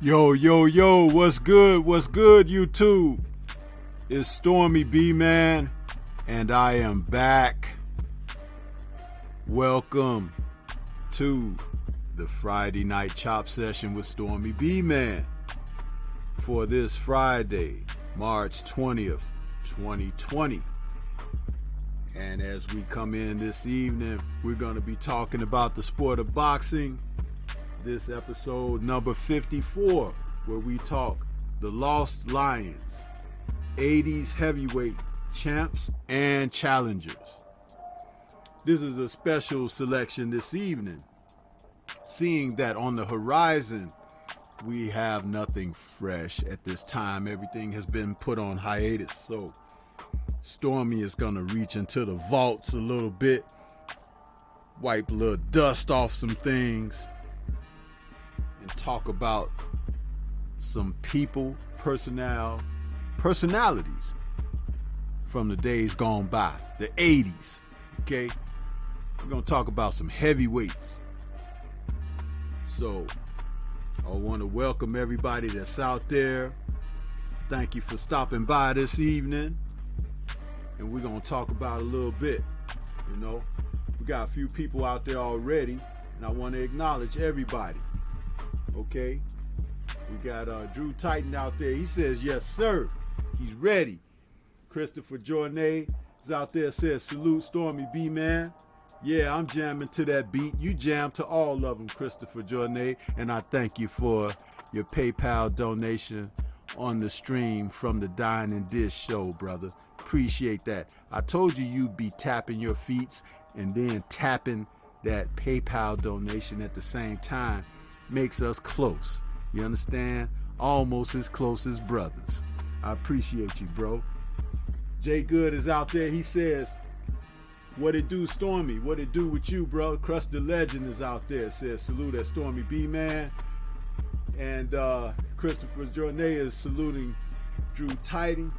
Yo, yo, yo, what's good? What's good, YouTube? It's Stormybman, and I am back. Welcome to the Friday night chop session with Stormybman for this Friday, March 20th, 2020. And as we come in this evening, we're going to be talking about the sport of boxing. This episode number 54, where we talk the Lost Lions, 80s heavyweight champs and challengers. This is a special selection this evening, seeing that on the horizon, we have nothing fresh at this time. Everything has been put on hiatus, so Stormy is going to reach into the vaults a little bit, wipe a little dust off some things, and talk about some people, personalities from the days gone by, the 80s, okay? We're going to talk about some heavyweights. So, I want to welcome everybody that's out there. Thank you for stopping by this evening. And we're going to talk about a little bit, you know. We got a few people out there already, and I want to acknowledge everybody. Okay, we got Drew Titan out there. He says, yes, sir. He's ready. Christopher Jornay is out there, says, salute, Stormy B, man. Yeah, I'm jamming to that beat. You jam to all of them, Christopher Jornay. And I thank you for your PayPal donation on the stream from the Dine and Dish show, brother. Appreciate that. I told you you'd be tapping your feet and then tapping that PayPal donation at the same time. Makes us close. You understand? Almost as close as brothers. I appreciate you, bro. Jay Good is out there. He says, what it do, Stormy? What it do with you, bro? Crush the Legend is out there. Says, salute at Stormy B, man. And Christopher Jornay is saluting Drew Titan.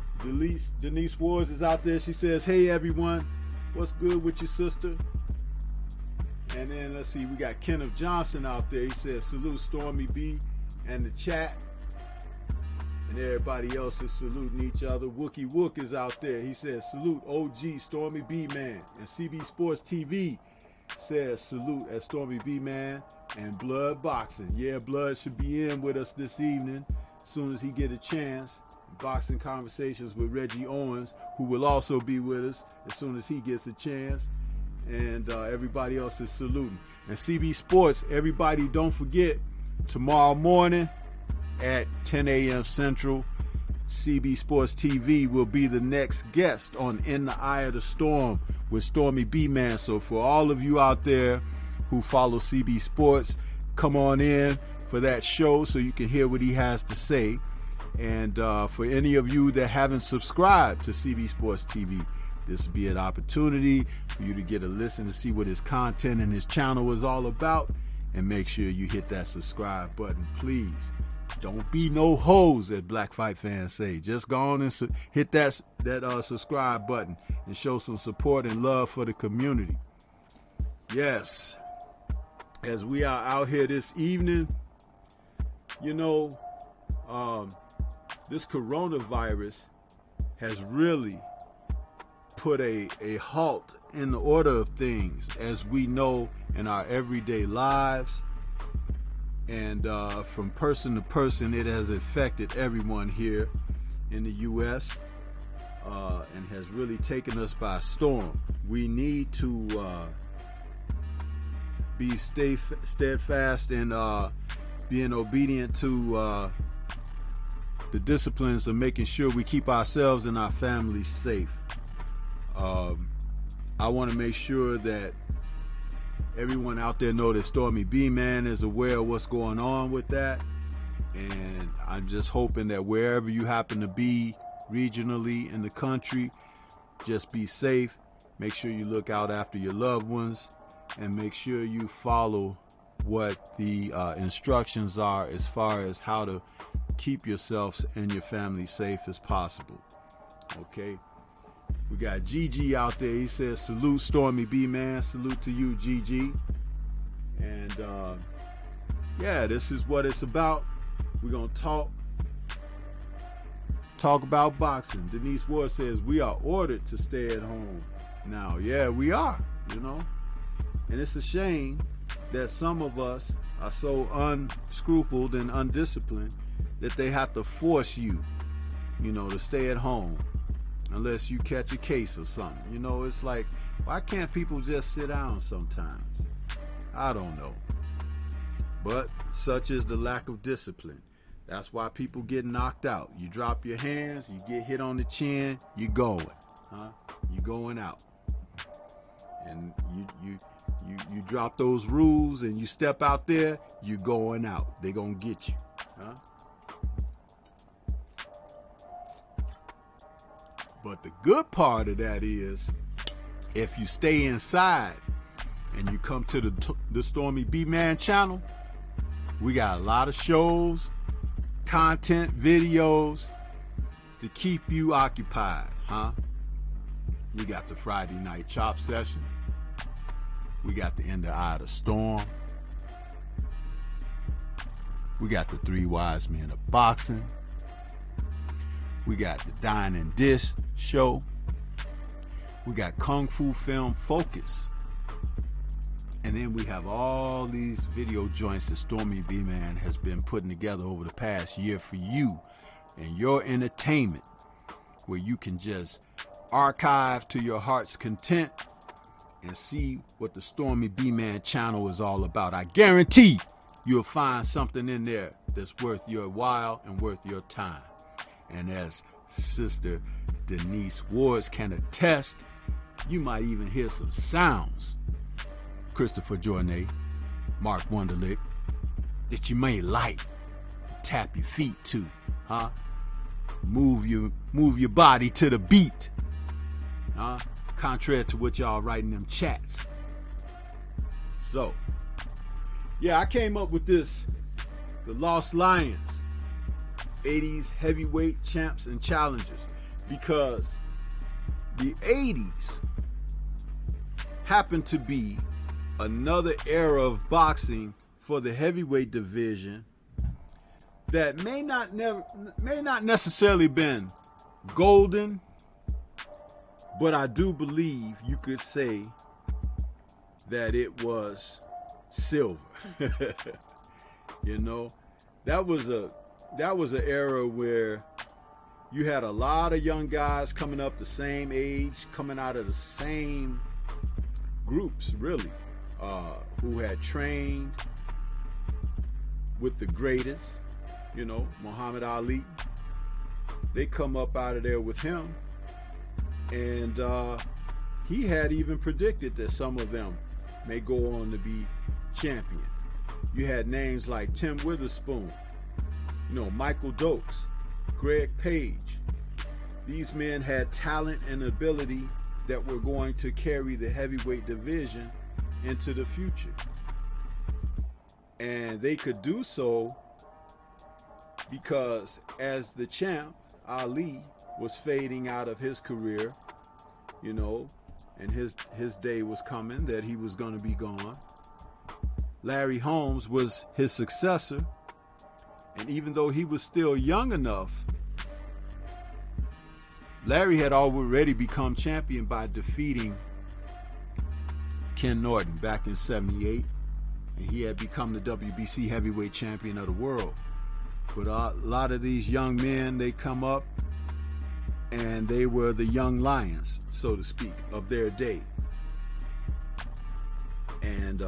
Denise Wars is out there. She says, hey, everyone. What's good with you, sister? And then, let's see, we got Kenneth Johnson out there. He says, salute Stormy B and the chat. And everybody else is saluting each other. Wookie Wook is out there. He says, salute OG Stormy B, man. And CB Sports TV says, salute at Stormy B, man. And Blood Boxing. Yeah, Blood should be in with us this evening as soon as he get a chance. Boxing Conversations with Reggie Owens, who will also be with us as soon as he gets a chance. And everybody else is saluting. And CB Sports, everybody don't forget, tomorrow morning at 10 a.m. Central, CB Sports TV will be the next guest on In the Eye of the Storm with Stormy B, man. So for all of you out there who follow CB Sports, come on in for that show so you can hear what he has to say. And for any of you that haven't subscribed to CB Sports TV, this will be an opportunity for you to get a listen to see what his content and his channel is all about. And make sure you hit that subscribe button, please. Don't be no hoes, as Black Fight fans say. Just go on and hit that subscribe button and show some support and love for the community. Yes, as we are out here this evening, you know, this coronavirus has really put a halt in the order of things as we know in our everyday lives, and from person to person it has affected everyone here in the U.S. And has really taken us by storm. We need to be steadfast in being obedient to the disciplines of making sure we keep ourselves and our families safe. I want to make sure that everyone out there know that Stormy B, man, is aware of what's going on with that. And I'm just hoping that wherever you happen to be regionally in the country, just be safe. Make sure you look out after your loved ones and make sure you follow what the instructions are as far as how to keep yourselves and your family safe as possible. Okay. We got Gigi out there. He says, salute Stormy B, man. Salute to you, Gigi. And yeah, this is what it's about. We're going to talk about boxing. Denise Ward says we are ordered to stay at home now. Yeah, we are, you know. And it's a shame that some of us are so unscrupuled and undisciplined that they have to force you, you know, to stay at home unless you catch a case or something. You know, it's like, why can't people just sit down sometimes? I don't know. But such is the lack of discipline. That's why people get knocked out. You drop your hands, you get hit on the chin, you're going. You're going out. And you drop those rules and you step out there, you're going out. They're going to get you. But the good part of that is, if you stay inside and you come to the Stormybman channel, we got a lot of shows, content, videos to keep you occupied, We got the Friday night chop session. We got the End of Eye of the Storm. We got the Three Wise Men of Boxing. We got the Dine and Dish show. We got Kung Fu Film Focus. And then we have all these video joints that Stormybman has been putting together over the past year for you and your entertainment, where you can just archive to your heart's content and see what the Stormybman channel is all about. I guarantee you'll find something in there that's worth your while and worth your time. And as Sister Denise Ward can attest, you might even hear some sounds, Christopher Journay, Mark Wunderlich, that you may like. Tap your feet to, Move your body to the beat, contrary to what y'all write in them chats. So, yeah, I came up with this, the Lost Lions, 80s heavyweight champs and challengers, because the 80s happened to be another era of boxing for the heavyweight division that may not necessarily been golden, but I do believe you could say that it was silver. You know, that was an era where you had a lot of young guys coming up the same age, coming out of the same groups, really, who had trained with the greatest, you know, Muhammad Ali. They come up out of there with him, and he had even predicted that some of them may go on to be champion. You had names like Tim Witherspoon, you know, Michael Dokes, Greg Page. These men had talent and ability that were going to carry the heavyweight division into the future. And they could do so because as the champ, Ali was fading out of his career, you know, and his day was coming that he was going to be gone. Larry Holmes was his successor, and even though he was still young enough, Larry had already become champion by defeating Ken Norton back in '78, and he had become the WBC heavyweight champion of the world. But a lot of these young men, they come up, and they were the young lions, so to speak, of their day. And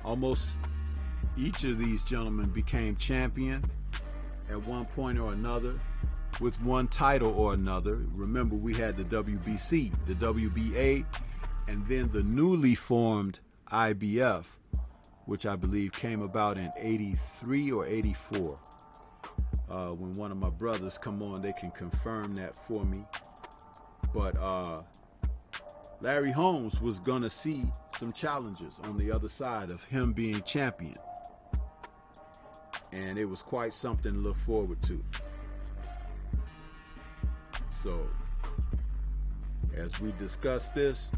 almost each of these gentlemen became champion at one point or another, with one title or another. Remember, we had the WBC, the WBA, and then the newly formed IBF, which I believe came about in '83 or '84. When one of my brothers come on, they can confirm that for me. But Larry Holmes was gonna see some challenges on the other side of him being champion, and it was quite something to look forward to. So, as we discuss this,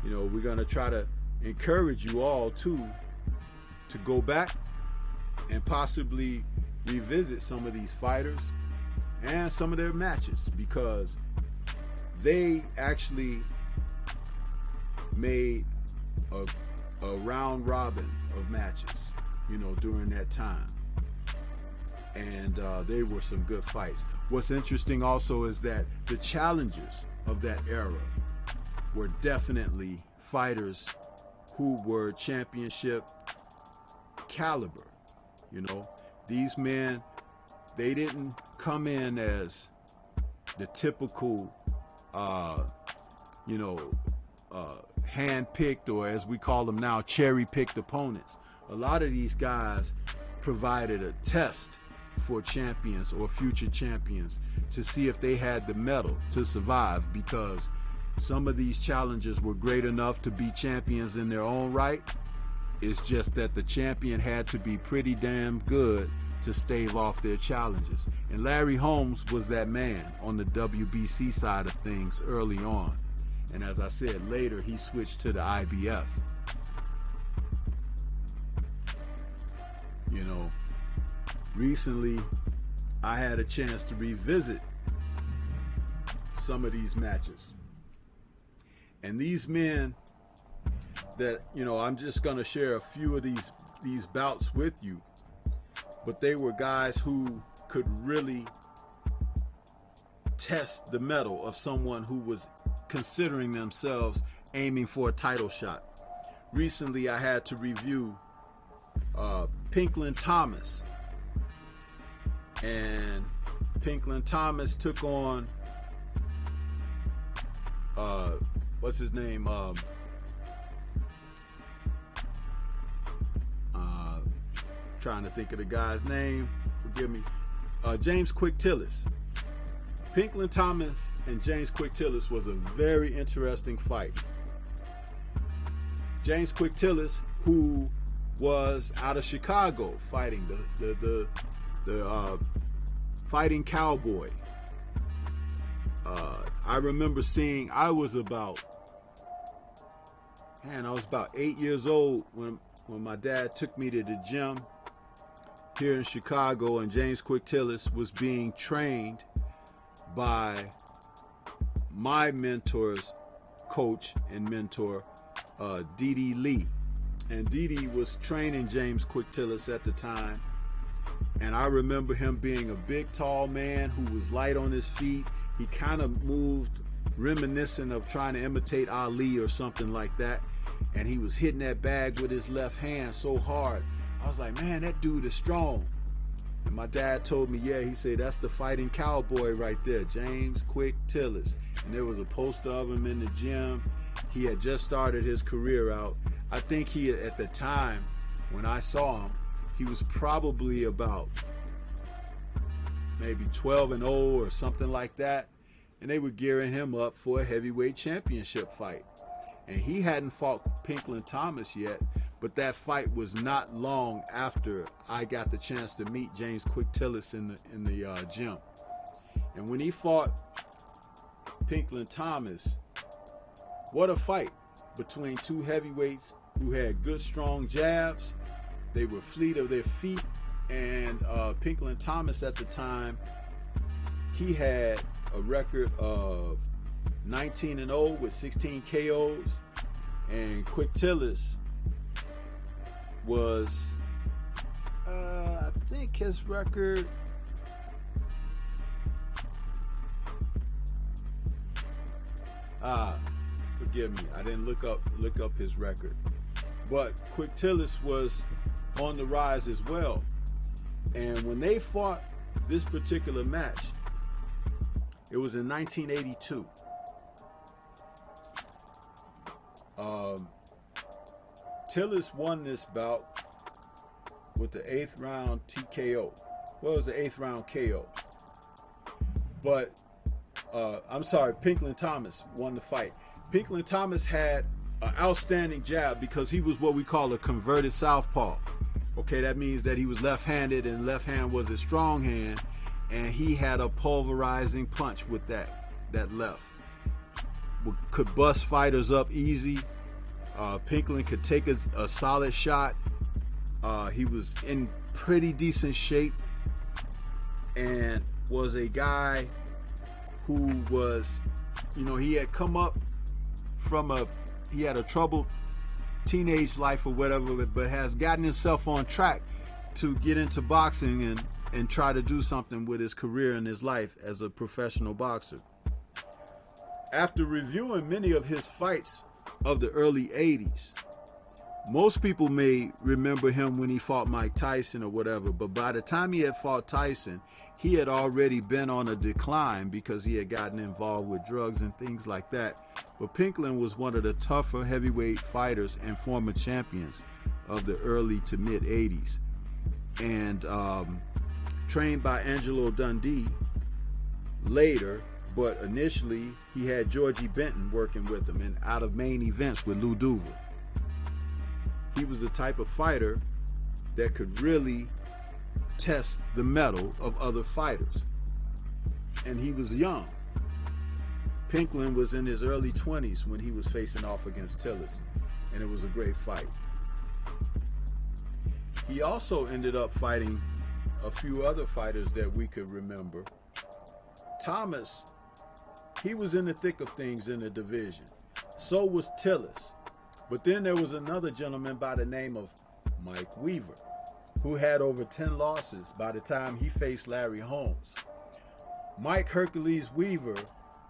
you know, we're gonna try to encourage you all to go back and possibly revisit some of these fighters and some of their matches, because they actually made a round robin of matches, you know, during that time. And they were some good fights. What's interesting also is that the challengers of that era were definitely fighters who were championship caliber. You know, these men, they didn't come in as the typical, hand-picked, or as we call them now, cherry-picked opponents. A lot of these guys provided a test for champions or future champions to see if they had the mettle to survive, because some of these challengers were great enough to be champions in their own right. It's just that the champion had to be pretty damn good to stave off their challenges. And Larry Holmes was that man on the WBC side of things early on. And as I said, later he switched to the IBF. You know, recently I had a chance to revisit some of these matches. And these men that, you know, I'm just going to share a few of these bouts with you, but they were guys who could really test the mettle of someone who was considering themselves aiming for a title shot. Recently I had to review Pinklin Thomas, and Pinklin Thomas took on what's his name, trying to think of the guy's name, forgive me, James Quick Tillis. Pinklin Thomas and James Quick Tillis was a very interesting fight. James Quick Tillis, who was out of Chicago fighting the fighting cowboy. I remember seeing, I was about 8 years old when my dad took me to the gym here in Chicago, and James Quick Tillis was being trained by my mentor's coach and mentor, D.D. Lee. And D.D. was training James Quick Tillis at the time. And I remember him being a big, tall man who was light on his feet. He kind of moved reminiscent of trying to imitate Ali or something like that. And he was hitting that bag with his left hand so hard. I was like, man, that dude is strong. And my dad told me, yeah, he said, that's the fighting cowboy right there, James Quick Tillis. And there was a poster of him in the gym. He had just started his career out. I think he, at the time, when I saw him, he was probably about maybe 12-0 or something like that. And they were gearing him up for a heavyweight championship fight. And he hadn't fought Pinklin Thomas yet, but that fight was not long after I got the chance to meet James Quick Tillis in the gym. And when he fought Pinklin Thomas, what a fight between two heavyweights who had good, strong jabs. They were fleet of their feet. And Pinklin Thomas at the time, he had a record of 19-0 with 16 KOs. And Quick Tillis was, I think his record, forgive me, I didn't look up his record. But Quick Tillis was on the rise as well. And when they fought this particular match, it was in 1982. Tillis won this bout with the 8th round TKO. Well, it was the 8th round KO. But, I'm sorry, Pinklin Thomas won the fight. Pinklin Thomas had an outstanding jab because he was what we call a converted southpaw. Okay, that means that he was left-handed and left hand was his strong hand, and he had a pulverizing punch with that left. Could bust fighters up easy. Pinklin could take a solid shot. He was in pretty decent shape and was a guy who was, you know, he had come up from he had a troubled teenage life or whatever, but has gotten himself on track to get into boxing and try to do something with his career and his life as a professional boxer. After reviewing many of his fights of the early 80s, most people may remember him when he fought Mike Tyson or whatever, but by the time he had fought Tyson, he had already been on a decline because he had gotten involved with drugs and things like that. But Pinklon was one of the tougher heavyweight fighters and former champions of the early to mid 80s. And trained by Angelo Dundee later, but initially he had Georgie Benton working with him and out of main events with Lou Duva. He was the type of fighter that could really test the mettle of other fighters. And he was young. Pinklon was in his early 20s when he was facing off against Tillis, and it was a great fight. He also ended up fighting a few other fighters that we could remember. Thomas, he was in the thick of things in the division. So was Tillis. But then there was another gentleman by the name of Mike Weaver, who had over 10 losses by the time he faced Larry Holmes. Mike Hercules Weaver,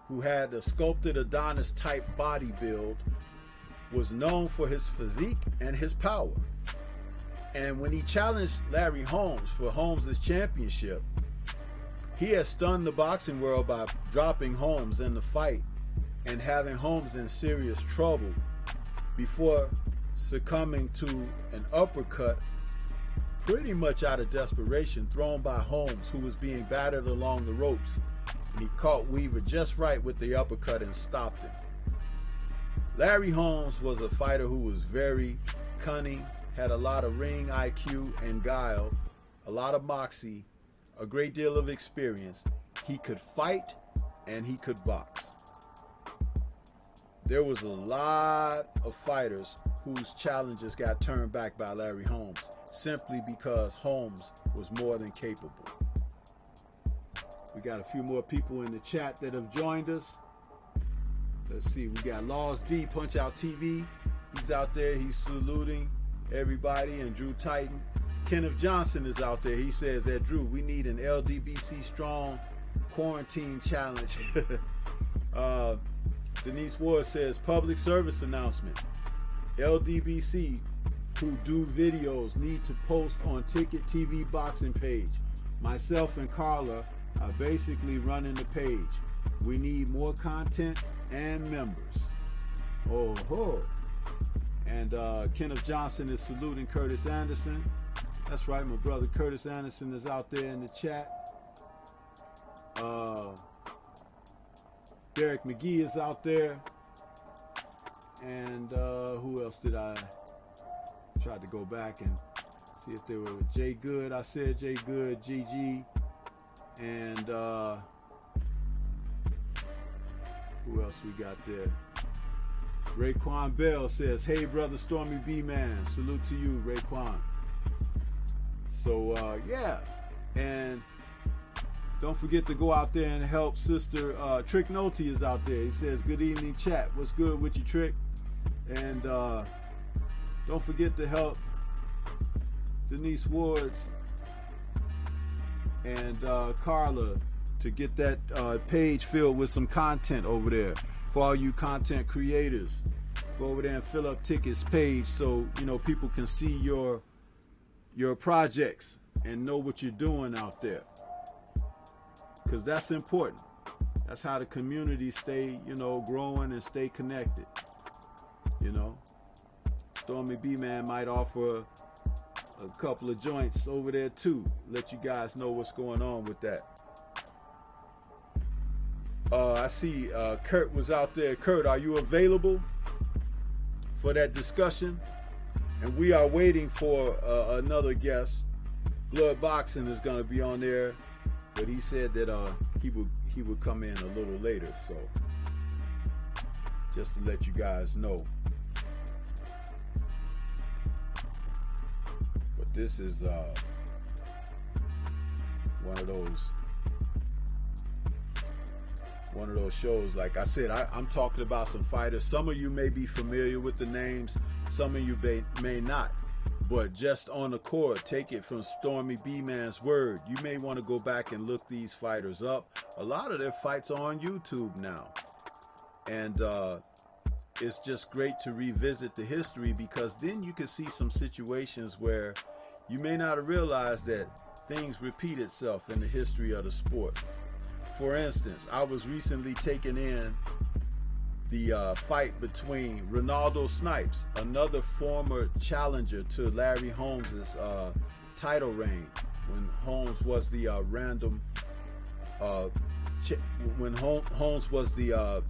who had a sculpted Adonis type body build, was known for his physique and his power. And when he challenged Larry Holmes for Holmes' championship, he had stunned the boxing world by dropping Holmes in the fight and having Holmes in serious trouble before succumbing to an uppercut pretty much out of desperation thrown by Holmes, who was being battered along the ropes. And he caught Weaver just right with the uppercut and stopped him. Larry Holmes was a fighter who was very cunning, had a lot of ring IQ and guile, a lot of moxie, a great deal of experience. He could fight and he could box. There was a lot of fighters whose challenges got turned back by Larry Holmes simply because Holmes was more than capable. We got a few more people in the chat that have joined us. Let's see, we got Laws D, Punch Out TV. He's out there, he's saluting everybody, and Drew Titan. Kenneth Johnson is out there. He says that, Drew, we need an LDBC strong quarantine challenge. Denise Ward says, public service announcement. LDBC who do videos need to post on Ticket TV boxing page. Myself and Carla are basically running the page. We need more content and members. Oh ho. And Kenneth Johnson is saluting Curtis Anderson. That's right, my brother Curtis Anderson is out there in the chat. Derek McGee is out there. And who else did I try to go back and see if they were? Jay Good, I said Jay Good, GG. And who else we got there? Raekwon Bell says, hey brother Stormybman, salute to you, Raekwon. So yeah, and don't forget to go out there and help sister Trick Noty is out there. He says, good evening chat, what's good with you, Trick? And don't forget to help Denise Wards and Carla to get that page filled with some content over there. For all you content creators, go over there and fill up Ticket's page so you know people can see your projects and know what you're doing out there, because that's important. That's how the community stay, you know, growing and stay connected. You know, Stormybman might offer a couple of joints over there too, let you guys know what's going on with that. I see Kurt was out there. Kurt, are you available for that discussion? And we are waiting for another guest. Blood Boxing is going to be on there, but he said that he would come in a little later. So just to let you guys know. But this is one of those shows. Like I said, I'm talking about some fighters. Some of you may be familiar with the names, some of you may not. But just on the court, take it from Stormyman's word. You may want to go back and look these fighters up. A lot of their fights are on YouTube now. And it's just great to revisit the history, because then you can see some situations where you may not have realized that things repeat itself in the history of the sport. For instance, I was recently taking in the fight between Ronaldo Snipes, another former challenger to Larry Holmes' title reign, when Holmes was the Holmes was the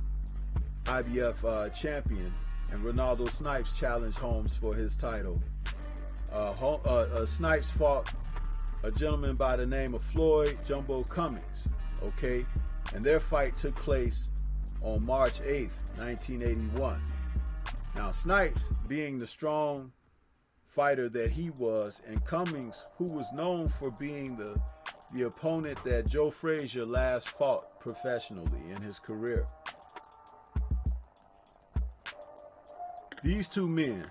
IBF champion, and Ronaldo Snipes challenged Holmes for his title. Snipes fought a gentleman by the name of Floyd Jumbo Cummings, okay? And their fight took place on March 8th, 1981. Now, Snipes, being the strong fighter that he was, and Cummings, who was known for being the opponent that Joe Frazier last fought professionally in his career. These two men,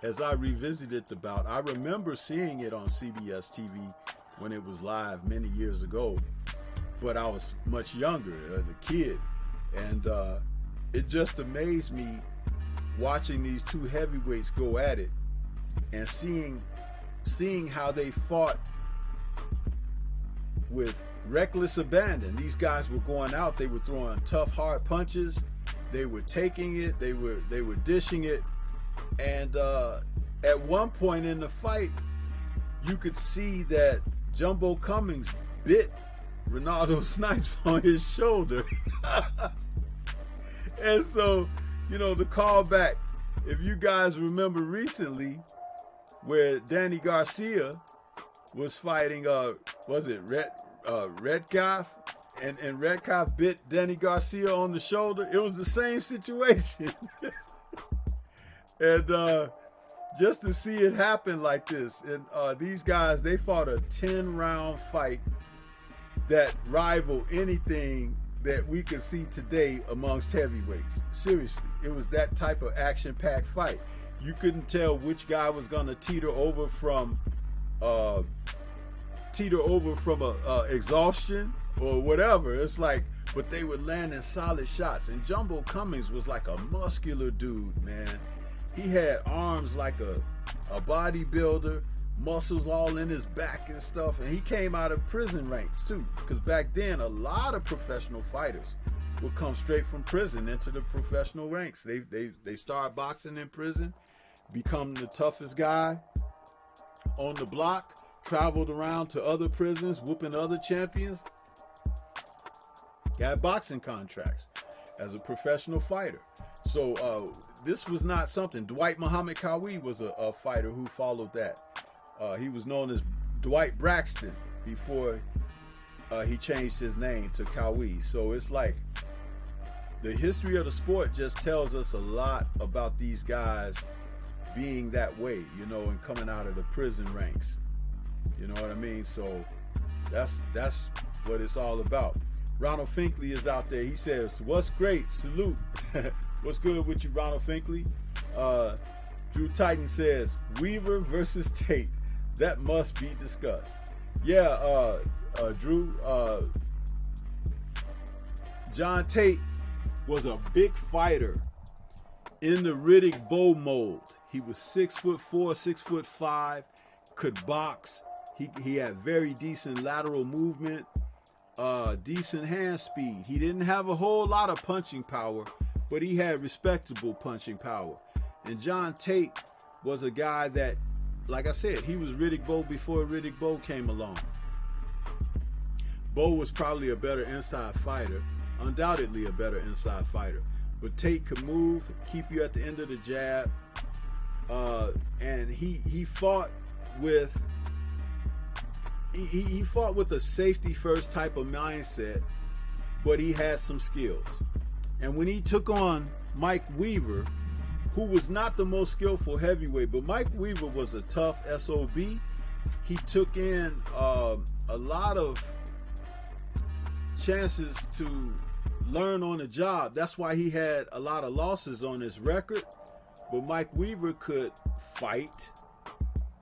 as I revisited the bout, I remember seeing it on CBS TV when it was live many years ago, but I was much younger, a kid, and it just amazed me watching these two heavyweights go at it, and seeing how they fought with reckless abandon. These guys were going out, they were throwing tough, hard punches, they were taking it, they were dishing it, and at one point in the fight, you could see that Jumbo Cummings bit Ronaldo Snipes on his shoulder. And so, you know, the callback, if you guys remember recently, where Danny Garcia was fighting, was it Redkov? And Redkov bit Danny Garcia on the shoulder. It was the same situation. And just to see it happen like this, and these guys, they fought a 10-round fight that rivaled anything that we could see today amongst heavyweights. Seriously, it was that type of action-packed fight. You couldn't tell which guy was going to teeter over from exhaustion or whatever. It's like, but they were landing solid shots. And Jumbo Cummings was like a muscular dude, man. He had arms like a bodybuilder, muscles all in his back and stuff. And he came out of prison ranks too, because back then a lot of professional fighters would come straight from prison into the professional ranks. They start boxing in prison, become the toughest guy on the block, traveled around to other prisons, whooping other champions, got boxing contracts as a professional fighter. So this was not something. Dwight Muhammad Qawi was a fighter who followed that. He was known as Dwight Braxton before he changed his name to Qawi. So it's like the history of the sport just tells us a lot about these guys being that way, you know, and coming out of the prison ranks. You know what I mean? So that's what it's all about. Ronald Finkley is out there. He says, "What's great? Salute." What's good with you, Ronald Finkley? Drew Titan says, "Weaver versus Tate. That must be discussed." Yeah, Drew. John Tate was a big fighter in the Riddick Bowe mold. He was 6'4", 6'5", could box. He had very decent lateral movement, decent hand speed. He didn't have a whole lot of punching power, but he had respectable punching power. And John Tate was a guy that, like I said, he was Riddick Bowe before Riddick Bowe came along. Bowe was probably a better inside fighter, undoubtedly a better inside fighter. But Tate could move, keep you at the end of the jab, and he fought with a safety first type of mindset, but he had some skills. And when he took on Mike Weaver, who was not the most skillful heavyweight, but Mike Weaver was a tough SOB. he took in a lot of chances to learn on the job. That's why he had a lot of losses on his record. But Mike Weaver could fight.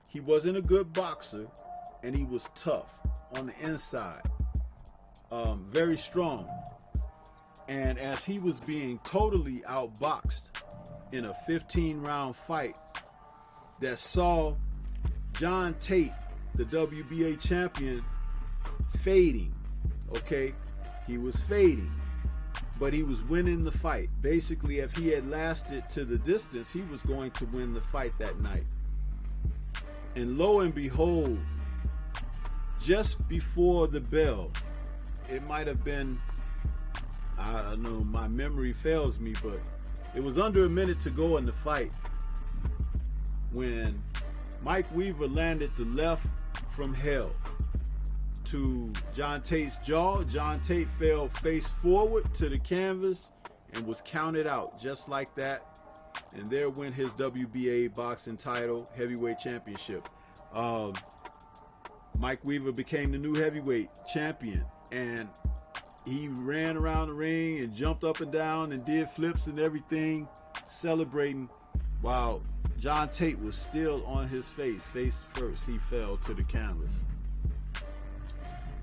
He wasn't a good boxer, and he was tough on the inside. Very strong. And as he was being totally outboxed in a 15-round fight that saw John Tate, the WBA champion, fading. Okay, he was fading, but he was winning the fight. Basically, if he had lasted to the distance, he was going to win the fight that night. And lo and behold, just before the bell, it might have been, I don't know, my memory fails me, but it was under a minute to go in the fight when Mike Weaver landed the left from hell to John Tate's jaw. John Tate fell face forward to the canvas and was counted out just like that. And there went his WBA boxing title, heavyweight championship. Mike Weaver became the new heavyweight champion, and he ran around the ring and jumped up and down and did flips and everything, celebrating, while John Tate was still on his face first. He fell to the canvas.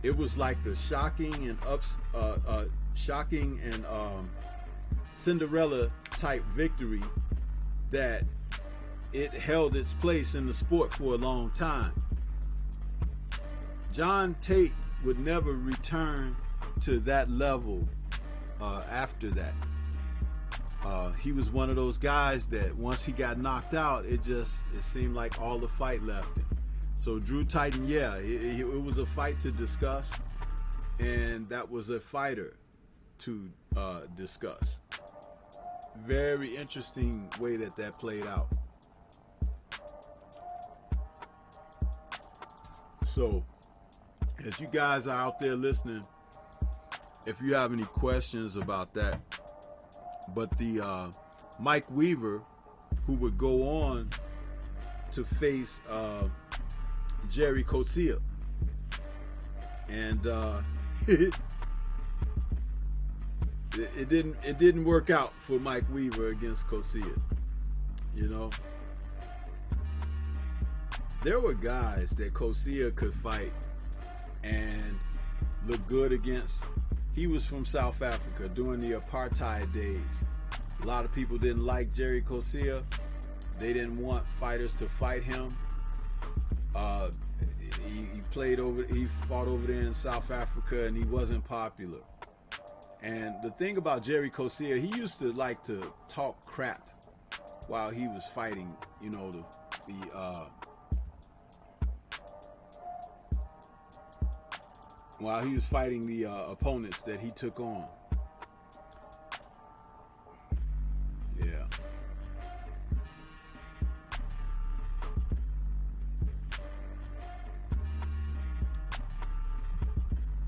It was like the shocking and Cinderella type victory that it held its place in the sport for a long time. John Tate would never return to that level after that. He was one of those guys that once he got knocked out, it seemed like all the fight left him. So Drew Titan, yeah, it was a fight to discuss, and that was a fighter to discuss. Very interesting way that played out. So, as you guys are out there listening, if you have any questions about that, but the Mike Weaver, who would go on to face Jerry Coetzee, and it didn't work out for Mike Weaver against Coetzee. You know, there were guys that Coetzee could fight and look good against. He was from South Africa during the apartheid days. A lot of people didn't like Jerry Coetzee. They didn't want fighters to fight him. He fought over there in South Africa, and he wasn't popular. And the thing about Jerry Coetzee, he used to like to talk crap while he was fighting, you know, while he was fighting the opponents that he took on. Yeah.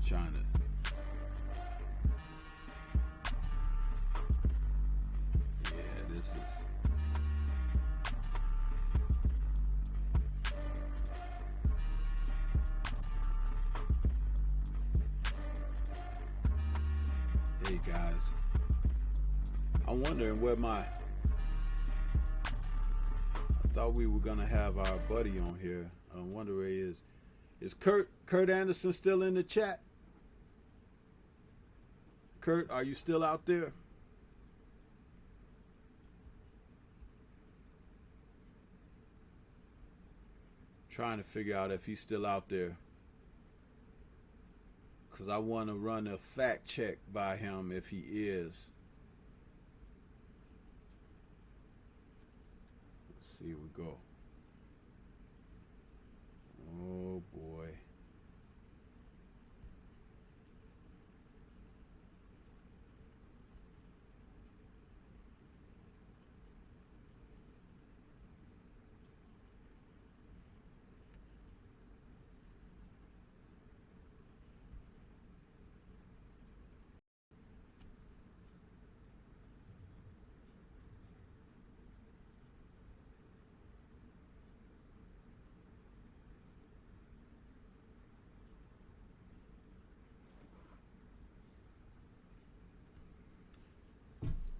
China. Yeah, this is... Hey guys, I'm wondering where I thought we were gonna have our buddy on here. I wonder where he is. Is Kurt Anderson still in the chat? Kurt, are you still out there? Trying to figure out if he's still out there, because I want to run a fact check by him if he is. Let's see, here we go. Oh boy.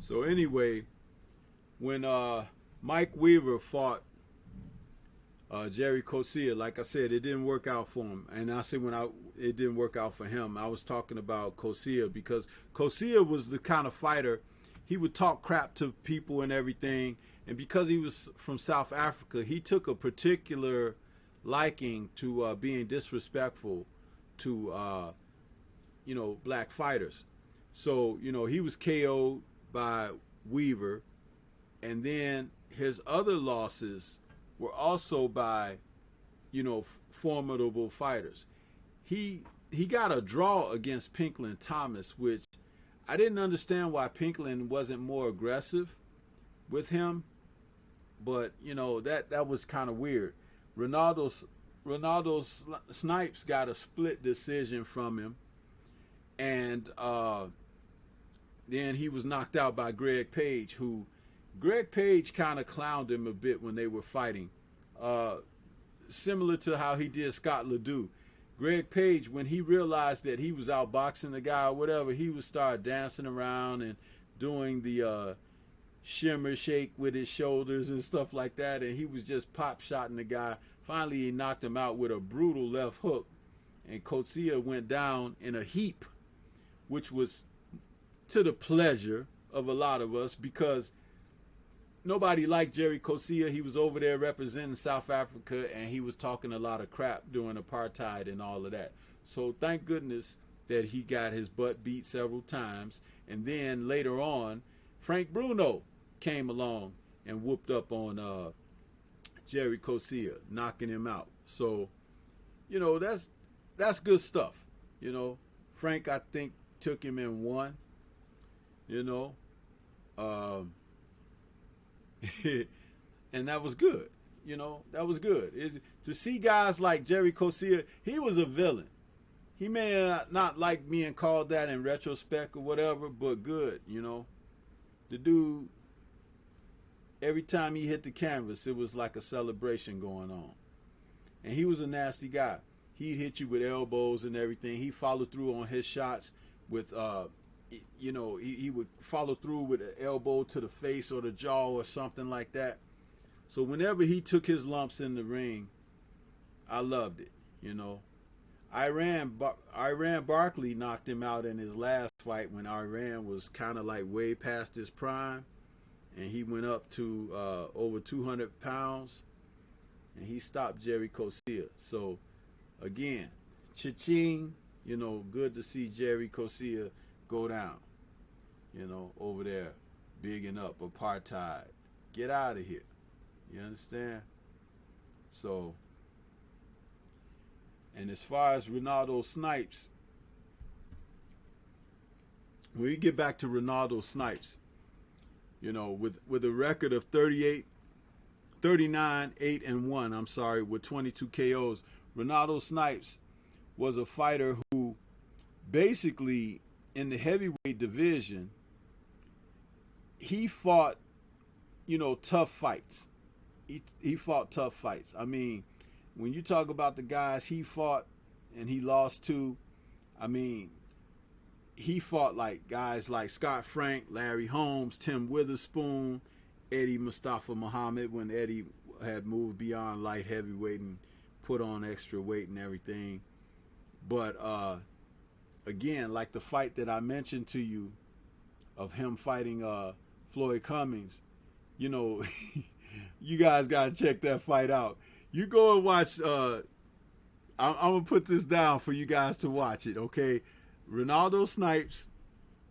So anyway, when Mike Weaver fought Jerry Cosia, like I said, it didn't work out for him. And I said it didn't work out for him, I was talking about Cosia, because Cosia was the kind of fighter, he would talk crap to people and everything. And because he was from South Africa, he took a particular liking to being disrespectful to black fighters. So he was KO'd by Weaver, and then his other losses were also by formidable fighters. He got a draw against Pinklin Thomas, which I didn't understand why Pinklin wasn't more aggressive with him, but that was kind of weird. Ronaldo Snipes got a split decision from him, and then he was knocked out by Greg Page, who Greg Page kind of clowned him a bit when they were fighting, similar to how he did Scott Ledoux. Greg Page, when he realized that he was outboxing the guy or whatever, he would start dancing around and doing the shimmer shake with his shoulders and stuff like that, and he was just pop-shotting the guy. Finally, he knocked him out with a brutal left hook, and Coetzee went down in a heap, which was to the pleasure of a lot of us, because nobody liked Jerry Coetzee. He was over there representing South Africa, and he was talking a lot of crap during apartheid and all of that. So thank goodness that he got his butt beat several times. And then later on, Frank Bruno came along and whooped up on Jerry Coetzee, knocking him out. So, that's good stuff. Frank, I think, took him in one. And that was good. That was good. To see guys like Jerry Coetzee, he was a villain. He may not like being called that in retrospect or whatever, but good. The dude, every time he hit the canvas, it was like a celebration going on. And he was a nasty guy. He'd hit you with elbows and everything. He followed through on his shots with, he would follow through with an elbow to the face or the jaw or something like that. So whenever he took his lumps in the ring, I loved it. Iran Barkley knocked him out in his last fight when Iran was kind of like way past his prime, and he went up to over 200 pounds, and he stopped Jerry Coetzee. So again, cha-ching, good to see Jerry Coetzee go down, over there, bigging up apartheid. Get out of here. You understand? So, and as far as Ronaldo Snipes, when we get back to Ronaldo Snipes, with a record of 39, 8-1, I'm sorry, with 22 KOs, Ronaldo Snipes was a fighter who basically, in the heavyweight division, he fought, tough fights. He fought tough fights. I mean, when you talk about the guys he fought and he lost to, I mean, he fought like guys like Scott Frank, Larry Holmes, Tim Witherspoon, Eddie Mustafa Muhammad, when Eddie had moved beyond light heavyweight and put on extra weight and everything. But again, like the fight that I mentioned to you of him fighting Floyd Cummings, you guys got to check that fight out. You go and watch, I'm going to put this down for you guys to watch it, okay? Ronaldo Snipes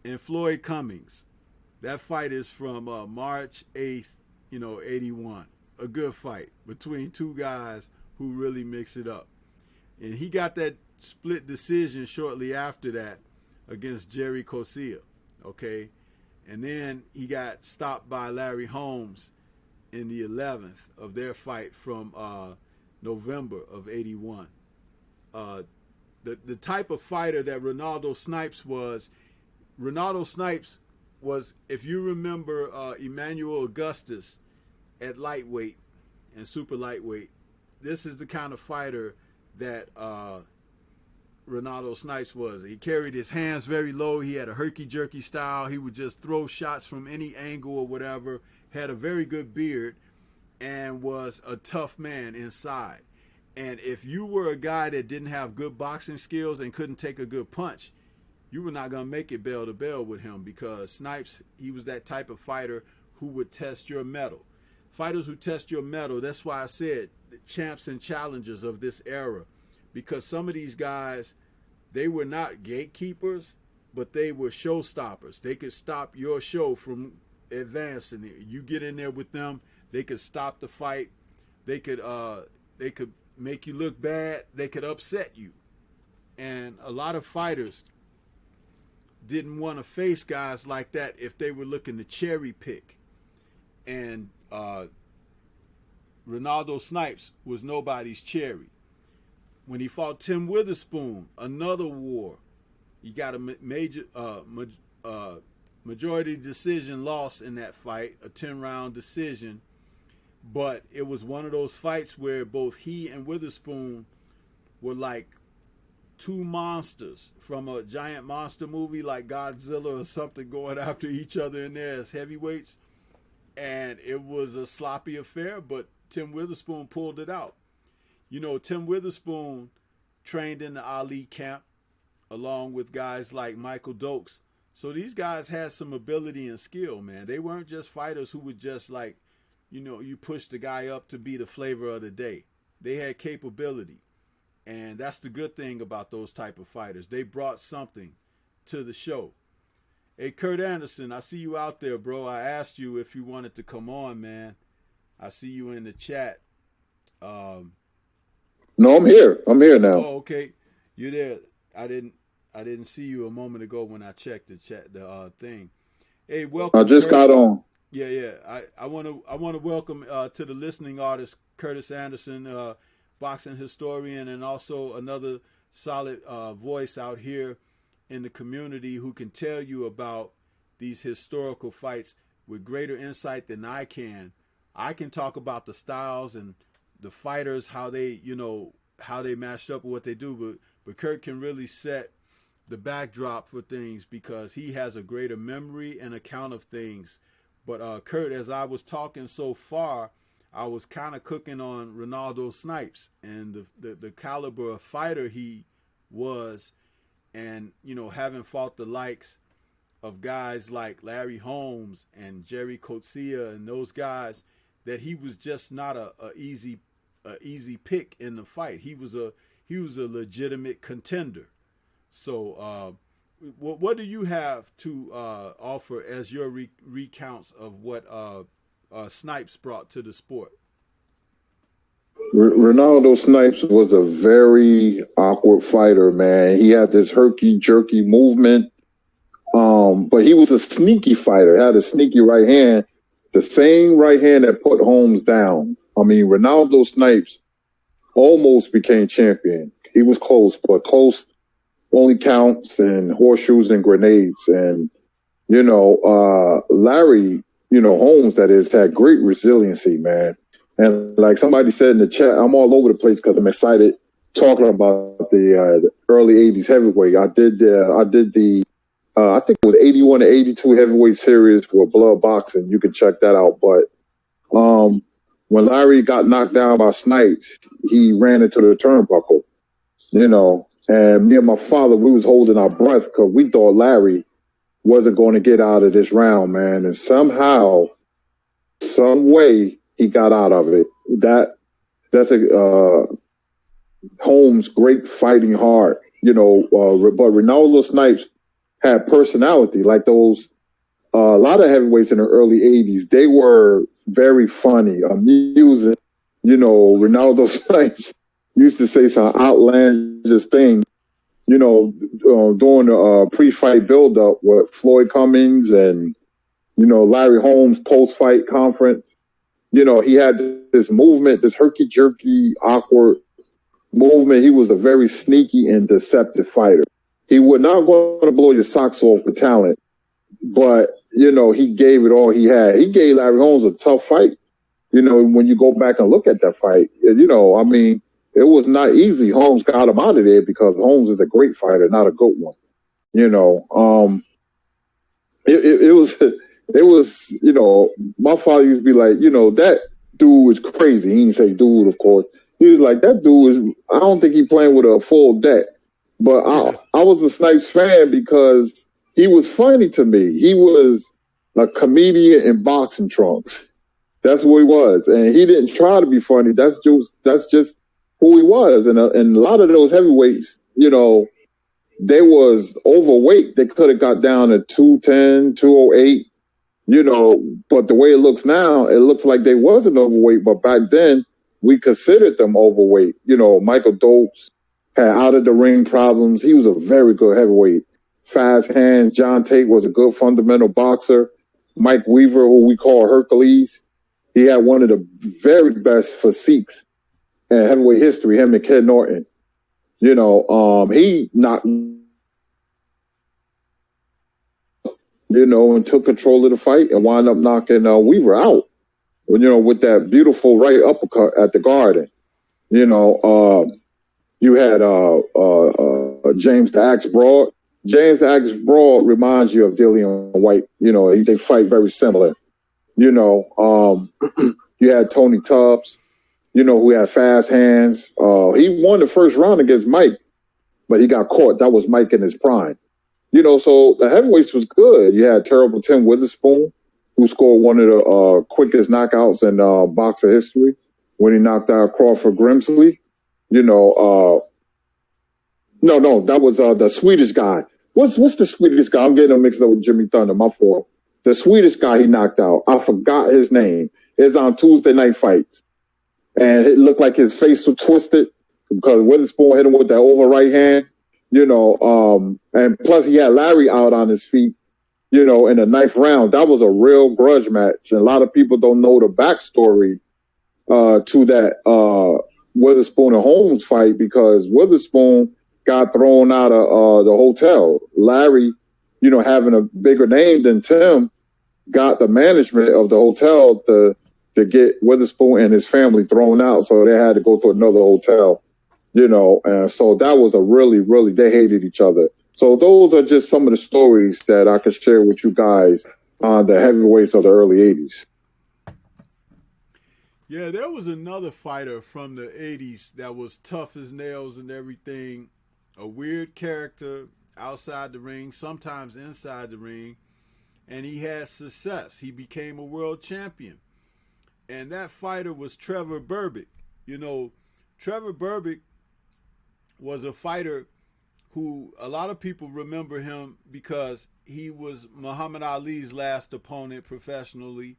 and Floyd Cummings. That fight is from March 8th, 81. A good fight between two guys who really mix it up. And he got that split decision shortly after that against Jerry Coetzee, okay? And then he got stopped by Larry Holmes in the 11th of their fight from November of 81. The type of fighter that Ronaldo Snipes was, if you remember Emmanuel Augustus at lightweight and super lightweight, this is the kind of fighter that Ronaldo Snipes was. He carried his hands very low. He had a herky-jerky style. He would just throw shots from any angle or whatever. Had a very good beard and was a tough man inside. And if you were a guy that didn't have good boxing skills and couldn't take a good punch, you were not going to make it bell to bell with him, because Snipes, he was that type of fighter who would test your mettle. Fighters who test your mettle, that's why I said the champs and challengers of this era, because some of these guys, they were not gatekeepers, but they were showstoppers. They could stop your show from advancing. You get in there with them, they could stop the fight. They could make you look bad. They could upset you. And a lot of fighters didn't want to face guys like that if they were looking to cherry pick. And Ronaldo Snipes was nobody's cherry. When he fought Tim Witherspoon, another war, he got a majority decision loss in that fight, a 10-round decision. But it was one of those fights where both he and Witherspoon were like two monsters from a giant monster movie like Godzilla or something, going after each other in there as heavyweights. And it was a sloppy affair, but Tim Witherspoon pulled it out. You know, Tim Witherspoon trained in the Ali camp along with guys like Michael Dokes. So these guys had some ability and skill, man. They weren't just fighters who would just like, you know, you push the guy up to be the flavor of the day. They had capability. And that's the good thing about those type of fighters. They brought something to the show. Hey, Kurt Anderson, I see you out there, bro. I asked you if you wanted to come on, man. I see you in the chat. No, I'm here. I'm here now. Oh, okay. You're there. I didn't see you a moment ago when I checked the thing. Hey, welcome. I just Kurt. got on. Yeah. I want to welcome to the listening artist Curtis Anderson, boxing historian, and also another solid voice out here in the community who can tell you about these historical fights with greater insight than I can. I can talk about the styles and the fighters, how they matched up with what they do, but Kurt can really set the backdrop for things because he has a greater memory and account of things. But Kurt, as I was talking so far, I was kind of cooking on Ronaldo Snipes and the caliber of fighter he was, and having fought the likes of guys like Larry Holmes and Jerry Coetzee and those guys, that he was just not a easy pick in the fight. He was a legitimate contender. So what do you have to offer as your recounts of what Snipes brought to the sport? Ronaldo Snipes was a very awkward fighter, man. He had this herky-jerky movement, but he was a sneaky fighter. Had a sneaky right hand, the same right hand that put Holmes down. I mean, Ronaldo Snipes almost became champion. He was close, but close only counts and horseshoes and grenades. And, Larry, Holmes, that is, had great resiliency, man. And like somebody said in the chat, I'm all over the place because I'm excited talking about the early 80s heavyweight. I did the I think it was 81 to 82 heavyweight series for Blood Boxing. You can check that out. But when Larry got knocked down by Snipes, he ran into the turnbuckle, and me and my father, we was holding our breath because we thought Larry wasn't going to get out of this round, man. And somehow, some way, he got out of it. That's a Holmes' great fighting heart, but Ronaldo Snipes had personality. Like those, a lot of heavyweights in the early 80s, they were very funny, amusing. Ronaldo Snipes used to say some outlandish things, during the pre-fight build-up with Floyd Cummings and, Larry Holmes post-fight conference. He had this movement, this herky-jerky, awkward movement. He was a very sneaky and deceptive fighter. He would not want to blow your socks off with talent, but, he gave it all he had. He gave Larry Holmes a tough fight. When you go back and look at that fight, it was not easy. Holmes got him out of there because Holmes is a great fighter, not a good one. You know, it was, you know, my father used to be like, you know, that dude is crazy. He didn't say dude, of course. He was like, that dude is, I don't think he playing with a full deck. But I was a Snipes fan because he was funny to me. He was a comedian in boxing trunks. That's who he was. And he didn't try to be funny. That's just who he was. And a lot of those heavyweights, you know, they was overweight. They could have got down to 210, 208, you know, but the way it looks now, it looks like they wasn't overweight. But back then, we considered them overweight. You know, Michael Dopes had out of the ring problems. He was a very good heavyweight. Fast hands. John Tate was a good fundamental boxer. Mike Weaver, who we call Hercules, he had one of the very best physiques in heavyweight history, him and Ken Norton. You know, he knocked, you know, and took control of the fight and wound up knocking Weaver out. You know, with that beautiful right uppercut at the Garden. You know, you had James the Axe Broad. James the Axe Broad reminds you of Dillian White. You know, they fight very similar. You know, you had Tony Tubbs, you know, who had fast hands. He won the first round against Mike, but he got caught. That was Mike in his prime. You know, so the heavyweights was good. You had Terrible Tim Witherspoon, who scored one of the quickest knockouts in boxer history when he knocked out Crawford Grimsley. You know, no, that was the Swedish guy. What's the Swedish guy? I'm getting him mixed up with Jimmy Thunder. My fault. The Swedish guy he knocked out. I forgot his name. It's on Tuesday Night Fights. And it looked like his face was twisted because Witherspoon hit him with that over right hand, you know, and plus he had Larry out on his feet, you know, in the 9th round. That was a real grudge match. And a lot of people don't know the backstory to that Witherspoon and Holmes fight because Witherspoon got thrown out of the hotel. Larry, you know, having a bigger name than Tim, got the management of the hotel to get Witherspoon and his family thrown out. So they had to go to another hotel, you know. And so that was a really, they hated each other. So those are just some of the stories that I could share with you guys on the heavyweights of the early 80s. Yeah, there was another fighter from the 80s that was tough as nails and everything. A weird character outside the ring, sometimes inside the ring. And he had success. He became a world champion. And that fighter was Trevor Berbick. You know, Trevor Berbick was a fighter who a lot of people remember him because he was Muhammad Ali's last opponent professionally.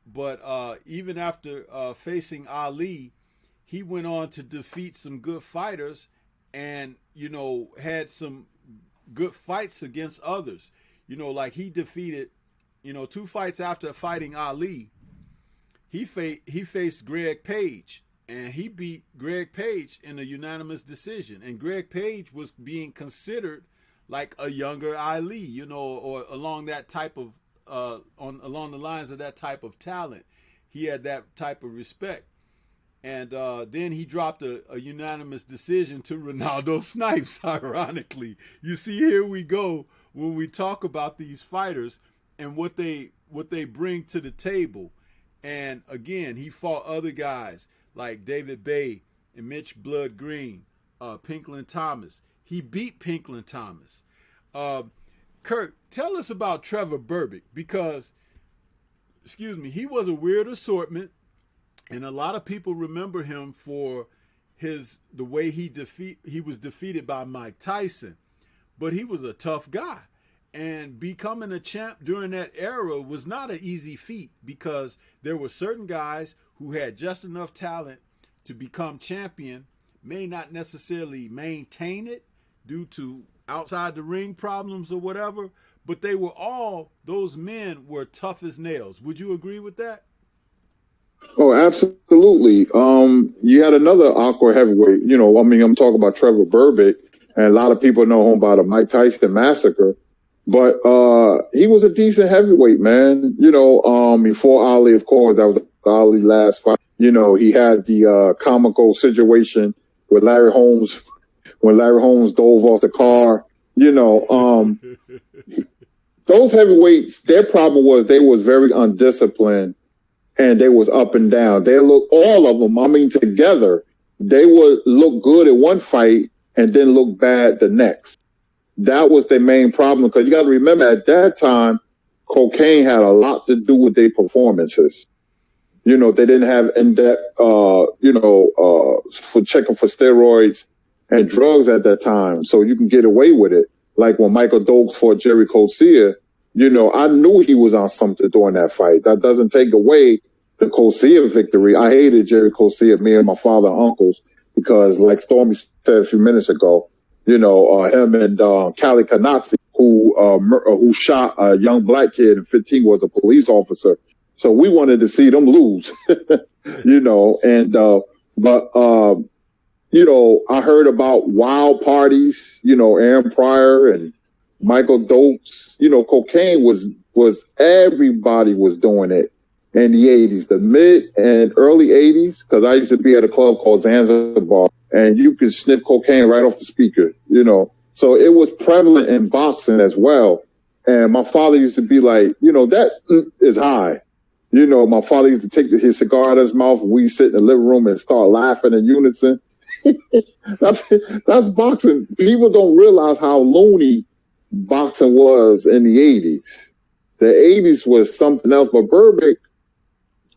But even after facing Ali, he went on to defeat some good fighters and, you know, had some good fights against others. You know, like he defeated, you know, 2 fights after fighting Ali, he faced Greg Page, and he beat Greg Page in a unanimous decision. And Greg Page was being considered like a younger Ali, you know, or along that type of along the lines of that type of talent. He had that type of respect. And then he dropped a unanimous decision to Ronaldo Snipes, ironically. You see, here we go when we talk about these fighters and what they bring to the table. And again, he fought other guys like David Bay and Mitch Blood Green, Pinklin Thomas. He beat Pinklin Thomas. Kurt, tell us about Trevor Berbick because, he was a weird assortment, and a lot of people remember him for the way he was defeated by Mike Tyson, but he was a tough guy. And becoming a champ during that era was not an easy feat because there were certain guys who had just enough talent to become champion, may not necessarily maintain it due to outside the ring problems or whatever, but those men were tough as nails. Would you agree with that? Oh, absolutely. You had another awkward heavyweight, you know, I mean, I'm talking about Trevor Berbick, and a lot of people know him by the Mike Tyson massacre. But he was a decent heavyweight, man. You know, before Ali, of course, that was Ali's last fight. You know, he had the comical situation with Larry Holmes when Larry Holmes dove off the car. You know, those heavyweights, their problem was they was very undisciplined and they was up and down. They look all of them. I mean, together they would look good in one fight and then look bad the next. That was their main problem because you got to remember at that time, cocaine had a lot to do with their performances. You know, they didn't have in-depth, for checking for steroids and drugs at that time. So you can get away with it. Like when Michael Dokes fought Jerry Coetzee, you know, I knew he was on something during that fight. That doesn't take away the Coetzee victory. I hated Jerry Coetzee, me and my father and uncles, because like Stormy said a few minutes ago, you know, him and Cali Kanatsi, who shot a young black kid in 15, was a police officer. So we wanted to see them lose, you know, you know, I heard about wild parties, you know, Aaron Pryor and Michael Dokes, you know, cocaine was everybody was doing it in the 80s, the mid and early 80s, because I used to be at a club called Zanzibar and you could sniff cocaine right off the speaker, you know. So it was prevalent in boxing as well. And my father used to be like, you know, that is high. You know, my father used to take his cigar out of his mouth and we sit in the living room and start laughing in unison. That's boxing. People don't realize how loony boxing was in the 80s. The 80s was something else, but Burbick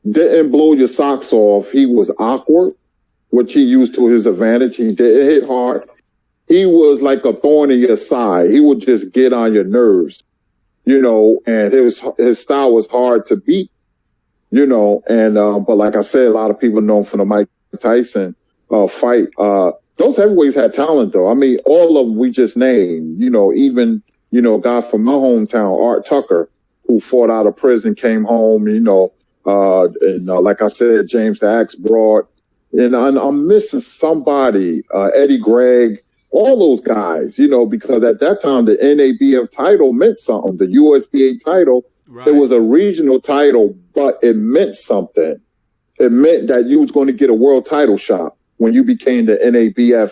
didn't blow your socks off. He was awkward, which he used to his advantage. He didn't hit hard. He was like a thorn in your side. He would just get on your nerves, you know, and his style was hard to beat. You know, and, but like I said, a lot of people know him from the Mike Tyson, fight. Those heavyweights had talent though. I mean, all of them we just named, you know, even, you know, a guy from my hometown, Art Tucker, who fought out of prison, came home, you know, like I said, James the Axe Broad. And I'm missing somebody, Eddie Gregg, all those guys, you know, because at that time the NABF title meant something. The USBA title, right. It was a regional title, but it meant something. It meant that you was going to get a world title shot when you became the NABF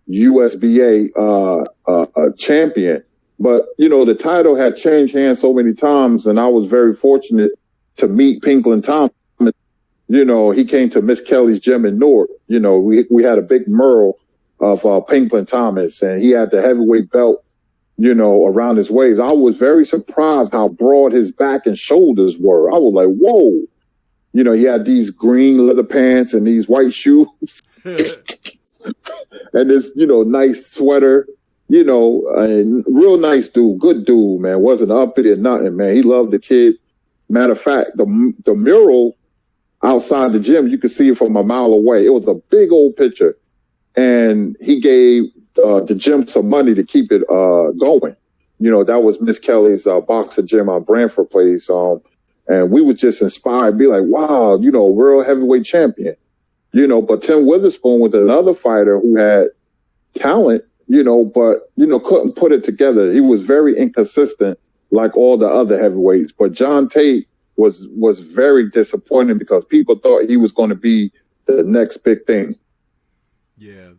USBA champion. But, you know, the title had changed hands so many times, and I was very fortunate to meet Pinklin Thomas. You know, he came to Miss Kelly's gym in Newark. You know, we had a big mural of Pinklin Thomas, and he had the heavyweight belt, you know, around his waist. I was very surprised how broad his back and shoulders were. I was like, whoa. You know, he had these green leather pants and these white shoes and this, you know, nice sweater, you know, and real nice dude, good dude, man. Wasn't uppity or nothing, man. He loved the kid. Matter of fact, the mural outside the gym, you could see it from a mile away. It was a big old picture. And he gave the gym some money to keep it going. You know, that was Miss Kelly's boxer gym on Branford Place. And we was just inspired, be like, wow, you know, world heavyweight champion. You know, but Tim Witherspoon was another fighter who had talent, you know, but, you know, couldn't put it together. He was very inconsistent like all the other heavyweights. But John Tate was very disappointing because people thought he was going to be the next big thing. Yeah.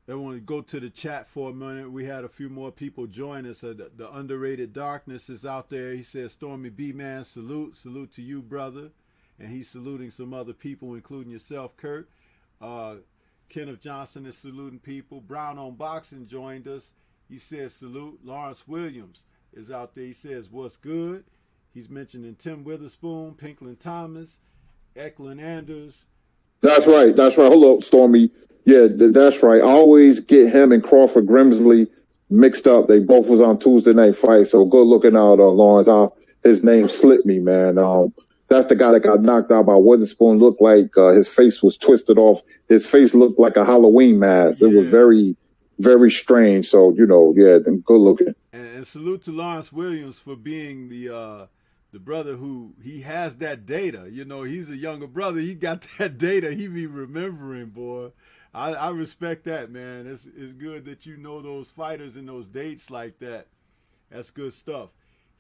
I want to go to the chat for a minute. We had a few more people join us. The Underrated Darkness is out there. He says, Stormybman, salute to you, brother. And he's saluting some other people, including yourself, Kurt. Kenneth Johnson is saluting people. Brown on Boxing joined us. He says, salute. Lawrence Williams is out there. He says, what's good? He's mentioning Tim Witherspoon, Pinklin Thomas, Eklund Anders. That's right. Hold up, Stormy. Yeah, that's right. I always get him and Crawford Grimsley mixed up. They both was on Tuesday Night Fight, so good looking out, Lawrence. His name slipped me, man. That's the guy that got knocked out by Witherspoon. Looked like his face was twisted off. His face looked like a Halloween mask. Yeah. It was very, very strange. So, you know, yeah, good looking. And salute to Lawrence Williams for being the brother who he has that data. You know, he's a younger brother. He got that data. He be remembering, boy. I respect that, man. It's good that you know those fighters and those dates like that. That's good stuff.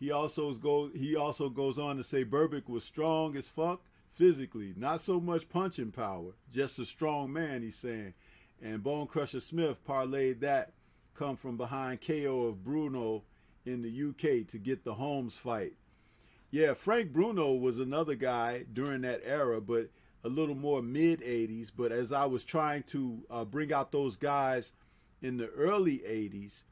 He also goes on to say Burbick was strong as fuck, physically, not so much punching power, just a strong man, he's saying. And Bone Crusher Smith parlayed that come from behind KO of Bruno in the UK to get the Holmes fight. Yeah, Frank Bruno was another guy during that era, but a little more mid 80s. But as I was trying to bring out those guys in the early 80s,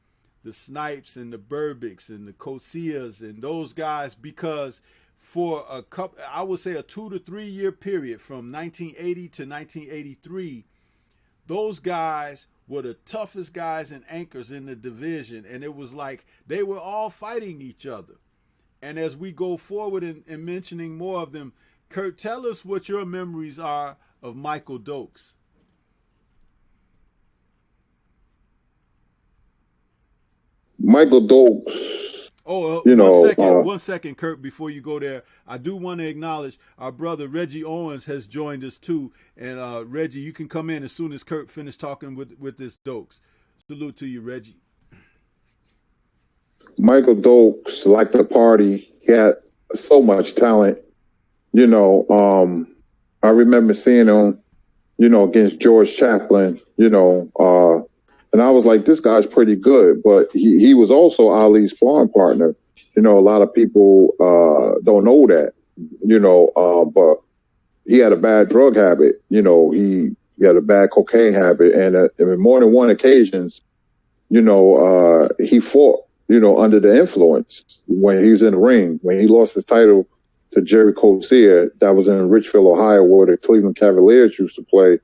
the Snipes and the Burbicks and the Kosias and those guys, because for a couple, I would say a 2 to 3 year period from 1980 to 1983, those guys were the toughest guys and anchors in the division. And it was like they were all fighting each other. And as we go forward in mentioning more of them, Kurt, tell us what your memories are of Michael Dokes. Michael Dokes. Oh, You know, one second, Kurt, before you go there. I do want to acknowledge our brother Reggie Owens has joined us too. And Reggie, you can come in as soon as Kurt finished talking with this Dokes. Salute to you, Reggie. Michael Dokes liked to party. He had so much talent. You know, I remember seeing him, you know, against George Chaplin, you know, and I was like, this guy's pretty good. But he was also Ali's sparring partner. You know, a lot of people don't know that, you know, but he had a bad drug habit. You know, he had a bad cocaine habit. And on more than one occasions, you know, he fought, you know, under the influence when he was in the ring. When he lost his title to Jerry Coetzee, that was in Richfield, Ohio, where the Cleveland Cavaliers used to play.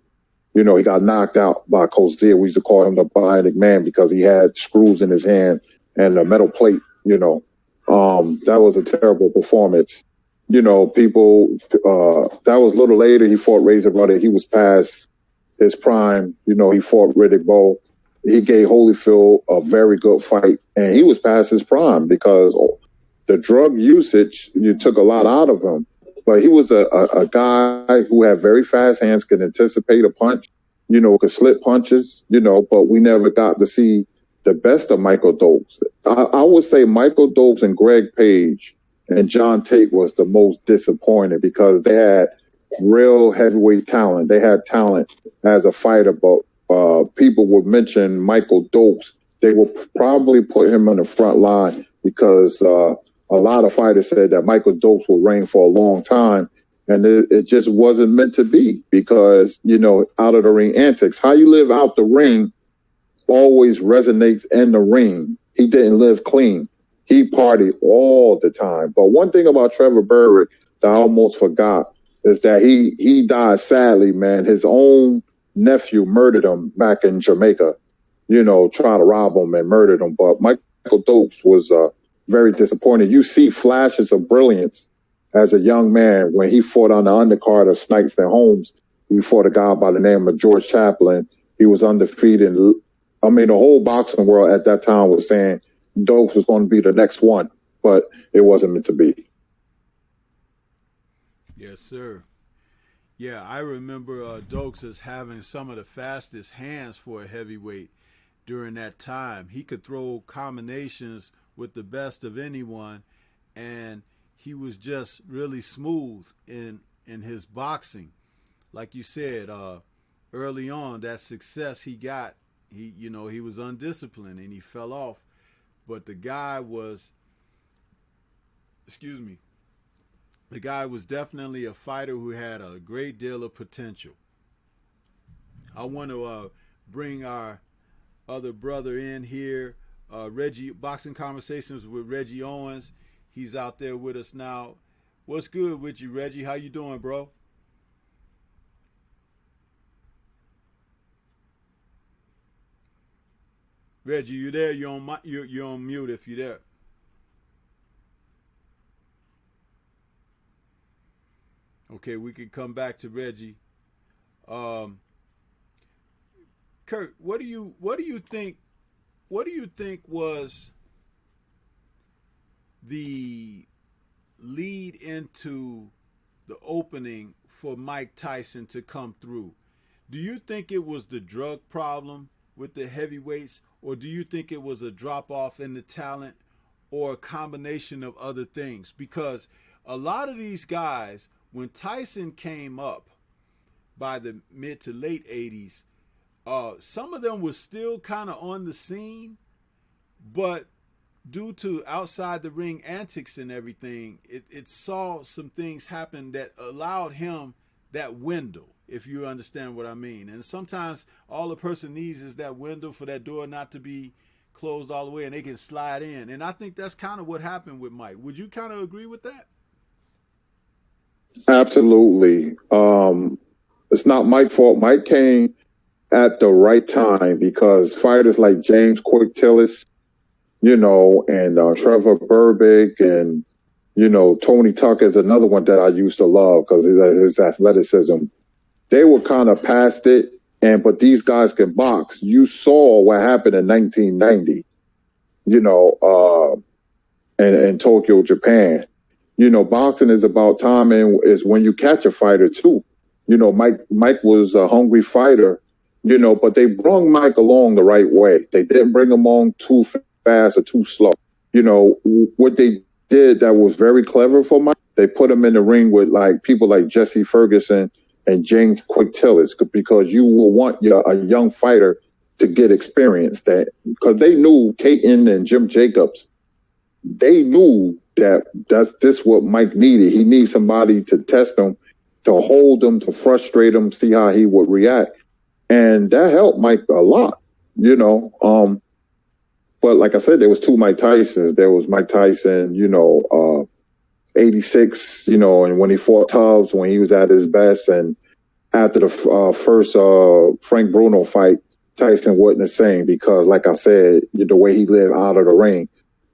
You know, he got knocked out by Coetzee. We used to call him the Bionic Man because he had screws in his hand and a metal plate, you know. That was a terrible performance. You know, people, that was a little later. He fought Razor Brother. He was past his prime. You know, he fought Riddick Bowe. He gave Holyfield a very good fight, and he was past his prime because the drug usage, you took a lot out of him. But he was a guy who had very fast hands, could anticipate a punch, you know, could slip punches, you know, but we never got to see the best of Michael Dokes. I would say Michael Dokes and Greg Page and John Tate was the most disappointed because they had real heavyweight talent. They had talent as a fighter, but people would mention Michael Dokes. They would probably put him on the front line because a lot of fighters said that Michael Dokes will reign for a long time, and it just wasn't meant to be because, you know, out of the ring antics, how you live out the ring always resonates in the ring. He didn't live clean. He partied all the time. But one thing about Trevor Berwick that I almost forgot is that he died sadly, man. His own nephew murdered him back in Jamaica, you know, trying to rob him and murdered him. But Michael Dokes was very disappointed. You see flashes of brilliance as a young man when he fought on the undercard of Snipes and Holmes. He fought a guy by the name of George Chaplin. He was undefeated. I mean, the whole boxing world at that time was saying Dokes was going to be the next one, but it wasn't meant to be. Yes, sir. Yeah, I remember Dokes as having some of the fastest hands for a heavyweight during that time. He could throw combinations with the best of anyone, and he was just really smooth in his boxing. Like you said, early on, that success he got, he was undisciplined and he fell off. But the guy was definitely a fighter who had a great deal of potential. I want to bring our other brother in here, Reggie, Boxing Conversations with Reggie Owens. He's out there with us now. What's good with you, Reggie? How you doing, bro? Reggie, you there? You're on mute if you're there. Okay, we can come back to Reggie. Um, Kurt, what do you think? What do you think was the lead into the opening for Mike Tyson to come through? Do you think it was the drug problem with the heavyweights, or do you think it was a drop off in the talent, or a combination of other things? Because a lot of these guys when Tyson came up by the mid to late 80s, some of them were still kind of on the scene, but due to outside the ring antics and everything, it saw some things happen that allowed him that window, if you understand what I mean. And sometimes all a person needs is that window for that door not to be closed all the way and they can slide in. And I think that's kind of what happened with Mike. Would you kind of agree with that? Absolutely. It's not Mike's fault. Mike came at the right time because fighters like James Quick Tillis, and Trevor Burbick and, Tony Tucker is another one that I used to love because his athleticism. They were kind of past it, but these guys can box. You saw what happened in 1990, in Tokyo, Japan. Boxing is about timing, is when you catch a fighter too. Mike was a hungry fighter, but they brought Mike along the right way. They didn't bring him on too fast or too slow. What they did that was very clever for Mike, they put him in the ring with people like Jesse Ferguson and James Quick Tillis, because you will want a young fighter to get experience. That because they knew Caton and Jim Jacobs, they knew that's what Mike needed. He needs somebody to test him, to hold him, to frustrate him, see how he would react. And that helped Mike a lot, But like I said, there was two Mike Tysons. There was Mike Tyson, 86, and when he fought Tubbs, when he was at his best. And after the first Frank Bruno fight, Tyson wasn't the same because, like I said, the way he lived out of the ring.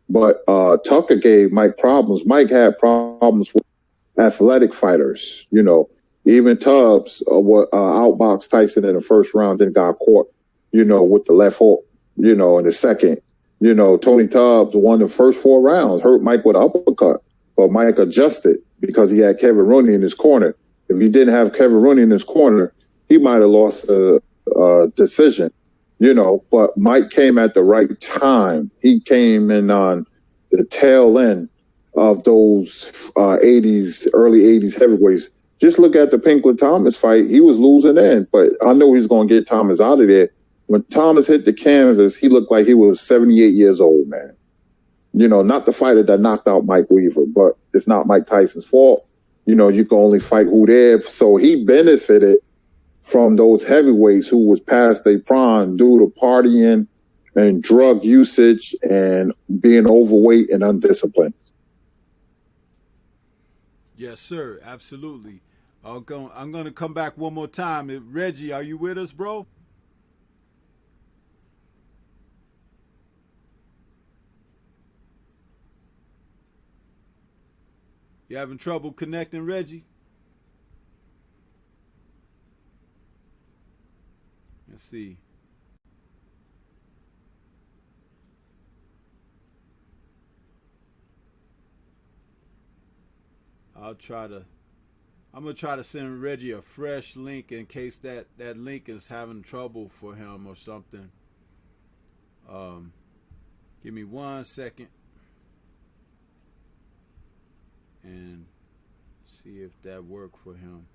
But Tucker gave Mike problems. Mike had problems with athletic fighters, Even Tubbs outboxed Tyson in the first round, then got caught, with the left hook, in the second. Tony Tubbs won the first 4 rounds, hurt Mike with an uppercut. But Mike adjusted because he had Kevin Rooney in his corner. If he didn't have Kevin Rooney in his corner, he might have lost the decision, But Mike came at the right time. He came in on the tail end of those 80s, early 80s heavyweights. Just look at the Pinkler Thomas fight. He was losing in, but I know he's going to get Thomas out of there. When Thomas hit the canvas, he looked like he was 78 years old, man. Not the fighter that knocked out Mike Weaver, but it's not Mike Tyson's fault. You can only fight who there. So he benefited from those heavyweights who was past their prime due to partying and drug usage and being overweight and undisciplined. Yes, sir. Absolutely. I'm going to come back one more time. Reggie, are you with us, bro? You having trouble connecting, Reggie? Let's see. I'm gonna try to send Reggie a fresh link in case that link is having trouble for him or something. Give me 1 second and see if that worked for him.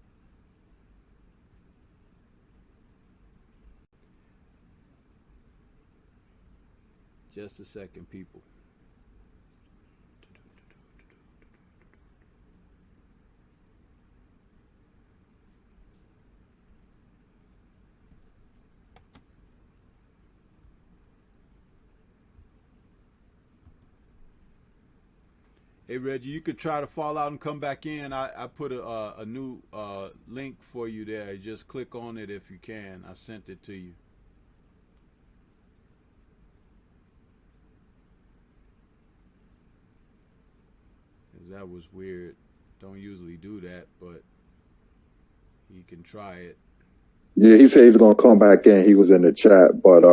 Just a second, people. Hey Reggie, you could try to fall out and come back in. I put a new link for you there. Just click on it if you can. I sent it to you. Cause that was weird. Don't usually do that, but you can try it. Yeah, he said he's gonna come back in. He was in the chat, but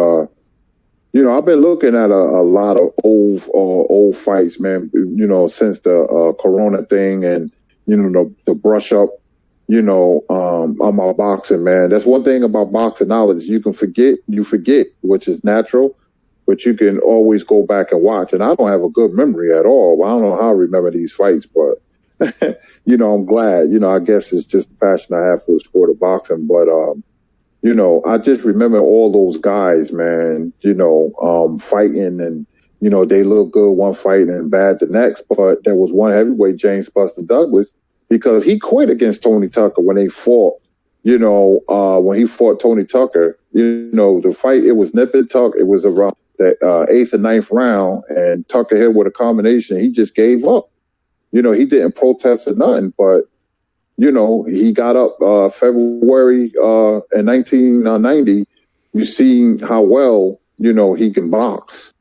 I've been looking at a lot of old fights, man. Since the Corona thing and the brush up. On my boxing, man. That's one thing about boxing knowledge. You can forget, which is natural, but you can always go back and watch. And I don't have a good memory at all. I don't know how I remember these fights, but I'm glad. I guess it's just the passion I have for the sport of boxing. But I just remember all those guys, man. Fighting and they look good one fight and bad the next. But there was one heavyweight, James Buster Douglas, because he quit against Tony Tucker when they fought. When he fought Tony Tucker, the fight, it was nip and tuck. It was around the eighth and ninth round, and Tucker hit with a combination. He just gave up. He didn't protest or nothing, but he got up February in 1990. You see how well he can box.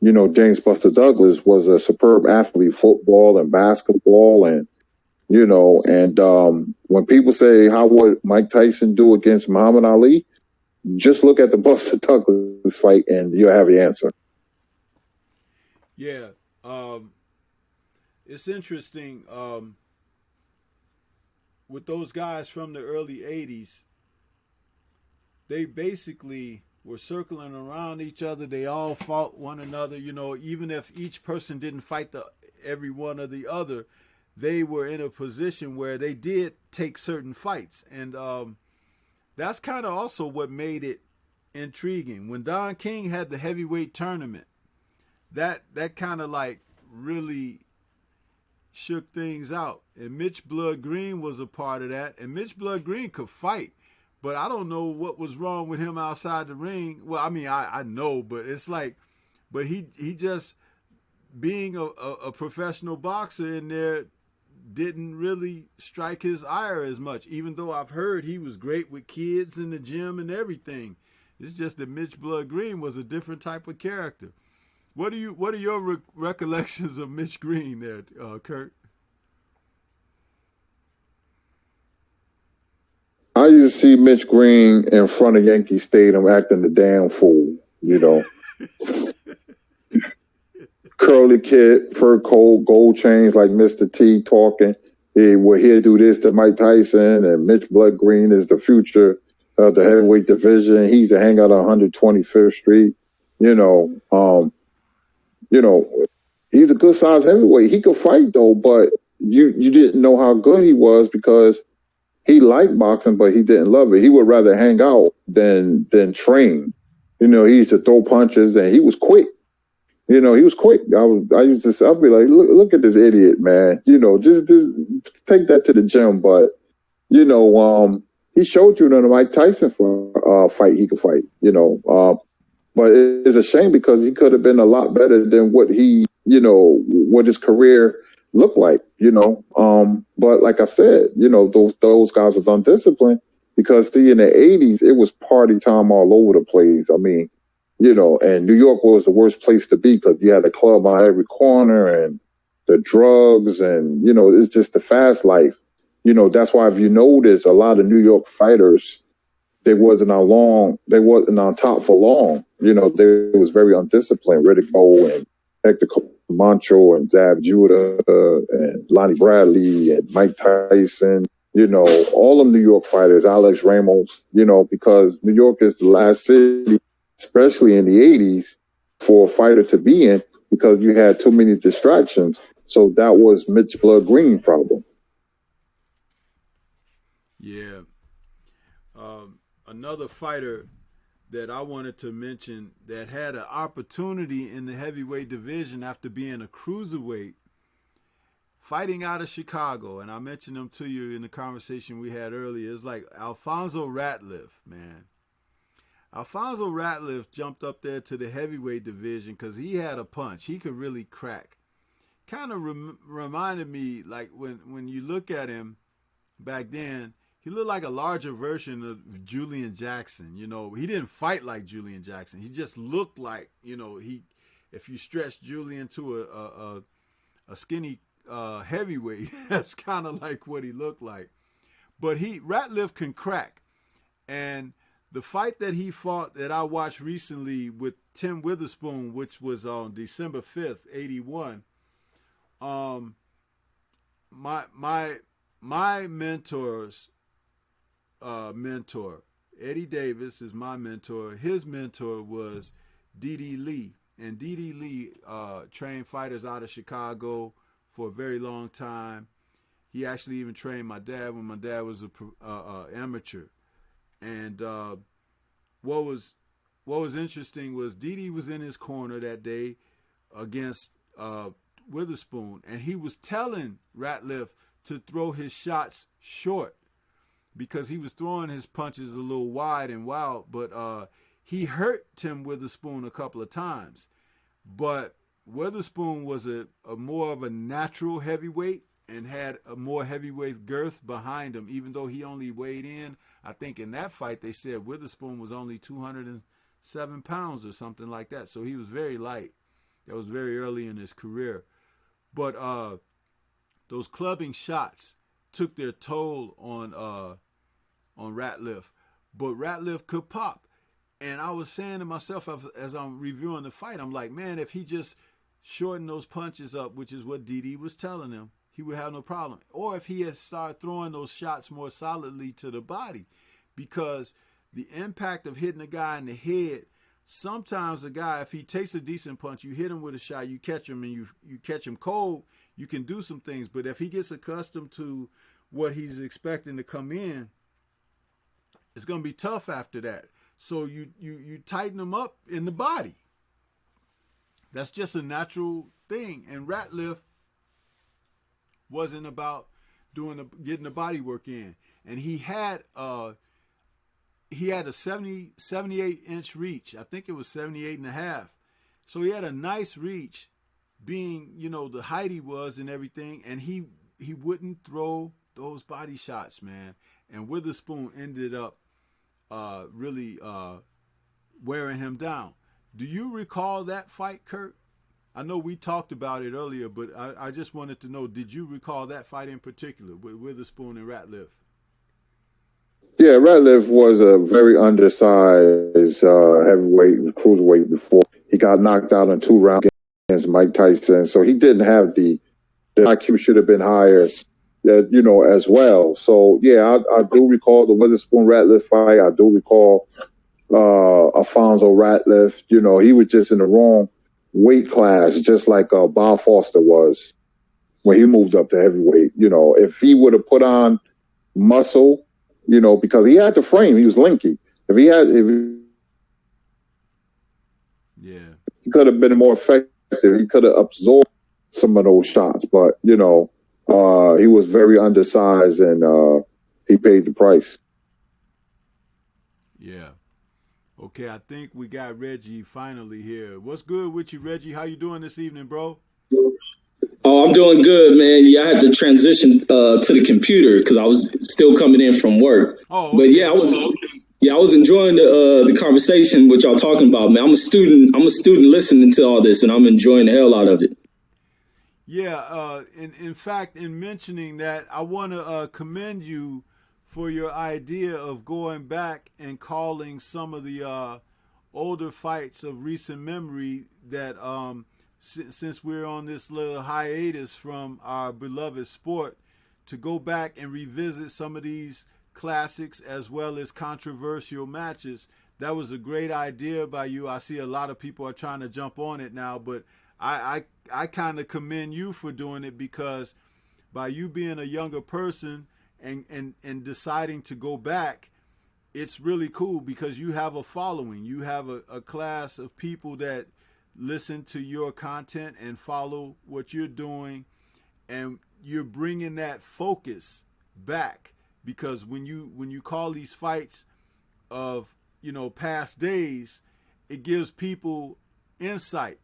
James Buster Douglas was a superb athlete, football and basketball, and when people say how would Mike Tyson do against Muhammad Ali, just look at the Buster Douglas fight and you'll have the answer. Yeah, it's interesting with those guys from the early '80s. They basically were circling around each other. They all fought one another. Even if each person didn't fight every one or the other, they were in a position where they did take certain fights. And that's kind of also what made it intriguing. When Don King had the heavyweight tournament, that kind of like really shook things out. And Mitch Blood Green was a part of that. And Mitch Blood Green could fight, but I don't know what was wrong with him outside the ring. Well, I mean, I know, but it's like, but he just being a professional boxer in there didn't really strike his ire as much, even though I've heard he was great with kids in the gym and everything. It's just that Mitch Blood Green was a different type of character. What are your recollections of Mitch Green there, Kurt? I used to see Mitch Green in front of Yankee Stadium acting the damn fool, Curly kid, fur coat, gold chains like Mr. T talking. We're here to do this to Mike Tyson, and Mitch Blood Green is the future of the heavyweight division. He's to hang out on 125th Street. He's a good sized heavyweight. He could fight though, but you didn't know how good he was because he liked boxing, but he didn't love it. He would rather hang out than train. He used to throw punches and he was quick. He was quick. I'd be like, look at this idiot, man. Just take that to the gym. But, he showed you in the Mike Tyson fight he could fight, but it's a shame because he could have been a lot better than what what his career looked like, But like I said, those guys was undisciplined because see, in the 80s, it was party time all over the place. I mean, and New York was the worst place to be because you had a club on every corner and the drugs and, it's just the fast life. That's why if you notice a lot of New York fighters, they wasn't on top for long. They was very undisciplined. Riddick Bowe and Hector Camacho and Zab Judah and Lonnie Bradley and Mike Tyson, all them New York fighters, Alex Ramos, because New York is the last city, especially in the 80s, for a fighter to be in because you had too many distractions. So that was Mitch Blood Green problem. Yeah. Another fighter that I wanted to mention that had an opportunity in the heavyweight division after being a cruiserweight, fighting out of Chicago, and I mentioned him to you in the conversation we had earlier. It's like Alfonso Ratliff, man. Alfonso Ratliff jumped up there to the heavyweight division because he had a punch. He could really crack. Kind of reminded me, like when you look at him back then, he looked like a larger version of Julian Jackson. He didn't fight like Julian Jackson. He just looked like, if you stretch Julian to a skinny heavyweight, that's kind of like what he looked like. But Ratliff can crack. And the fight that he fought that I watched recently with Tim Witherspoon, which was on December 5th, 81, my mentor's mentor, Eddie Davis, is my mentor. His mentor was D.D. Lee. And D.D. Lee trained fighters out of Chicago for a very long time. He actually even trained my dad when my dad was a amateur. And what was interesting was Didi was in his corner that day against Witherspoon, and he was telling Ratliff to throw his shots short because he was throwing his punches a little wide and wild, but he hurt Tim Witherspoon a couple of times. But Witherspoon was a more of a natural heavyweight and had a more heavyweight girth behind him, even though he only weighed in, I think in that fight they said Witherspoon was only 207 pounds or something like that. So he was very light. That was very early in his career. But those clubbing shots took their toll on Ratliff. But Ratliff could pop. And I was saying to myself as I'm reviewing the fight, I'm like, man, if he just shortened those punches up, which is what Didi was telling him, he would have no problem. Or if he had started throwing those shots more solidly to the body, because the impact of hitting a guy in the head, sometimes a guy, if he takes a decent punch, you hit him with a shot, you catch him, and you catch him cold, you can do some things. But if he gets accustomed to what he's expecting to come in, it's going to be tough after that. So you tighten him up in the body. That's just a natural thing. And Ratliff wasn't about getting the body work in. And he had a 78-inch reach. I think it was 78 and a half. So he had a nice reach, being, the height he was and everything. And he wouldn't throw those body shots, man. And Witherspoon ended up really wearing him down. Do you recall that fight, Kurt? I know we talked about it earlier, but I just wanted to know, did you recall that fight in particular with Witherspoon and Ratliff? Yeah, Ratliff was a very undersized heavyweight, cruiserweight before. He got knocked out in 2 rounds against Mike Tyson, so he didn't have the IQ should have been higher, as well. So, yeah, I do recall the Witherspoon-Ratliff fight. I do recall Alfonso Ratliff. He was just in the wrong weight class, just like Bob Foster was when he moved up to heavyweight. If he would have put on muscle, because he had the frame, he was linky. He could have been more effective. He could have absorbed some of those shots, but he was very undersized, and he paid the price. Yeah. Okay, I think we got Reggie finally here. What's good with you, Reggie? How you doing this evening, bro? Oh, I'm doing good, man. Yeah, I had to transition to the computer because I was still coming in from work. Oh, okay. But yeah, I was enjoying the conversation what y'all talking about, man. I'm a student listening to all this, and I'm enjoying the hell out of it. Yeah, in fact, in mentioning that, I want to commend you for your idea of going back and calling some of the older fights of recent memory that, since we're on this little hiatus from our beloved sport, to go back and revisit some of these classics as well as controversial matches. That was a great idea by you. I see a lot of people are trying to jump on it now, but I kind of commend you for doing it, because by you being a younger person and deciding to go back, it's really cool because you have a following. You have a class of people that listen to your content and follow what you're doing, and you're bringing that focus back, because when you call these fights of past days, it gives people insight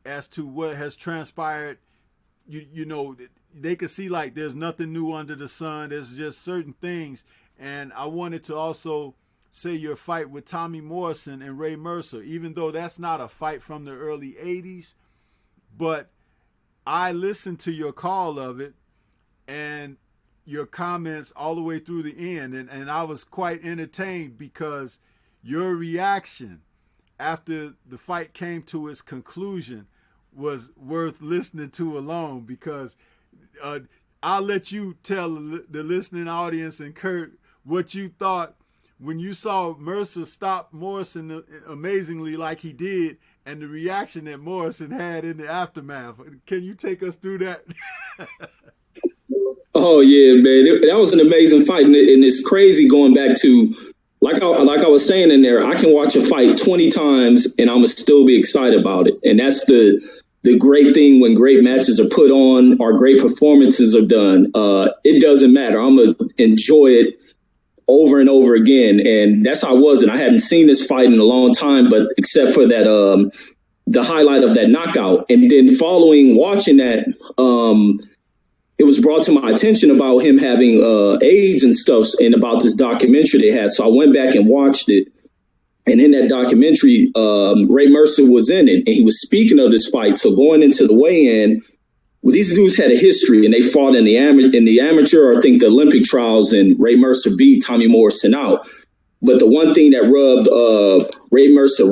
as to what has transpired. They could see like there's nothing new under the sun. There's just certain things. And I wanted to also say your fight with Tommy Morrison and Ray Mercer, even though that's not a fight from the early 80s, but I listened to your call of it and your comments all the way through the end. And I was quite entertained because your reaction after the fight came to its conclusion was worth listening to alone, because I'll let you tell the listening audience and Kurt what you thought when you saw Mercer stop Morrison amazingly like he did, and the reaction that Morrison had in the aftermath. Can you take us through that? Oh yeah, man, that was an amazing fight, and it's crazy going back to like I was saying in there. I can watch a fight 20 times and I'm gonna still be excited about it, and that's the great thing when great matches are put on or great performances are done. It doesn't matter. I'm gonna enjoy it over and over again, and that's how I was. And I hadn't seen this fight in a long time, but except for that, the highlight of that knockout, and then following watching that. It was brought to my attention about him having AIDS and stuff, and about this documentary they had. So I went back and watched it. And in that documentary, Ray Mercer was in it, and he was speaking of this fight. So going into the weigh-in, well, these dudes had a history, and they fought in the amateur, or I think the Olympic trials, and Ray Mercer beat Tommy Morrison out. But the one thing that rubbed Ray Mercer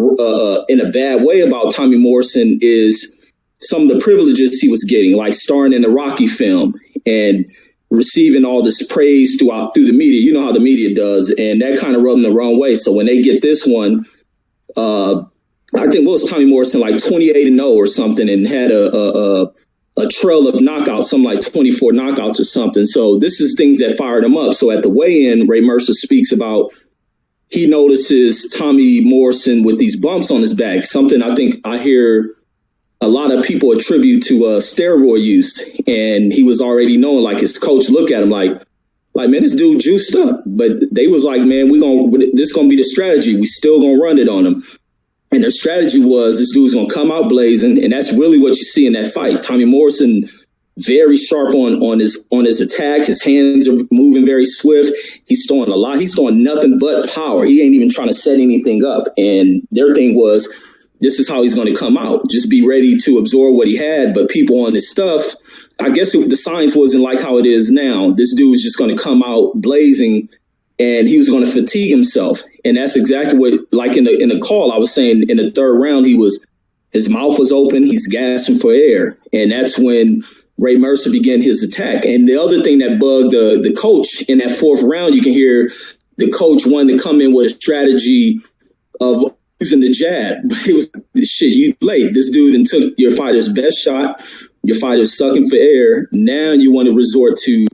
in a bad way about Tommy Morrison is some of the privileges he was getting, like starring in the Rocky film and receiving all this praise through the media. You know how the media does, and that kind of rubbed them the wrong way. So when they get this one, I think what was Tommy Morrison, like 28-0 or something, and had a trail of knockouts, something like 24 knockouts or something. So this is things that fired him up. So at the weigh-in, Ray Mercer speaks about he notices Tommy Morrison with these bumps on his back, something I think I hear a lot of people attribute to steroid use, and he was already knowing, like his coach looked at him like, man, this dude juiced up. But they was like, man, this gonna be the strategy. We still gonna run it on him. And their strategy was this dude's gonna come out blazing, and that's really what you see in that fight. Tommy Morrison, very sharp on his attack. His hands are moving very swift. He's throwing a lot. He's throwing nothing but power. He ain't even trying to set anything up. And their thing was, this is how he's going to come out. Just be ready to absorb what he had. But people on this stuff, I guess the science wasn't like how it is now. This dude was just going to come out blazing, and he was going to fatigue himself. And that's exactly what, like in the call, I was saying in the third round, his mouth was open. He's gasping for air. And that's when Ray Mercer began his attack. And the other thing that bugged the coach in that fourth round, you can hear the coach wanted to come in with a strategy of using the jab, but it was shit. You played this dude and took your fighter's best shot. Your fighter's sucking for air. Now you want to resort to.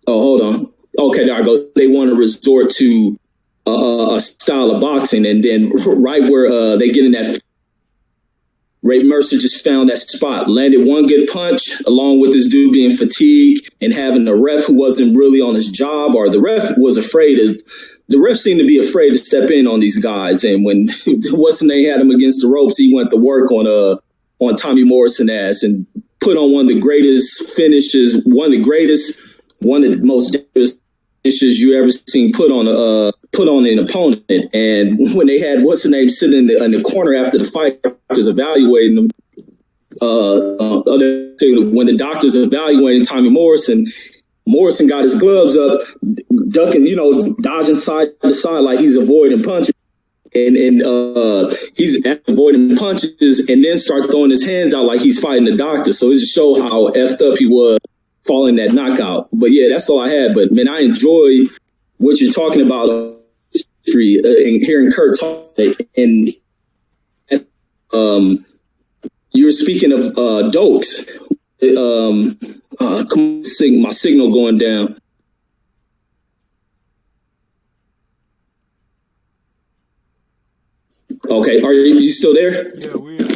Oh, hold on. Okay, there I go. They want to resort to a style of boxing, and then right where they get in that, Ray Mercer just found that spot, landed one good punch, along with this dude being fatigued and having a ref who wasn't really on his job, or the ref was afraid of. The ref seemed to be afraid to step in on these guys, and when they had him against the ropes, he went to work on Tommy Morrison ass and put on one of the greatest finishes, one of the most dangerous finishes you ever seen put on an opponent. And when they had sitting in the corner after the fight, was evaluating them, when the doctors evaluating Tommy Morrison got his gloves up, ducking, dodging side to side like he's avoiding punches. And he's avoiding punches and then start throwing his hands out like he's fighting the doctor. So it just showed how effed up he was following that knockout. But yeah, that's all I had. But man, I enjoy what you're talking about history and hearing Kurt talk. And you were speaking of Dokes. My signal going down. Okay, are you still there? Yeah, we are.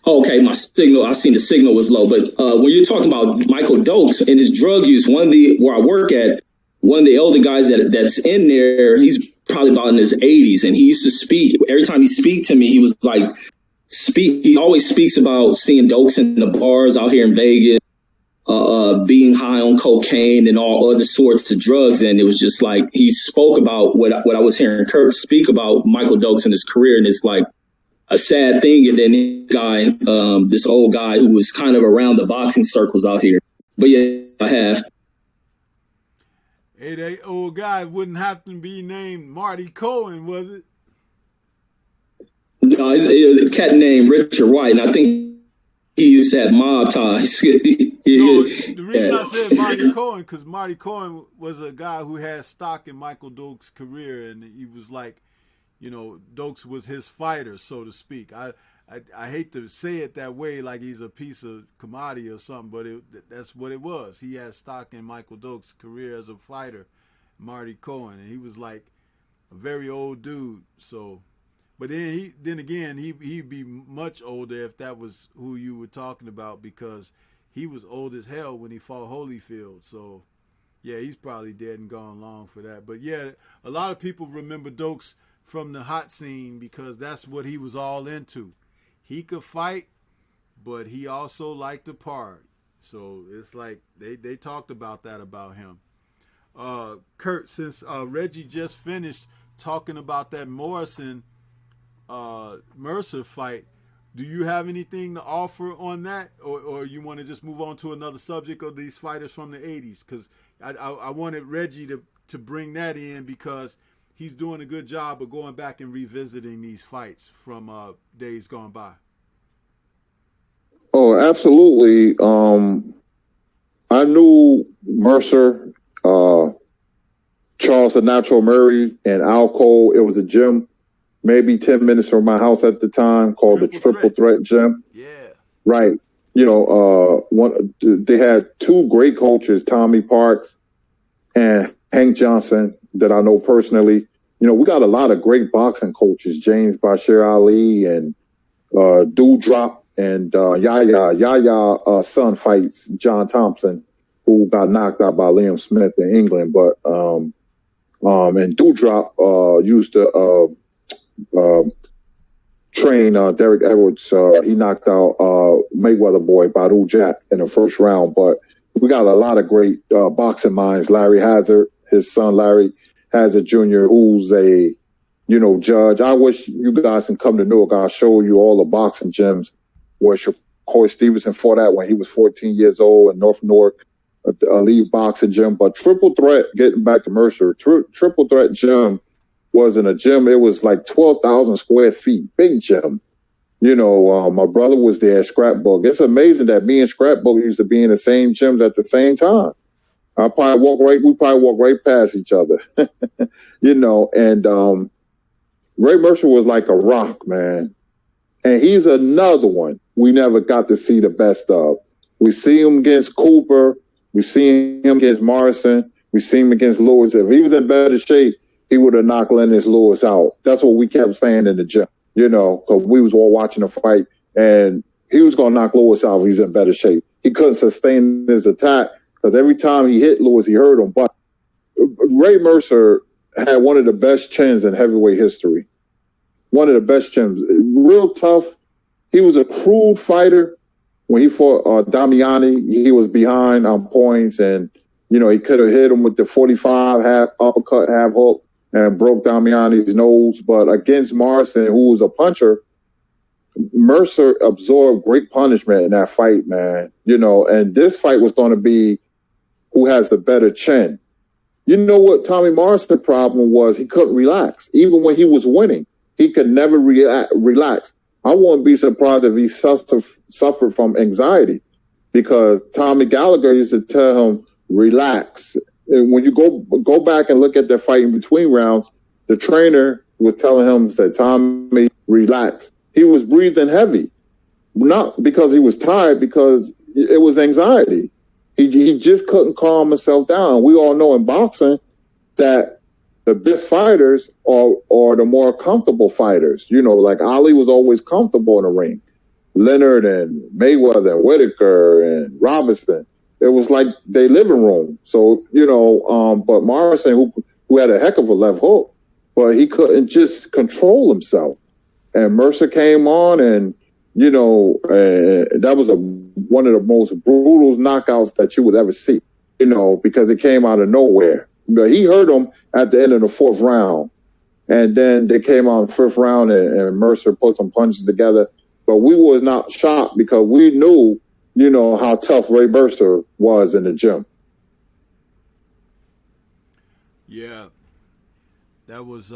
Okay, my signal, I seen the signal was low. But when you're talking about Michael Dokes and his drug use, where I work at, one of the elder guys that's in there, he's probably about in his 80s, and he used to speak. Every time he speak to me, he was like, he always speaks about seeing Dokes in the bars out here in Vegas, being high on cocaine and all other sorts of drugs. And it was just like, he spoke about what I was hearing Kurt speak about Michael Dokes in his career. And it's like a sad thing. And then this old guy who was kind of around the boxing circles out here. But yeah, I have. Hey, that old guy wouldn't happen to be named Marty Cohen, was it? No, it's a cat named Richard White, and I think he used to have mob ties. No, the reason I said Marty Cohen, because Marty Cohen was a guy who had stock in Michael Dokes' career, and he was like, Dokes was his fighter, so to speak. I I hate to say it that way, like he's a piece of commodity or something, but that's what it was. He had stock in Michael Doak's career as a fighter, Marty Cohen, and he was like a very old dude. So, but then again, he'd be much older if that was who you were talking about, because he was old as hell when he fought Holyfield. So, yeah, he's probably dead and gone long for that. But yeah, a lot of people remember Dokes from the hot scene because that's what he was all into. He could fight, but he also liked to party. So it's like they talked about that about him. Kurt, since Reggie just finished talking about that Morrison Mercer fight, do you have anything to offer on that, or you want to just move on to another subject of these fighters from the 80s? Because I wanted Reggie to bring that in because he's doing a good job of going back and revisiting these fights from days gone by. Oh, absolutely. I knew Mercer, Charles the Natural Murray, and Al Cole. It was a gym maybe 10 minutes from my house at the time called the Triple Threat Gym. Yeah. Right. You know, they had two great coaches, Tommy Parks and Hank Johnson, that I know personally. You know, we got a lot of great boxing coaches, James Bashir Ali and Dewdrop and Yaya son fights John Thompson, who got knocked out by Liam Smith in England. But and Dewdrop used to train Derek Edwards. He knocked out Mayweather boy Badu Jack in the first round. But we got a lot of great boxing minds. Larry Hazard, his son Larry Hazard Jr., who's a judge. I wish you guys can come to Newark. I'll show you all the boxing gyms where Corey Stevenson fought at when he was 14 years old in North Newark, a lead boxing gym. But Triple Threat, getting back to Mercer, Triple Threat Gym wasn't a gym. It was like 12,000 square feet, big gym. My brother was there, Scrapbook. It's amazing that me and Scrapbook used to be in the same gyms at the same time. We probably walk right past each other, and Ray Mercer was like a rock, man. And he's another one we never got to see the best of. We see him against Cooper. We see him against Morrison. We see him against Lewis. If he was in better shape, he would have knocked Lennox Lewis out. That's what we kept saying in the gym, because we was all watching the fight, and he was going to knock Lewis out if he's in better shape. He couldn't sustain his attack because every time he hit Lewis, he hurt him. But Ray Mercer had one of the best chins in heavyweight history. One of the best chins. Real tough. He was a crude fighter. When he fought Damiani, he was behind on points, and, he could have hit him with the 45, half uppercut, half hook, and broke Damiani's nose. But against Morrison, who was a puncher, Mercer absorbed great punishment in that fight, man. And this fight was going to be who has the better chin. You know what Tommy Morrison's problem was? He couldn't relax. Even when he was winning, he could never relax. I wouldn't be surprised if he suffered from anxiety, because Tommy Gallagher used to tell him, relax. And when you go back and look at their fight in between rounds, the trainer was telling him, said, Tommy, relax. He was breathing heavy, not because he was tired, because it was anxiety. He just couldn't calm himself down. We all know in boxing that the best fighters are the more comfortable fighters. Like Ali was always comfortable in the ring. Leonard and Mayweather and Whitaker and Robinson, it was like their living room. So, but Morrison, who had a heck of a left hook, but he couldn't just control himself. And Mercer came on, and, that was one of the most brutal knockouts that you would ever see, because it came out of nowhere. But he hurt him at the end of the fourth round. And then they came out in the fifth round, and Mercer put some punches together. But we was not shocked because we knew, how tough Ray Mercer was in the gym. Yeah. That was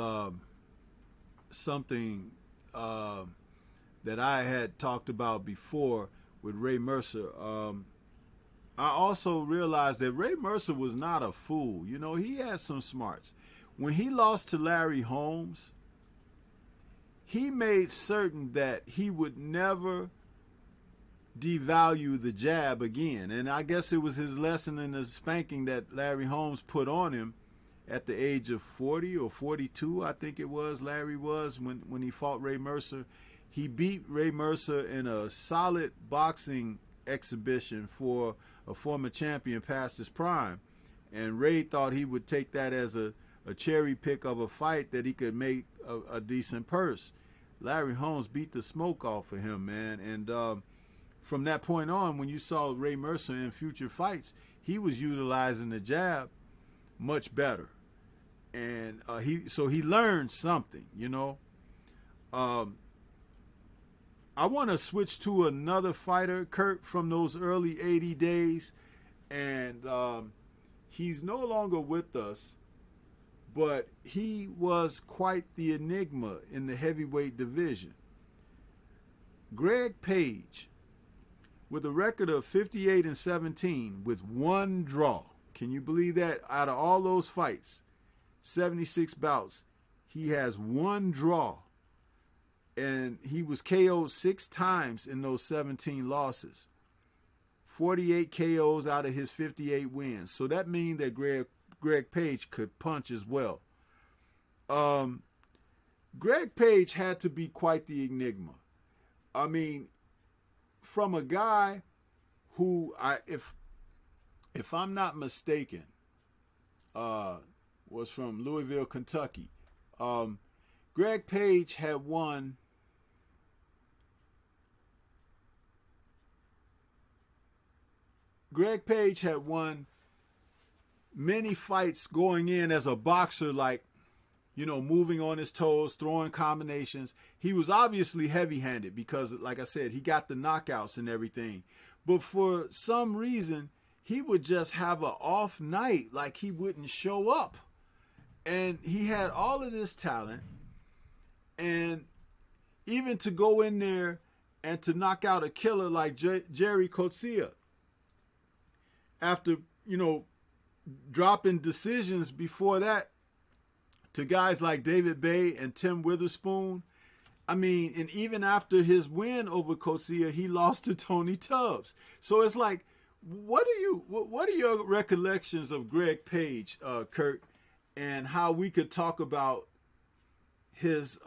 something that I had talked about before with Ray Mercer. I also realized that Ray Mercer was not a fool. He had some smarts. When he lost to Larry Holmes, he made certain that he would never devalue the jab again. And I guess it was his lesson in the spanking that Larry Holmes put on him at the age of 40 or 42, I think it was, Larry was, when he fought Ray Mercer. He beat Ray Mercer in a solid boxing exhibition for a former champion past his prime. And Ray thought he would take that as a cherry pick of a fight that he could make a decent purse. Larry Holmes beat the smoke off of him, man. And from that point on, when you saw Ray Mercer in future fights, he was utilizing the jab much better. And he learned something, you know. I want to switch to another fighter, Kurt, from those early 80 days. And he's no longer with us, but he was quite the enigma in the heavyweight division. Greg Page, with a record of 58-17 with one draw. Can you believe that? Out of all those fights, 76 bouts, he has one draw. And he was KO'd 6 times in those 17 losses. 48 KOs out of his 58 wins. So that means that Greg Page could punch as well. Greg Page had to be quite the enigma. I mean, from a guy who, if I'm not mistaken, was from Louisville, Kentucky. Greg Page had won many fights going in as a boxer, like, you know, moving on his toes, throwing combinations. He was obviously heavy-handed because, like I said, he got the knockouts and everything. But for some reason, he would just have an off night, like he wouldn't show up. And he had all of this talent. And even to go in there and to knock out a killer like Jerry Coetzee, after, you know, dropping decisions before that to guys like David Bay and Tim Witherspoon. I mean, and even after his win over Coetzee, he lost to Tony Tubbs. So it's like, what are your recollections of Greg Page, Kurt, and how we could talk about his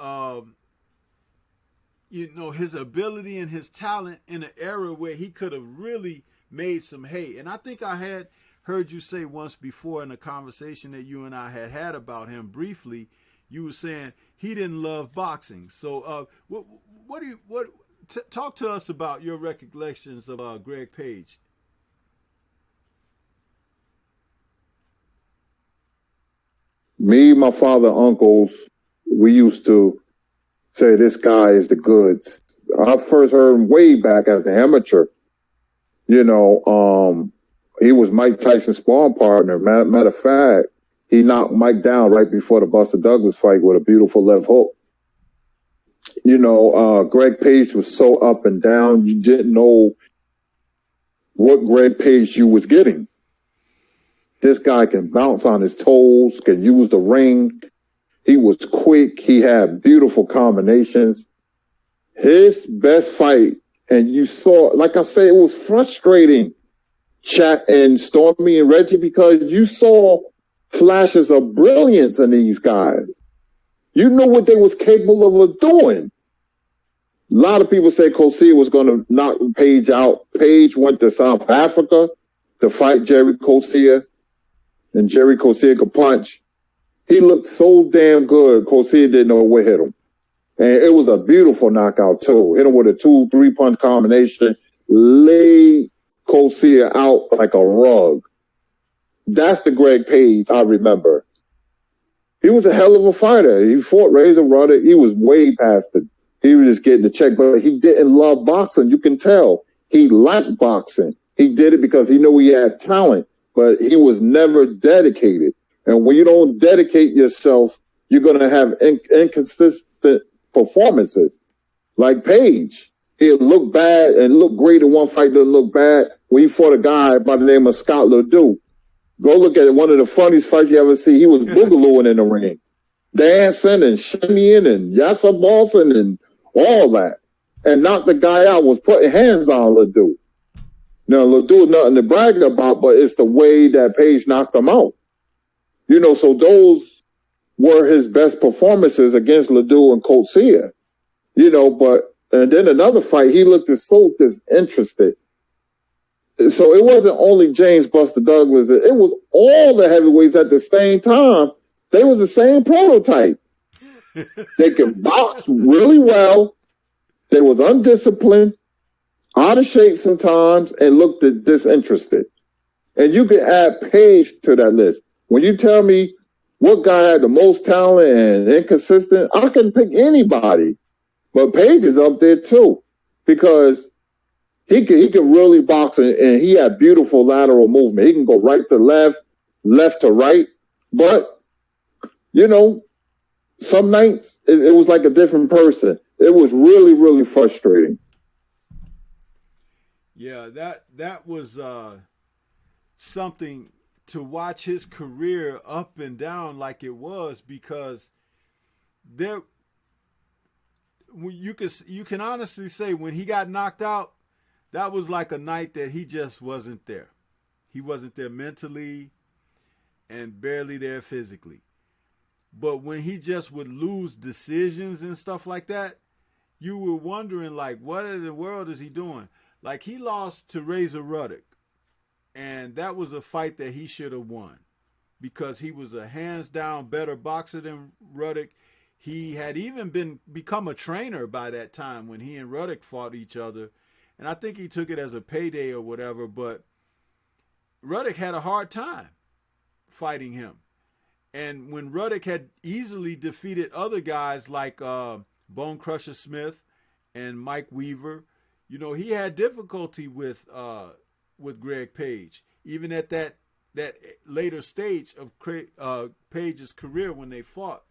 his ability and his talent in an era where he could have really made some hay? And I think I had heard you say once before in a conversation that you and I had about him briefly, you were saying he didn't love boxing. So talk to us about your recollections of Greg Page. Me, my father, uncles, we used to say this guy is the goods. I first heard him way back as an amateur. You know, he was Mike Tyson's sparring partner. Matter of fact, he knocked Mike down right before the Buster Douglas fight with a beautiful left hook. You know, Greg Page was so up and down, you didn't know what Greg Page you was getting. This guy can bounce on his toes, can use the ring. He was quick. He had beautiful combinations. His best fight, and you saw, like I said, it was frustrating, Chat and Stormy and Reggie, because you saw flashes of brilliance in these guys. You know what they was capable of doing. A lot of people say Coetzee was going to knock Page out. Page went to South Africa to fight Jerry Coetzee, and Jerry Coetzee could punch. He looked so damn good, Coetzee didn't know what hit him. And it was a beautiful knockout, too. Hit him with a 2-3 punch combination, laid Coetzee out like a rug. That's the Greg Page I remember. He was a hell of a fighter. He fought Razor Rudder. He was way past it. He was just getting the check, but he didn't love boxing. You can tell. He liked boxing. He did it because he knew he had talent, but he was never dedicated. And when you don't dedicate yourself, you're going to have inconsistent performances. Like Page. He'll look bad and look great in one fight, doesn't look bad. When he fought a guy by the name of Scott Ledoux. Go look at one of the funniest fights you ever see. He was boogalooing in the ring. dancing and shimmying and yassa bossing and all that, and knocked the guy out, was putting hands on Ledoux. Now, Ledoux is nothing to brag about, but it's the way that Page knocked him out. So those were his best performances against Ledoux and Coetzee. And then another fight, he looked so disinterested. So it wasn't only James Buster Douglas. It was all the heavyweights at the same time. They was the same prototype. They could box really well. They was undisciplined, out of shape sometimes, and looked disinterested. And you can add Page to that list. When you tell me what guy had the most talent and inconsistent, I can pick anybody. But Page is up there too, because he could really box, and he had beautiful lateral movement. He can go right to left, left to right. But, some nights it was like a different person. It was really, really frustrating. Yeah, that was something to watch his career up and down like it was, because you can honestly say when he got knocked out, that was like a night that he just wasn't there. He wasn't there mentally and barely there physically. But when he just would lose decisions and stuff like that, you were wondering, like, what in the world is he doing? Like, he lost to Razor Ruddock, and that was a fight that he should have won, because he was a hands-down better boxer than Ruddock. He had even become a trainer by that time when he and Ruddock fought each other, and I think he took it as a payday or whatever, but Ruddock had a hard time fighting him. And when Ruddock had easily defeated other guys like Bone Crusher Smith and Mike Weaver, he had difficulty with Greg Page, even at that later stage of Page's career when they fought.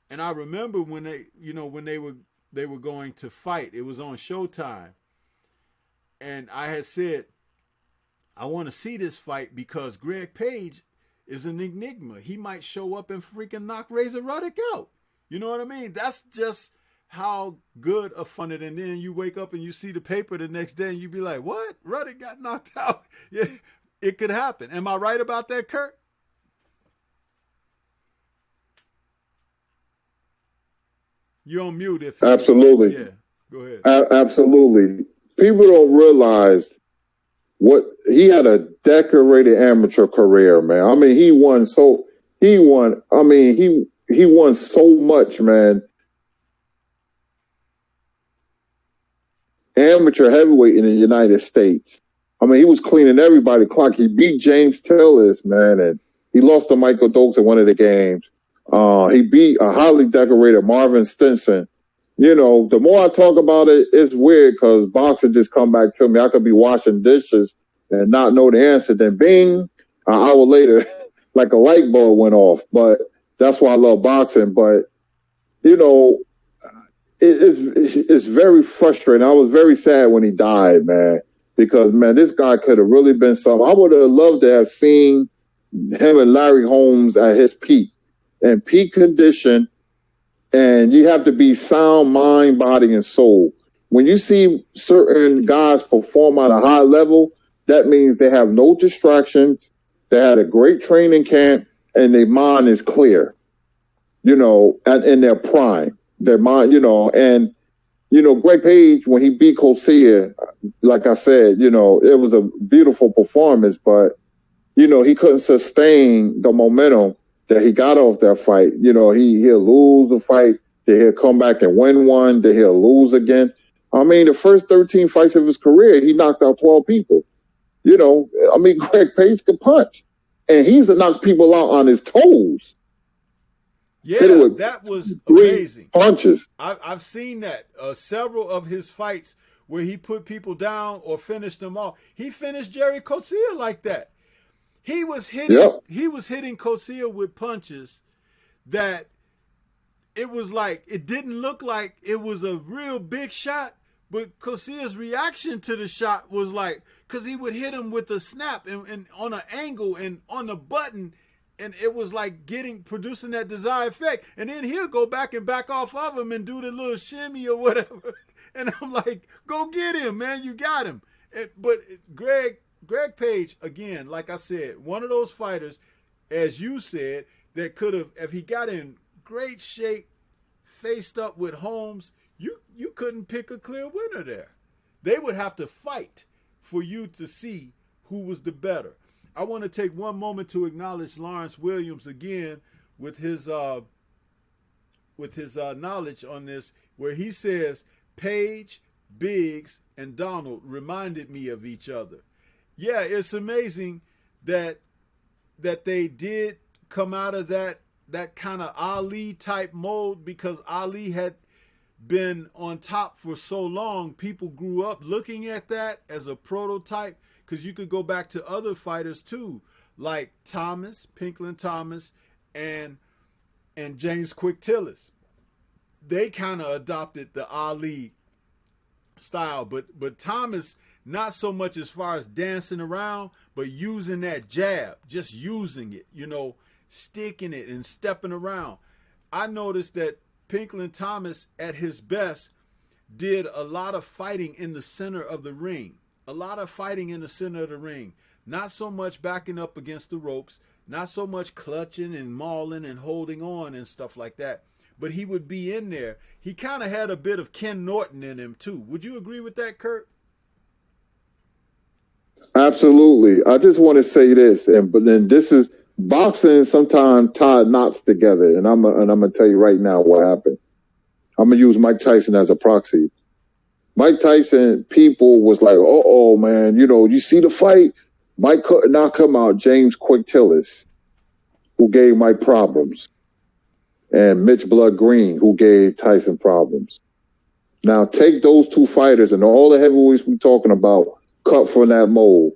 And I remember when they were going to fight, it was on Showtime, and I had said, I want to see this fight because Greg Page is an enigma. He might show up and freaking knock Razor Ruddock out. You know what I mean? That's just how good a fun it. And then you wake up and you see the paper the next day and you be like, what? Ruddock got knocked out. Yeah, it could happen. Am I right about that, Kurt? You're on mute. Absolutely. Yeah, go ahead. Absolutely. People don't realize he had a decorated amateur career, man. I mean, he won so much, man. Amateur heavyweight in the United States. I mean, he was cleaning everybody's clock. He beat James Tillis, man, and he lost to Michael Dokes in one of the games. He beat a highly decorated Marvin Stinson. The more I talk about it, it's weird because boxing just come back to me. I could be washing dishes and not know the answer. Then bing, an hour later, like a light bulb went off. But that's why I love boxing. But, it's very frustrating. I was very sad when he died, man, because, man, this guy could have really been something. I would have loved to have seen him and Larry Holmes at his peak, and peak condition. And you have to be sound mind, body, and soul. When you see certain guys perform at a high level, that means they have no distractions. They had a great training camp, and their mind is clear, and in their prime. Their mind, Greg Page, when he beat Coetzee, like I said, it was a beautiful performance, but, he couldn't sustain the momentum that he got off that fight. He'll lose a fight, then he'll come back and win one, then he'll lose again. I mean, the first 13 fights of his career, he knocked out 12 people. Greg Page could punch, and he's to knock people out on his toes. Yeah, that was amazing. Punches. I've seen that. Several of his fights where he put people down or finished them off. He finished Jerry Coetzee like that. He was hitting Coetzee with punches that it was like, it didn't look like it was a real big shot, but Coetzee's reaction to the shot was like, because he would hit him with a snap and on an angle and on the button, and it was like producing that desired effect. And then he'll go back and back off of him and do the little shimmy or whatever. And I'm like, go get him, man. You got him. But Greg Page, again, like I said, one of those fighters, as you said, that could have, if he got in great shape, faced up with Holmes, you couldn't pick a clear winner there. They would have to fight for you to see who was the better. I want to take one moment to acknowledge Lawrence Williams again with his knowledge on this, where he says Page, Biggs, and Donald reminded me of each other. Yeah, it's amazing that they did come out of that kind of Ali type mode, because Ali had been on top for so long. People grew up looking at that as a prototype, because you could go back to other fighters too, like Pinklin Thomas, and James Quick Tillis. They kind of adopted the Ali style, but Thomas, not so much as far as dancing around, but using that jab, just using it, sticking it and stepping around. I noticed that Pinklin Thomas at his best did a lot of fighting in the center of the ring. Not so much backing up against the ropes, not so much clutching and mauling and holding on and stuff like that. But he would be in there. He kind of had a bit of Ken Norton in him too. Would you agree with that, Kurt? Absolutely. I just want to say this, but then this is boxing. Sometimes tie knots together, and I'm gonna tell you right now what happened. I'm gonna use Mike Tyson as a proxy. Mike Tyson, people was like, "Oh man, you see the fight? Mike could not come out." James Quick Tillis, who gave Mike problems, and Mitch Blood Green, who gave Tyson problems. Now take those two fighters and all the heavyweights we're talking about, cut from that mold.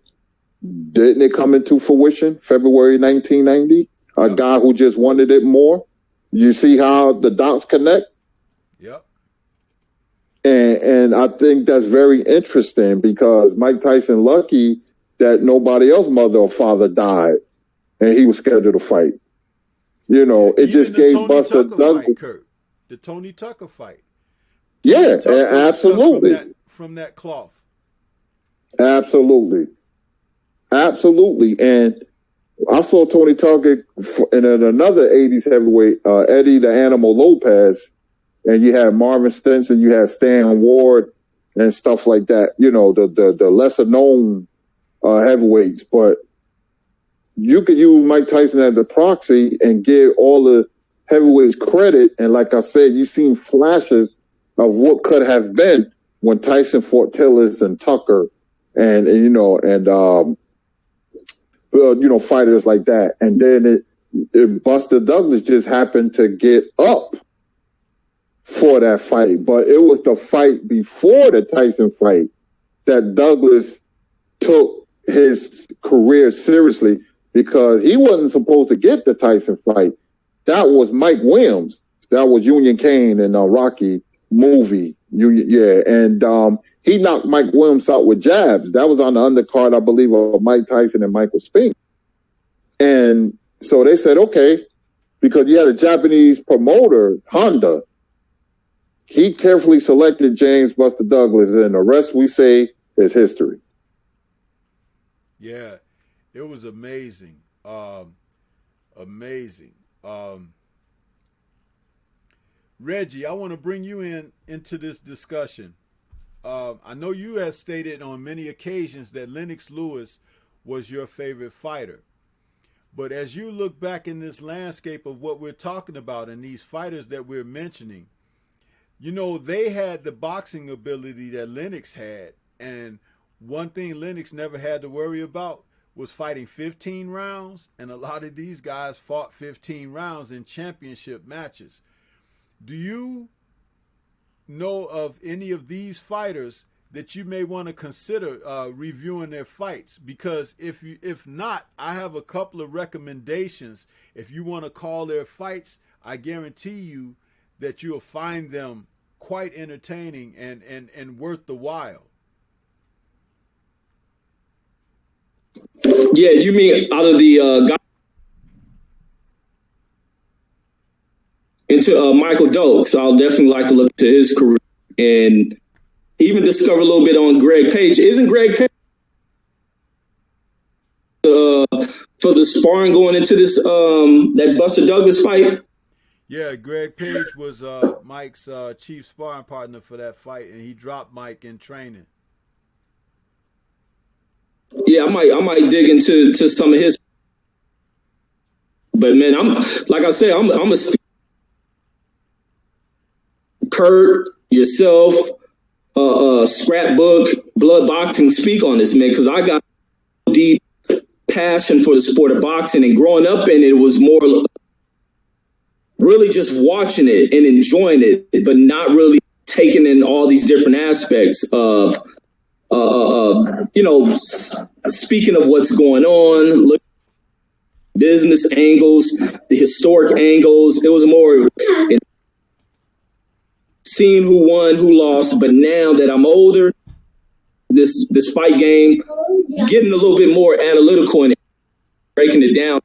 Didn't it come into fruition February 1990? A guy who just wanted it more. You see how the dots connect? Yep. And I think that's very interesting, because Mike Tyson lucky that nobody else, mother or father, died, and he was scheduled to fight. It just gave Buster Douglas. The Tony Tucker fight. Yeah, absolutely. From that cloth. Absolutely. And I saw Tony Tucker in another 80s heavyweight, Eddie the Animal Lopez, and you had Marvin Stinson, you had Stan Ward, and stuff like that. The lesser known heavyweights, but you could use Mike Tyson as a proxy and give all the heavyweights credit. And like I said, you've seen flashes of what could have been when Tyson fought Tillis and Tucker, and fighters like that. And then Buster Douglas just happened to get up for that fight. But it was the fight before the Tyson fight that Douglas took his career seriously, because he wasn't supposed to get the Tyson fight. That was Mike Williams. That was Union Kane in a Rocky movie. And he knocked Mike Williams out with jabs. That was on the undercard, I believe, of Mike Tyson and Michael Spink. And so they said, okay, because you had a Japanese promoter, Honda, he carefully selected James Buster Douglas, and the rest we say is history. Yeah, it was amazing. Amazing. Reggie, I want to bring you into this discussion. I know you have stated on many occasions that Lennox Lewis was your favorite fighter. But as you look back in this landscape of what we're talking about and these fighters that we're mentioning, they had the boxing ability that Lennox had. And one thing Lennox never had to worry about was fighting 15 rounds. And a lot of these guys fought 15 rounds in championship matches. Do you know of any of these fighters that you may want to consider reviewing their fights? Because if not, I have a couple of recommendations. If you want to call their fights, I guarantee you that you'll find them quite entertaining and worth the while. Yeah, you mean out of the guys? into Michael Doak, so I'll definitely like to look to his career and even discover a little bit on Greg Page. Isn't Greg Page for the sparring going into this that Buster Douglas fight? Yeah, Greg Page was Mike's chief sparring partner for that fight, and he dropped Mike in training. Yeah, I might dig into some of his. But man, I'm like I said, I'm a Kurt, yourself, Scrapbook, Blood Boxing speak on this, man, because I got deep passion for the sport of boxing, and growing up in it was more really just watching it and enjoying it, but not really taking in all these different aspects of, speaking of what's going on, look, business angles, the historic angles. It was more seeing who won, who lost. But now that I'm older, this fight game, getting a little bit more analytical and breaking it down.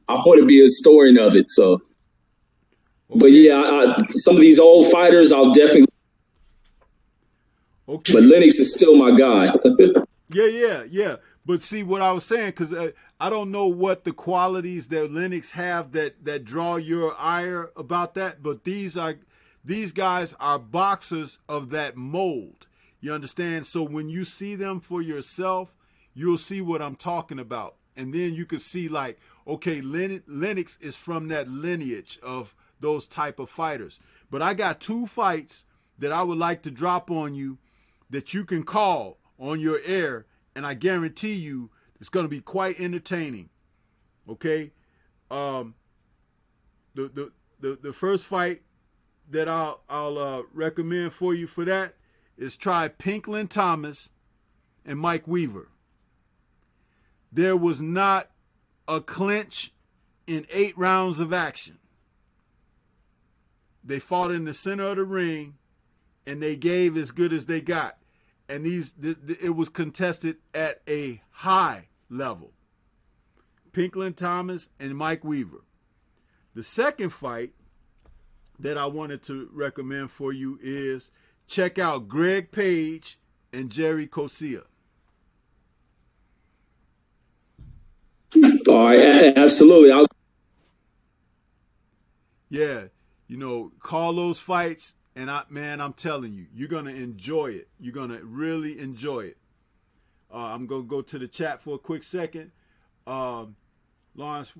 I want to be a historian of it. So, but yeah, some of these old fighters, I'll definitely. Okay. But Lennox is still my guy. Yeah. But see what I was saying, because I don't know what the qualities that Lennox have that draw your ire about that. But these guys are boxers of that mold. You understand? So when you see them for yourself, you'll see what I'm talking about. And then you can see like, okay, Lennox is from that lineage of those type of fighters. But I got 2 fights that I would like to drop on you that you can call on your air, and I guarantee you it's going to be quite entertaining. Okay? The first fight that I'll recommend for you for that is try Pinklin Thomas and Mike Weaver. There was not a clinch in 8 rounds of action. They fought in the center of the ring, and they gave as good as they got. And it was contested at a high level. Pinklin Thomas and Mike Weaver. The second fight that I wanted to recommend for you is check out Greg Page and Jerry Cosia. All right, absolutely. Yeah, call those fights, and I'm telling you, you're gonna enjoy it. You're gonna really enjoy it. I'm gonna go to the chat for a quick second. Lawrence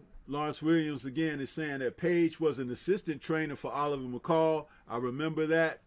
Williams again is saying that Page was an assistant trainer for Oliver McCall. I remember that.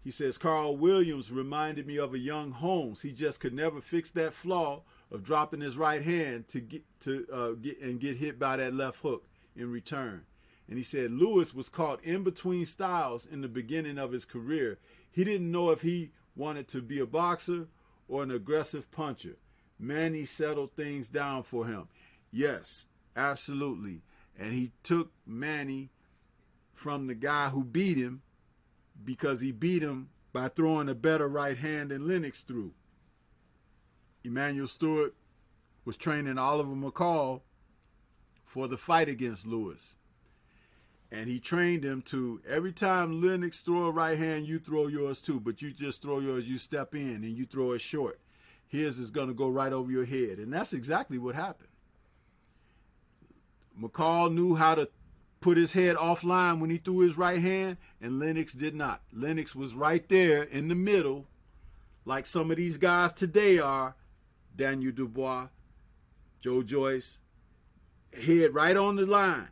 He says Carl Williams reminded me of a young Holmes. He just could never fix that flaw of dropping his right hand to get hit by that left hook in return. And he said Lewis was caught in between styles in the beginning of his career. He didn't know if he wanted to be a boxer or an aggressive puncher. Manny settled things down for him. Yes, absolutely. And he took Manny from the guy who beat him because he beat him by throwing a better right hand than Lennox threw. Emmanuel Stewart was training Oliver McCall for the fight against Lewis. And he trained him to, every time Lennox throw a right hand, you throw yours too. But you just throw yours, you step in and you throw it short. His is going to go right over your head. And that's exactly what happened. McCall knew how to put his head offline when he threw his right hand, and Lennox did not. Lennox was right there in the middle, like some of these guys today are. Daniel Dubois, Joe Joyce, head right on the line.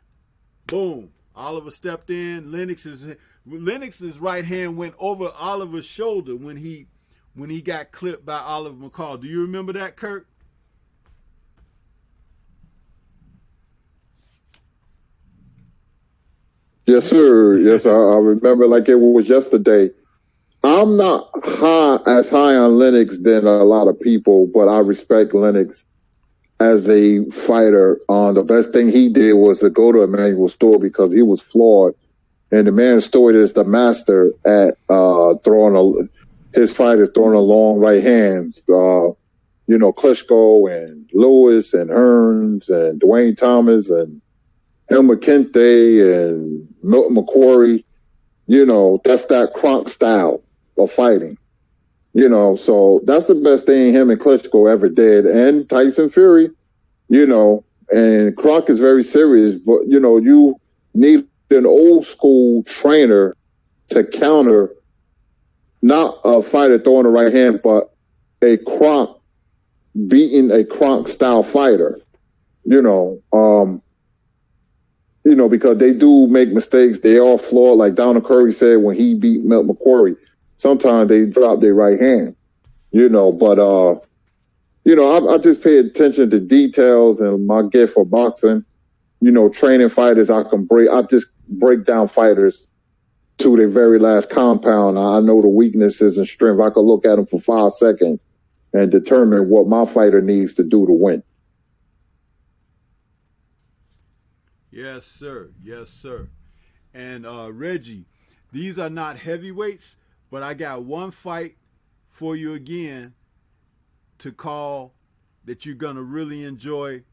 Boom. Oliver stepped in. Lennox's right hand went over Oliver's shoulder when he got clipped by Oliver McCall. Do you remember that, Kurt? Yes, sir. Yes, I remember like it was yesterday. I'm not as high on Lennox than a lot of people, but I respect Lennox as a fighter. The best thing he did was to go to Emmanuel Stewart because he was flawed. And Emmanuel Stewart is the master at his fighters throwing a long right hands. Klitschko and Lewis and Hearns and Dwayne Thomas and El McKinty and Milton McQuarrie, that's that Kronk style of fighting. So that's the best thing him and Klitschko ever did. And Tyson Fury, and Kronk is very serious, but, you need an old school trainer to counter not a fighter throwing the right hand, but a Kronk beating a Kronk style fighter, because they do make mistakes. They are flawed. Like Donald Curry said when he beat Milton McQuarrie, sometimes they drop their right hand, but, I just pay attention to details, and my gift for boxing, training fighters, I just break down fighters to their very last compound. I know the weaknesses and strength. I could look at them for 5 seconds and determine what my fighter needs to do to win. Yes, sir. Yes, sir. And Reggie, these are not heavyweights, but I got one fight for you again to call that you're going to really enjoy.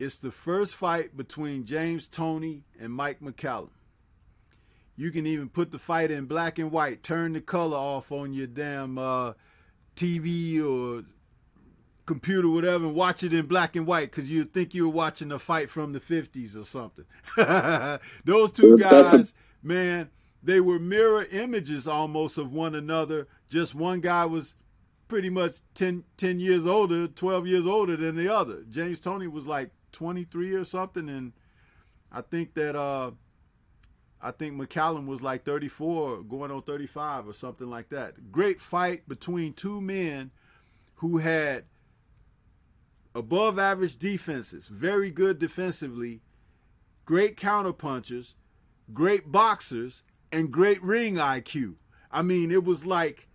It's the first fight between James Toney and Mike McCallum. You can even put the fight in black and white, turn the color off on your damn TV or computer, whatever, and watch it in black and white because you think you were watching a fight from the 50s or something. Those two guys, man, they were mirror images almost of one another. Just one guy was pretty much 10 years older, 12 years older than the other. James Toney was like 23 or something, and I think McCallum was like 34, going on 35 or something like that. Great fight between two men who had above average defenses, very good defensively, great counterpunchers, great boxers, and great ring IQ. I mean, it was like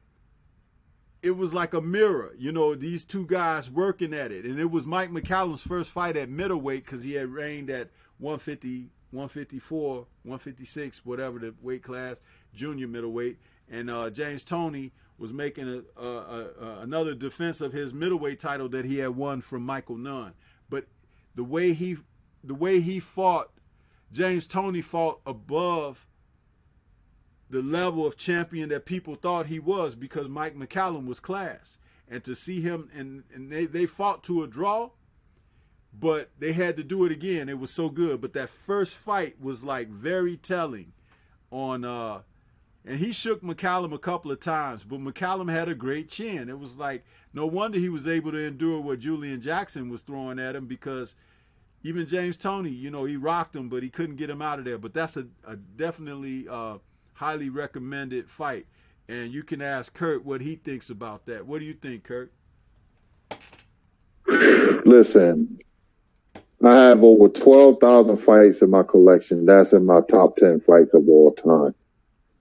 a mirror, these two guys working at it. And it was Mike McCallum's first fight at middleweight because he had reigned at 150, 154, 156, whatever the weight class, junior middleweight. And James Toney was making another defense of his middleweight title that he had won from Michael Nunn. But the way he fought, James Toney fought above the level of champion that people thought he was because Mike McCallum was class. And to see him, and they fought to a draw, but they had to do it again. It was so good. But that first fight was like very telling on, and he shook McCallum a couple of times, but McCallum had a great chin. It was like, no wonder he was able to endure what Julian Jackson was throwing at him because even James Toney, he rocked him, but he couldn't get him out of there. But that's a definitely highly recommended fight. And you can ask Kurt what he thinks about that. What do you think, Kurt? Listen, I have over 12,000 fights in my collection. That's in my top 10 fights of all time.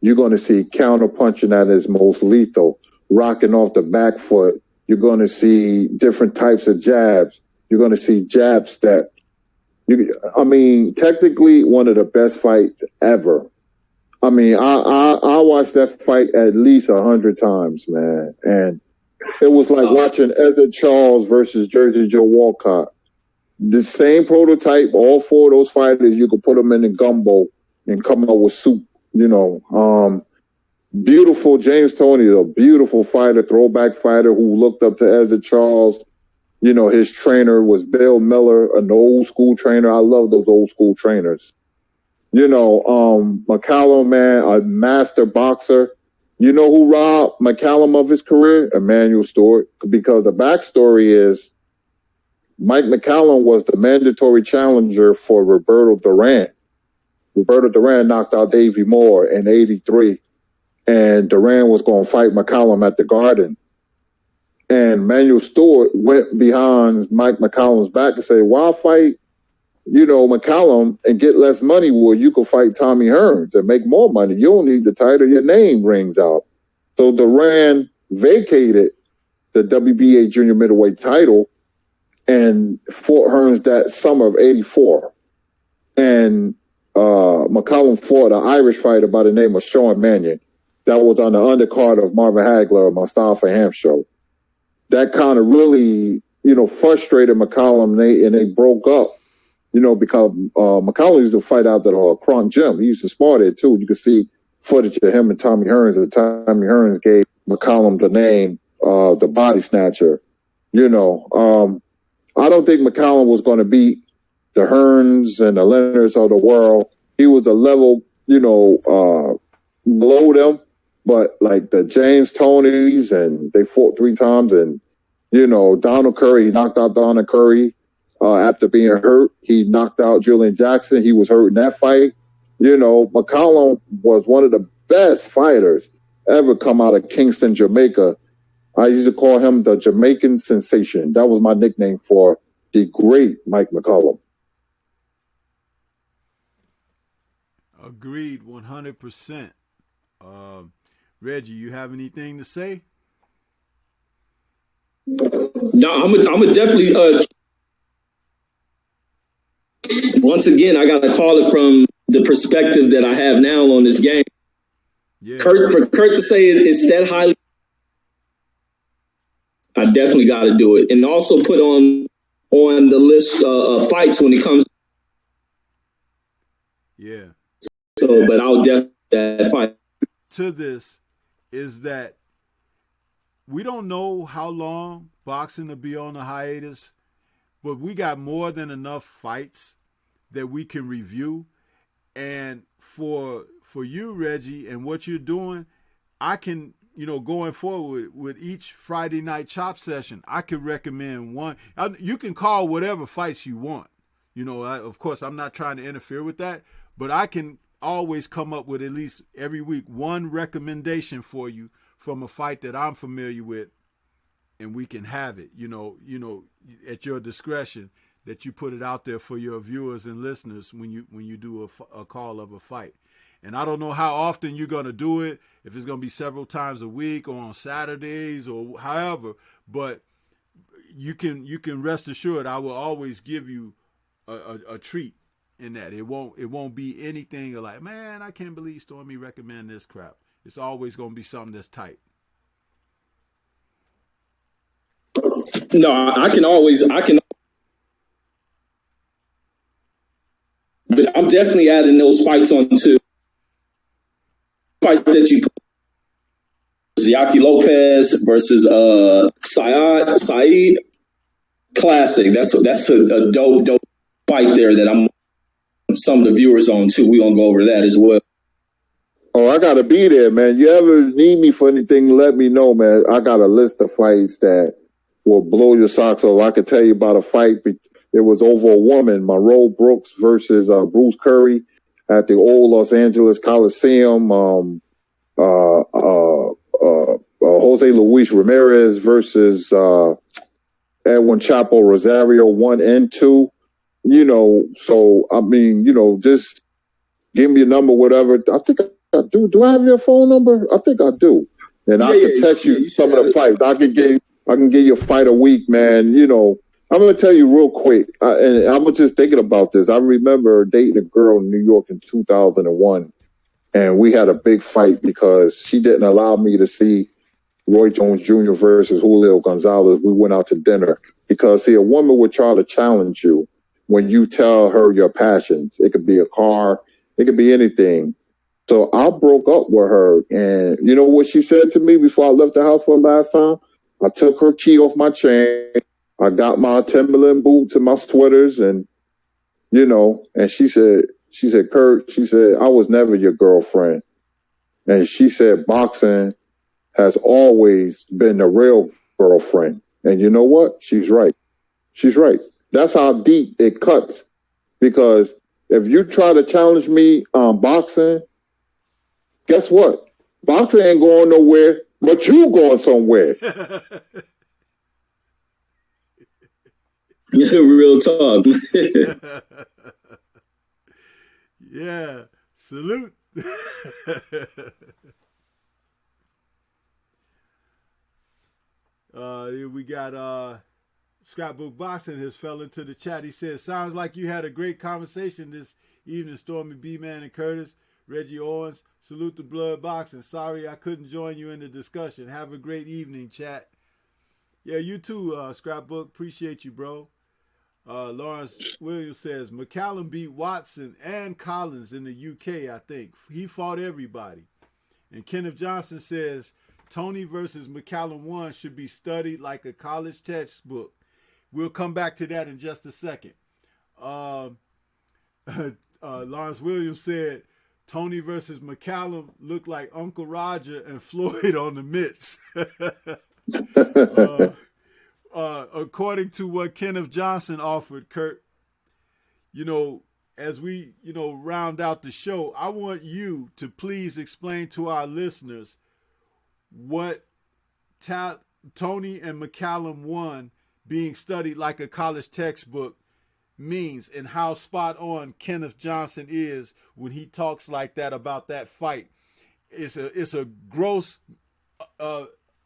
You're going to see counter-punching at its most lethal, rocking off the back foot. You're going to see different types of jabs. You're going to see jab step. Technically one of the best fights ever. I watched that fight at least 100 times, man. And it was like watching Ezra Charles versus Jersey Joe Walcott. The same prototype, all four of those fighters, you could put them in the gumbo and come out with soup, Beautiful. James Toney is a beautiful fighter, throwback fighter who looked up to Ezra Charles. His trainer was Bill Miller, an old school trainer. I love those old school trainers. McCallum, man, a master boxer. You know who robbed McCallum of his career? Emmanuel Stewart. Because the backstory is Mike McCallum was the mandatory challenger for Roberto Duran. Roberto Duran knocked out Davey Moore in 83, and Duran was going to fight McCallum at the Garden. And Emmanuel Stewart went behind Mike McCallum's back and said, why fight, McCallum and get less money? Well, you could fight Tommy Hearns and make more money. You don't need the title. Your name rings out. So Duran vacated the WBA junior middleweight title and fought Hearns that summer of 84. And McCallum fought an Irish fighter by the name of Sean Mannion that was on the undercard of Marvin Hagler of Mustafa Hamsho. That kind of really, frustrated McCallum, and they broke up. because McCollum used to fight out at Kronk Gym. He used to spar there too. You could see footage of him and Tommy Hearns. And Tommy Hearns gave McCollum the name, the body snatcher. I don't think McCollum was going to beat the Hearns and the Leonards of the world. He was a level, below them. But like the James Tonys, and they fought 3 times, and Donald Curry, he knocked out Donald Curry after being hurt. He knocked out Julian Jackson. He was hurt in that fight. McCollum was one of the best fighters ever come out of Kingston, Jamaica. I used to call him the Jamaican Sensation. That was my nickname for the great Mike McCollum. Agreed, 100%. Reggie, you have anything to say? No, I'm definitely. Once again, I got to call it from the perspective that I have now on this game. Yeah. For Kurt to say it's that highly, I definitely got to do it, and also put on the list of fights when it comes. Yeah. So, but I'll definitely that fight. To this is that we don't know how long boxing will be on a hiatus, but we got more than enough fights that we can review. And for you, Reggie, and what you're doing, I can, going forward with each Friday night chop session, I could recommend one. You can call whatever fights you want. Of course, I'm not trying to interfere with that, but I can always come up with at least every week one recommendation for you from a fight that I'm familiar with, and we can have it, at your discretion, that you put it out there for your viewers and listeners when you do a call of a fight. And I don't know how often you're going to do it, if it's going to be several times a week or on Saturdays or however, but you can rest assured I will always give you a treat in that. It won't be anything like, man, I can't believe Stormy recommend this crap. It's always going to be something that's tight. No, I can, but I'm definitely adding those fights on too. Fight that you put, Yaki Lopez versus Saeed. Classic. That's a dope fight there that I'm some of the viewers on too. We're gonna go over that as well. Oh, I gotta be there, man. You ever need me for anything, let me know, man. I got a list of fights that will blow your socks off. I could tell you about a fight. It was over a woman, Monroe Brooks versus Bruce Curry at the old Los Angeles Coliseum. Jose Luis Ramirez versus Edwin Chapo Rosario 1 and 2. So I mean, just give me a number, whatever. I think I do. Do I have your phone number? I think I do. And I can text you some of the fights. I can give you a fight a week, man. I'm going to tell you real quick, and I was just thinking about this. I remember dating a girl in New York in 2001, and we had a big fight because she didn't allow me to see Roy Jones Jr. versus Julio Gonzalez. We went out to dinner because, see, a woman would try to challenge you when you tell her your passions. It could be a car. It could be anything. So I broke up with her, and you know what she said to me before I left the house for the last time? I took her key off my chain. I got my Timberland boots and my sweaters, and and she said, Kurt, she said, I was never your girlfriend. And she said, boxing has always been the real girlfriend. And you know what? She's right. She's right. That's how deep it cuts. Because if you try to challenge me on boxing, guess what? Boxing ain't going nowhere, but you going somewhere. Real talk. Yeah. Salute. We got Scrapbook Boxing has fell into the chat. He says, sounds like you had a great conversation this evening, Stormy B-Man and Curtis. Reggie Owens, salute to Blood Boxing. Sorry I couldn't join you in the discussion. Have a great evening, chat. Yeah, you too, Scrapbook. Appreciate you, bro. Lawrence Williams says McCallum beat Watson and Collins in the UK, I think. He fought everybody. And Kenneth Johnson says Tony versus McCallum 1 should be studied like a college textbook. We'll come back to that in just a second. Lawrence Williams said Tony versus McCallum looked like Uncle Roger and Floyd on the mitts. According to what Kenneth Johnson offered, Kurt, as we, round out the show, I want you to please explain to our listeners what Tony and McCallum 1 being studied like a college textbook means and how spot on Kenneth Johnson is when he talks like that about that fight. It's a gross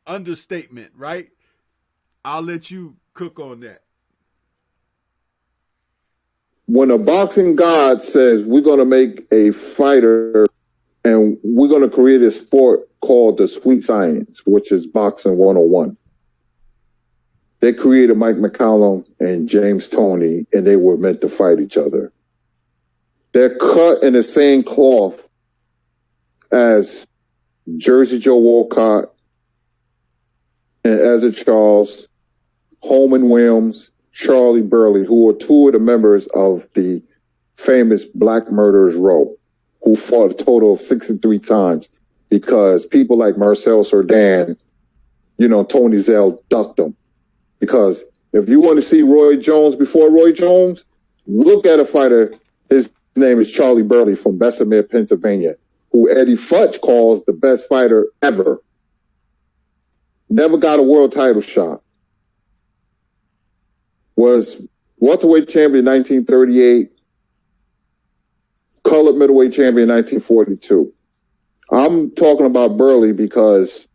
understatement, right? I'll let you cook on that. When a boxing god says we're going to make a fighter and we're going to create a sport called the sweet science, which is boxing 101. They created Mike McCallum and James Toney, and they were meant to fight each other. They're cut in the same cloth as Jersey Joe Walcott and Ezra Charles, Holman Williams, Charlie Burley, who are two of the members of the famous Black Murderers Row, who fought a total of 63 times because people like Marcel Cerdan, Tony Zell ducked them. Because if you want to see Roy Jones before Roy Jones, look at a fighter. His name is Charlie Burley from Bessemer, Pennsylvania, who Eddie Futch calls the best fighter ever. Never got a world title shot. Was welterweight champion in 1938, colored middleweight champion in 1942. I'm talking about Burley because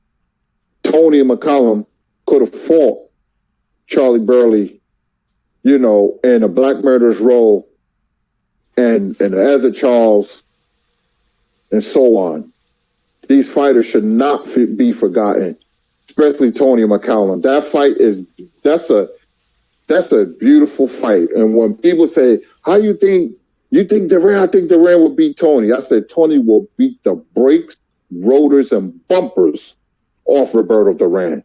Tony and McCallum could have fought Charlie Burley, in a Black Murderers Row and Ezra Charles and so on. These fighters should not be forgotten, especially Tony and McCallum. That fight that's a beautiful fight. And when people say, how you think Duran? I think Duran will beat Tony. I said Tony will beat the brakes, rotors, and bumpers off Roberto Duran.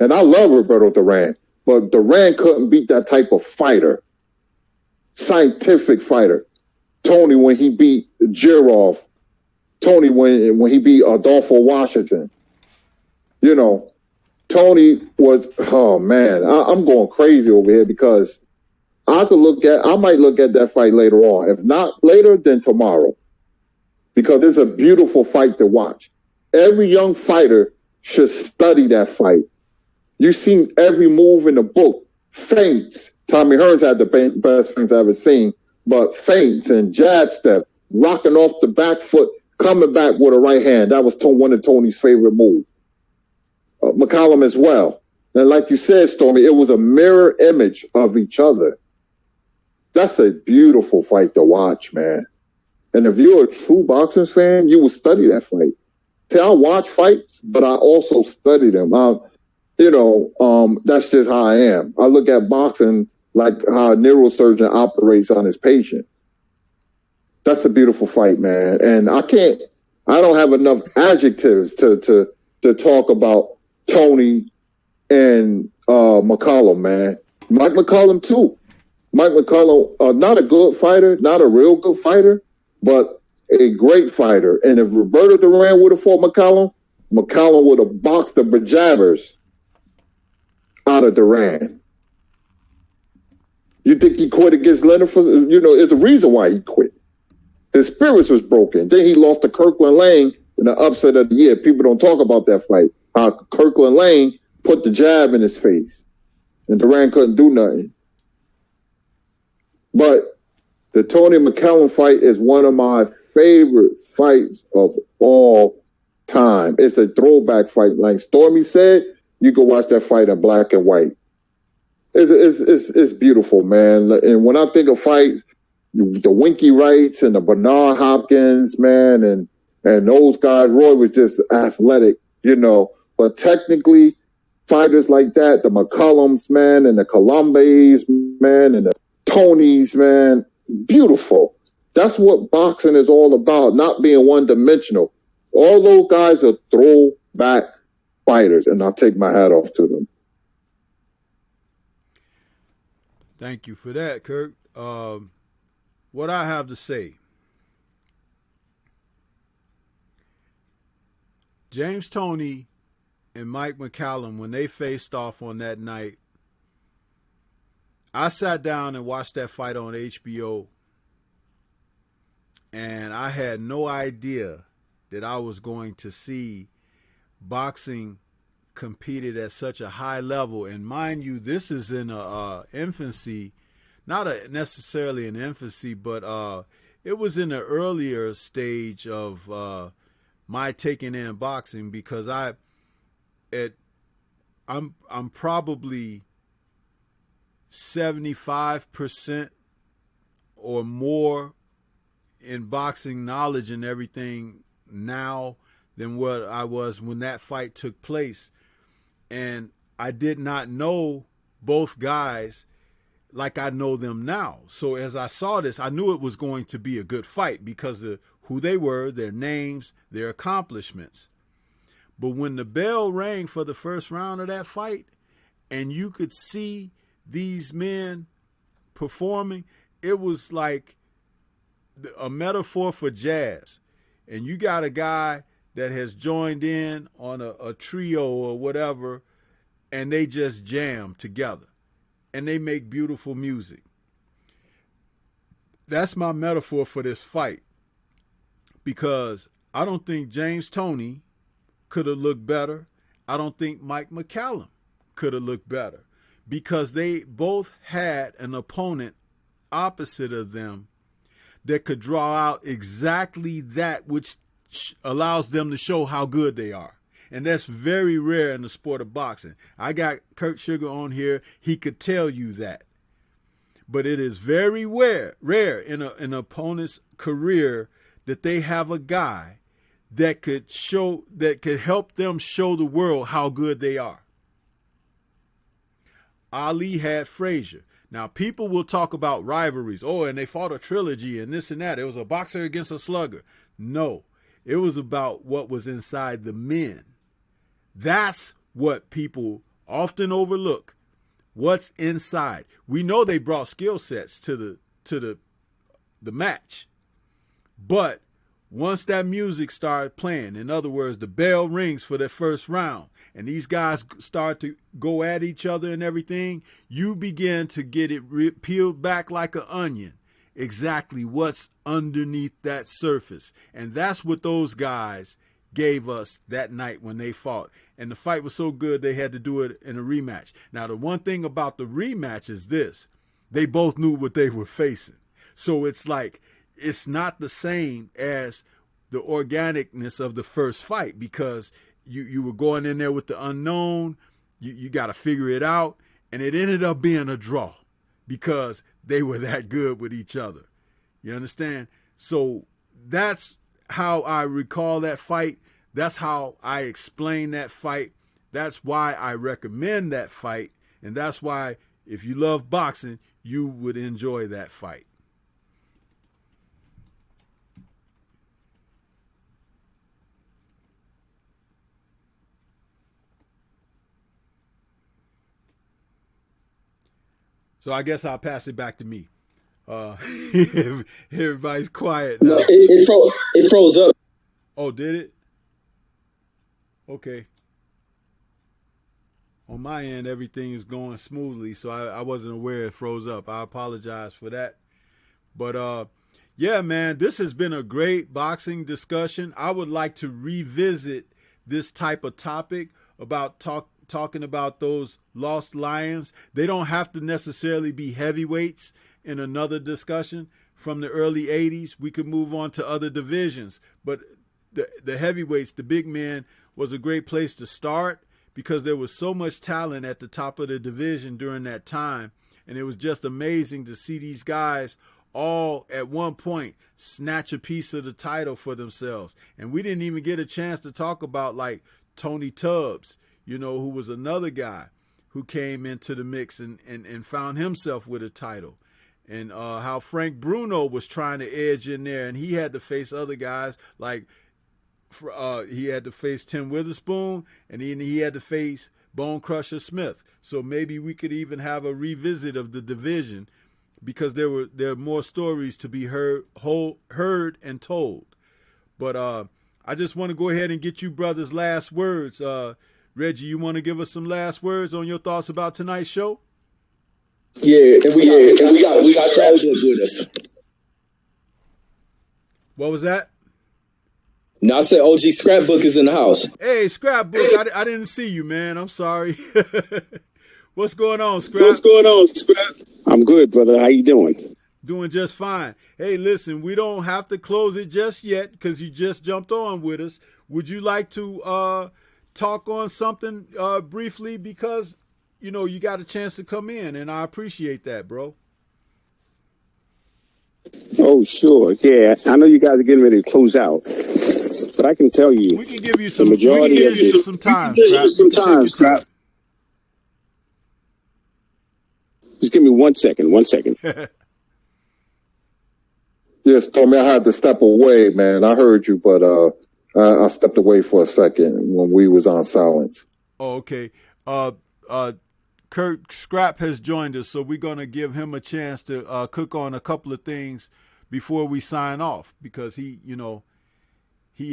And I love Roberto Duran. But Duran couldn't beat that type of fighter, scientific fighter. Tony when he beat Jirov, Tony when he beat Adolfo Washington. Tony was, oh man, I'm going crazy over here because I might look at that fight later on. If not later, then tomorrow. Because it's a beautiful fight to watch. Every young fighter should study that fight. You've seen every move in the book. Feints. Tommy Hearns had the best feints I've ever seen. But feints and jab step, rocking off the back foot, coming back with a right hand. That was one of Tony's favorite moves. McCallum as well. And like you said, Stormy, it was a mirror image of each other. That's a beautiful fight to watch, man. And if you're a true boxing fan, you will study that fight. See, I watch fights, but I also study them. That's just how I am. I look at boxing like how a neurosurgeon operates on his patient. That's a beautiful fight, man. And I don't have enough adjectives to talk about Tony and McCallum, man. Mike McCallum, too. Mike McCallum, not a good fighter, not a real good fighter, but a great fighter. And if Roberto Duran would have fought McCallum would have boxed the bejabbers out of Duran. You think he quit against Leonard? There's a reason why he quit. His spirits was broken. Then he lost to Kirkland Lane in the upset of the year. People don't talk about that fight. How Kirkland Lane put the jab in his face. And Duran couldn't do nothing. But the Tony McCallum fight is one of my favorite fights of all time. It's a throwback fight. Like Stormy said, you can watch that fight in black and white. It's beautiful, man. And when I think of fights, the Winky Wrights and the Bernard Hopkins, man, and those guys, Roy was just athletic, But technically, fighters like that, the McCullums, man, and the Columbes, man, and the Tony's, man, beautiful. That's what boxing is all about, not being one-dimensional. All those guys are throwback fighters, and I'll take my hat off to them. Thank you for that, Kirk. What I have to say, James Toney and Mike McCallum, when they faced off on that night, I sat down and watched that fight on HBO, and I had no idea that I was going to see boxing competed at such a high level. And mind you, this is in a infancy, not necessarily an infancy, but it was in the earlier stage of my taking in boxing, because I'm probably 75% or more in boxing knowledge and everything now than what I was when that fight took place. And I did not know both guys like I know them now. So as I saw this, I knew it was going to be a good fight because of who they were, their names, their accomplishments. But when the bell rang for the first round of that fight, and you could see these men performing, it was like a metaphor for jazz. And you got a guy that has joined in on a trio or whatever, and they just jam together and they make beautiful music. That's my metaphor for this fight, because I don't think James Toney could have looked better. I don't think Mike McCallum could have looked better, because they both had an opponent opposite of them that could draw out exactly that which allows them to show how good they are. And that's very rare in the sport of boxing. I got Kurt Sugar on here. He could tell you that. But it is very rare in an opponent's career that they have a guy that could help them show the world how good they are. Ali had Frazier. Now, people will talk about rivalries. Oh, and they fought a trilogy and this and that. It was a boxer against a slugger. No, it was about what was inside the men. That's what people often overlook. What's inside. We know they brought skill sets to the match. But once that music started playing, in other words, the bell rings for the first round, and these guys start to go at each other and everything, you begin to get it peeled back like an onion. Exactly what's underneath that surface. And that's what those guys gave us that night when they fought. And the fight was so good they had to do it in a rematch. Now, the one thing about the rematch is this. They both knew what they were facing. So it's like, it's not the same as the organicness of the first fight, because you were going in there with the unknown. You got to figure it out. And it ended up being a draw because they were that good with each other. You understand? So that's how I recall that fight. That's how I explain that fight. That's why I recommend that fight. And that's why, if you love boxing, you would enjoy that fight. So I guess I'll pass it back to me. Everybody's quiet now. No, it froze up. Oh, did it? Okay. On my end, everything is going smoothly, so I wasn't aware it froze up. I apologize for that. But yeah, man, this has been a great boxing discussion. I would like to revisit this type of topic about talking about those lost lions. They don't have to necessarily be heavyweights in another discussion from the early 80s. We could move on to other divisions. But the heavyweights, the big men, was a great place to start because there was so much talent at the top of the division during that time. And it was just amazing to see these guys all at one point snatch a piece of the title for themselves. And we didn't even get a chance to talk about like Tony Tubbs, you know, who was another guy who came into the mix and found himself with a title. and how Frank Bruno was trying to edge in there, and he had to face other guys like he had to face Tim Witherspoon, and he had to face Bone Crusher Smith. So maybe we could even have a revisit of the division, because there are more stories to be heard and told. But I just want to go ahead and get you brothers' last words. Reggie, you want to give us some last words on your thoughts about tonight's show? Yeah, and we got Scrapbook with us. What was that? No, I said OG Scrapbook is in the house. Hey, Scrapbook, I didn't see you, man. I'm sorry. What's going on, Scrap? What's going on, Scrap? I'm good, brother. How you doing? Doing just fine. Hey, listen, we don't have to close it just yet because you just jumped on with us. Would you like to talk on something briefly, because you got a chance to come in, and I appreciate that, bro. Oh, sure. Yeah, I know you guys are getting ready to close out, but I can tell you, we can give you some. The majority we can give you some time. Scrap. Just give me 1 second. 1 second. Yes, Tommy, I had to step away, man. I heard you, but I stepped away for a second when we was on silence. Oh, okay. Kurt Scrap has joined us, so we're going to give him a chance to cook on a couple of things before we sign off, because he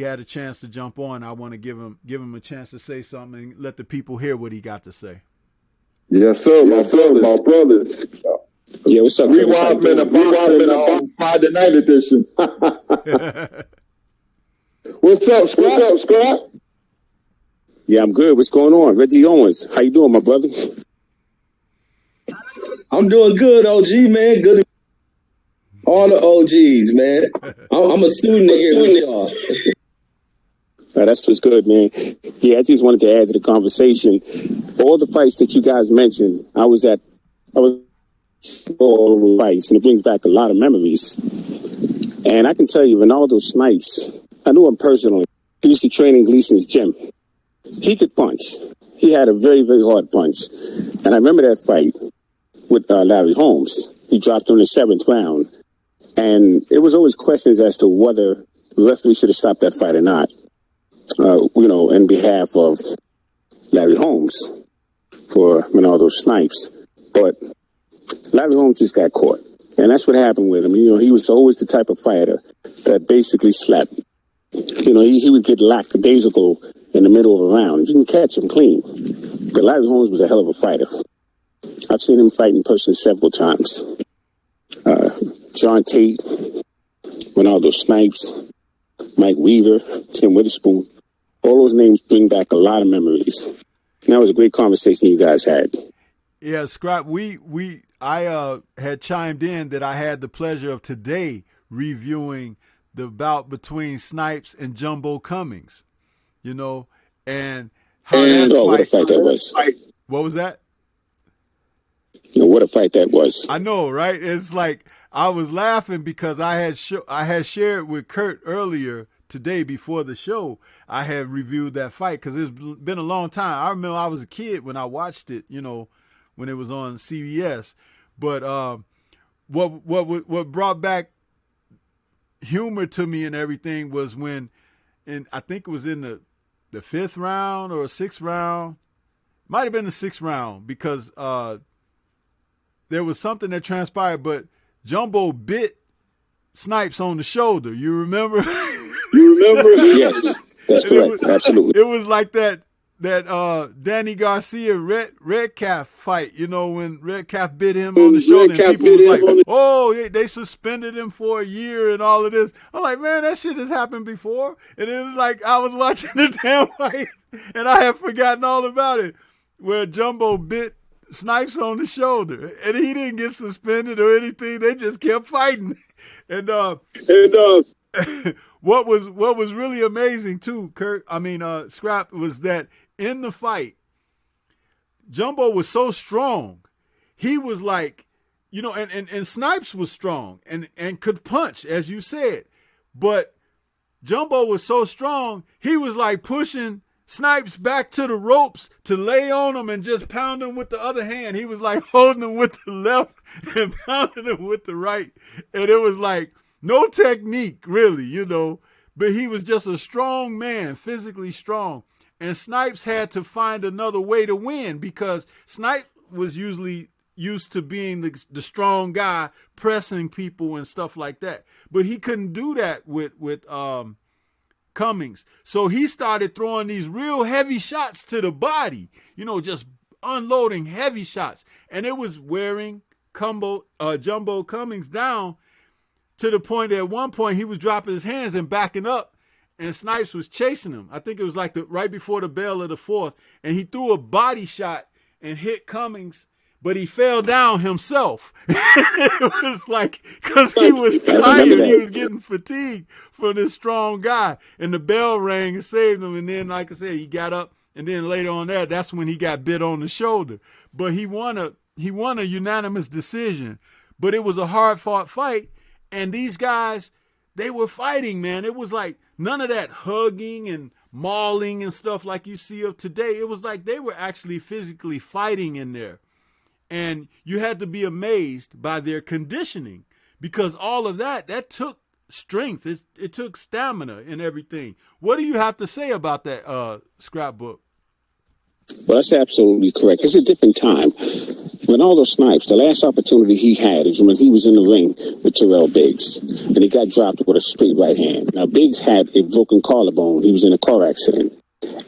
had a chance to jump on. I want to give him a chance to say something and let the people hear what he got to say. Yes, sir, my brothers. Yeah, what's up? Rewind in a Friday night edition. What's up, Scrap? Yeah, I'm good. What's going on? Reggie Owens, how you doing, my brother? I'm doing good, OG, man. Good. All the OGs, man. I'm a student here with y'all. That's what's good, man. Yeah, I just wanted to add to the conversation. All the fights that you guys mentioned, I was all the fights, and it brings back a lot of memories. And I can tell you, Ronaldo Snipes, I knew him personally. He used to train in Gleason's gym. He could punch. He had a very, very hard punch. And I remember that fight with Larry Holmes. He dropped him in the 7th round. And it was always questions as to whether the referee should have stopped that fight or not, in behalf of Larry Holmes for Ronaldo Snipes. But Larry Holmes just got caught. And that's what happened with him. He was always the type of fighter that basically slept. He would get lackadaisical in the middle of a round. You can catch him clean. But Larry Holmes was a hell of a fighter. I've seen him fight in person several times. John Tate, Ronaldo Snipes, Mike Weaver, Tim Witherspoon. All those names bring back a lot of memories. And that was a great conversation you guys had. Yeah, Scrap, I had chimed in that I had the pleasure of today reviewing the bout between Snipes and Jumbo Cummings, and how what a fight that was. What was that? What a fight that was. I know, right? It's like I was laughing because I had shared with Kurt earlier today before the show. I had reviewed that fight because it's been a long time. I remember I was a kid when I watched it, when it was on CBS. But what brought back humor to me and everything was when, I think it was in the 5th round or 6th round, might have been the 6th round, because there was something that transpired, but Jumbo bit Snipes on the shoulder. You remember? Yes, that's correct. Absolutely. It was like that Danny Garcia Red Calf fight, when Red Calf bit him on the shoulder, and people was like, oh, they suspended him for a year and all of this. I'm like, man, that shit has happened before. And it was like I was watching the damn fight and I had forgotten all about it, where Jumbo bit Snipes on the shoulder, and he didn't get suspended or anything. They just kept fighting. And what was really amazing too, Scrap, was that in the fight, Jumbo was so strong. He was like, and Snipes was strong and could punch, as you said. But Jumbo was so strong, he was like pushing Snipes back to the ropes to lay on him and just pound him with the other hand. He was like holding him with the left and pounding him with the right. And it was like no technique, really, you know. But he was just a strong man, physically strong. And Snipes had to find another way to win because Snipes was usually used to being the strong guy, pressing people and stuff like that. But he couldn't do that with Cummings. So he started throwing these real heavy shots to the body, you know, just unloading heavy shots. And it was wearing Jumbo Cummings down to the point that at one point he was dropping his hands and backing up, and Snipes was chasing him. I think it was like right before the bell of the fourth, and he threw a body shot and hit Cummings, but he fell down himself. It was like, because he was tired, he was getting fatigued from this strong guy, and the bell rang and saved him. And then, like I said, he got up, and then later on that's when he got bit on the shoulder. But he won a unanimous decision. But it was a hard-fought fight, and these guys, they were fighting, man. It was like none of that hugging and mauling and stuff like you see of today. It was like they were actually physically fighting in there. And you had to be amazed by their conditioning, because all of that took strength. It took stamina and everything. What do you have to say about that, Scrapbook? Well, that's absolutely correct. It's a different time. Ronaldo Snipes, the last opportunity he had is when he was in the ring with Terrell Biggs, and he got dropped with a straight right hand. Now, Biggs had a broken collarbone. He was in a car accident.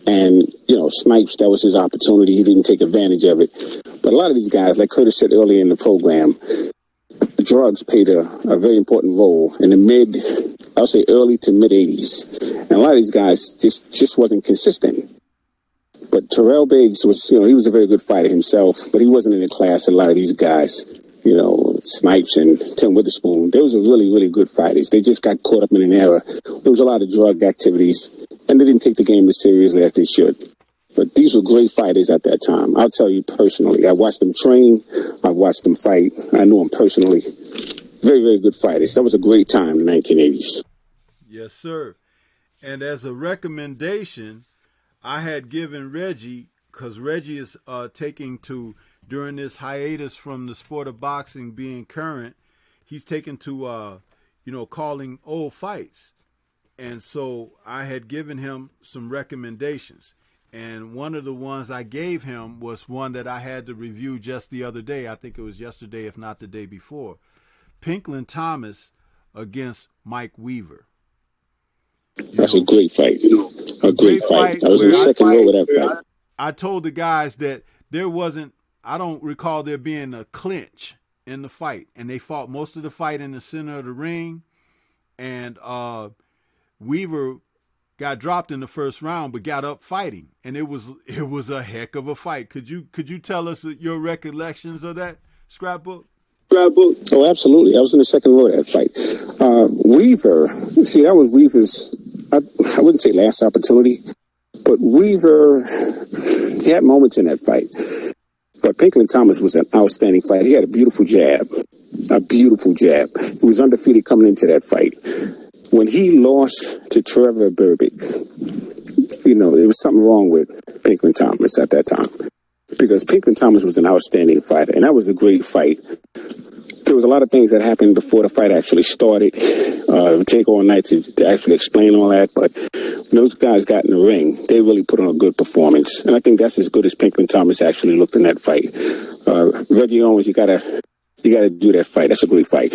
And, you know, Snipes, that was his opportunity. He didn't take advantage of it. But a lot of these guys, like Curtis said earlier in the program, drugs played a very important role in the I'll say early to mid 80s. And a lot of these guys just wasn't consistent. But Terrell Biggs was, you know, he was a very good fighter himself, but he wasn't in the class of a lot of these guys, you know, Snipes and Tim Witherspoon. Those were really, really good fighters. They just got caught up in an era. There was a lot of drug activities, and they didn't take the game as seriously as they should. But these were great fighters at that time. I'll tell you personally, I watched them train. I've watched them fight. I know them personally. Very, very good fighters. That was a great time in the 1980s. Yes, sir. And as a recommendation, I had given Reggie, because Reggie is taking to, during this hiatus from the sport of boxing being current, he's taken to, calling old fights. And so I had given him some recommendations. And one of the ones I gave him was one that I had to review just the other day. I think it was yesterday, if not the day before. Pinklin Thomas against Mike Weaver. That's a great fight. A great fight. I was in the second row of that fight. I told the guys that I don't recall there being a clinch in the fight. And they fought most of the fight in the center of the ring. And Weaver got dropped in the first round, but got up fighting, and it was a heck of a fight. Could you tell us your recollections of that, Scrapbook? Oh, absolutely. I was in the second row of that fight. Weaver, see, that was Weaver's, I wouldn't say last opportunity, but Weaver, he had moments in that fight. But Pinklin Thomas was an outstanding fighter. He had a beautiful jab. He was undefeated coming into that fight. When he lost to Trevor Berbick, you know, there was something wrong with Pinklin Thomas at that time, because Pinklin Thomas was an outstanding fighter, and that was a great fight. There was a lot of things that happened before the fight actually started. It would take all night to actually explain all that, but when those guys got in the ring, they really put on a good performance, and I think that's as good as Pinklin Thomas actually looked in that fight. Reggie Owens, you gotta do that fight. That's a great fight.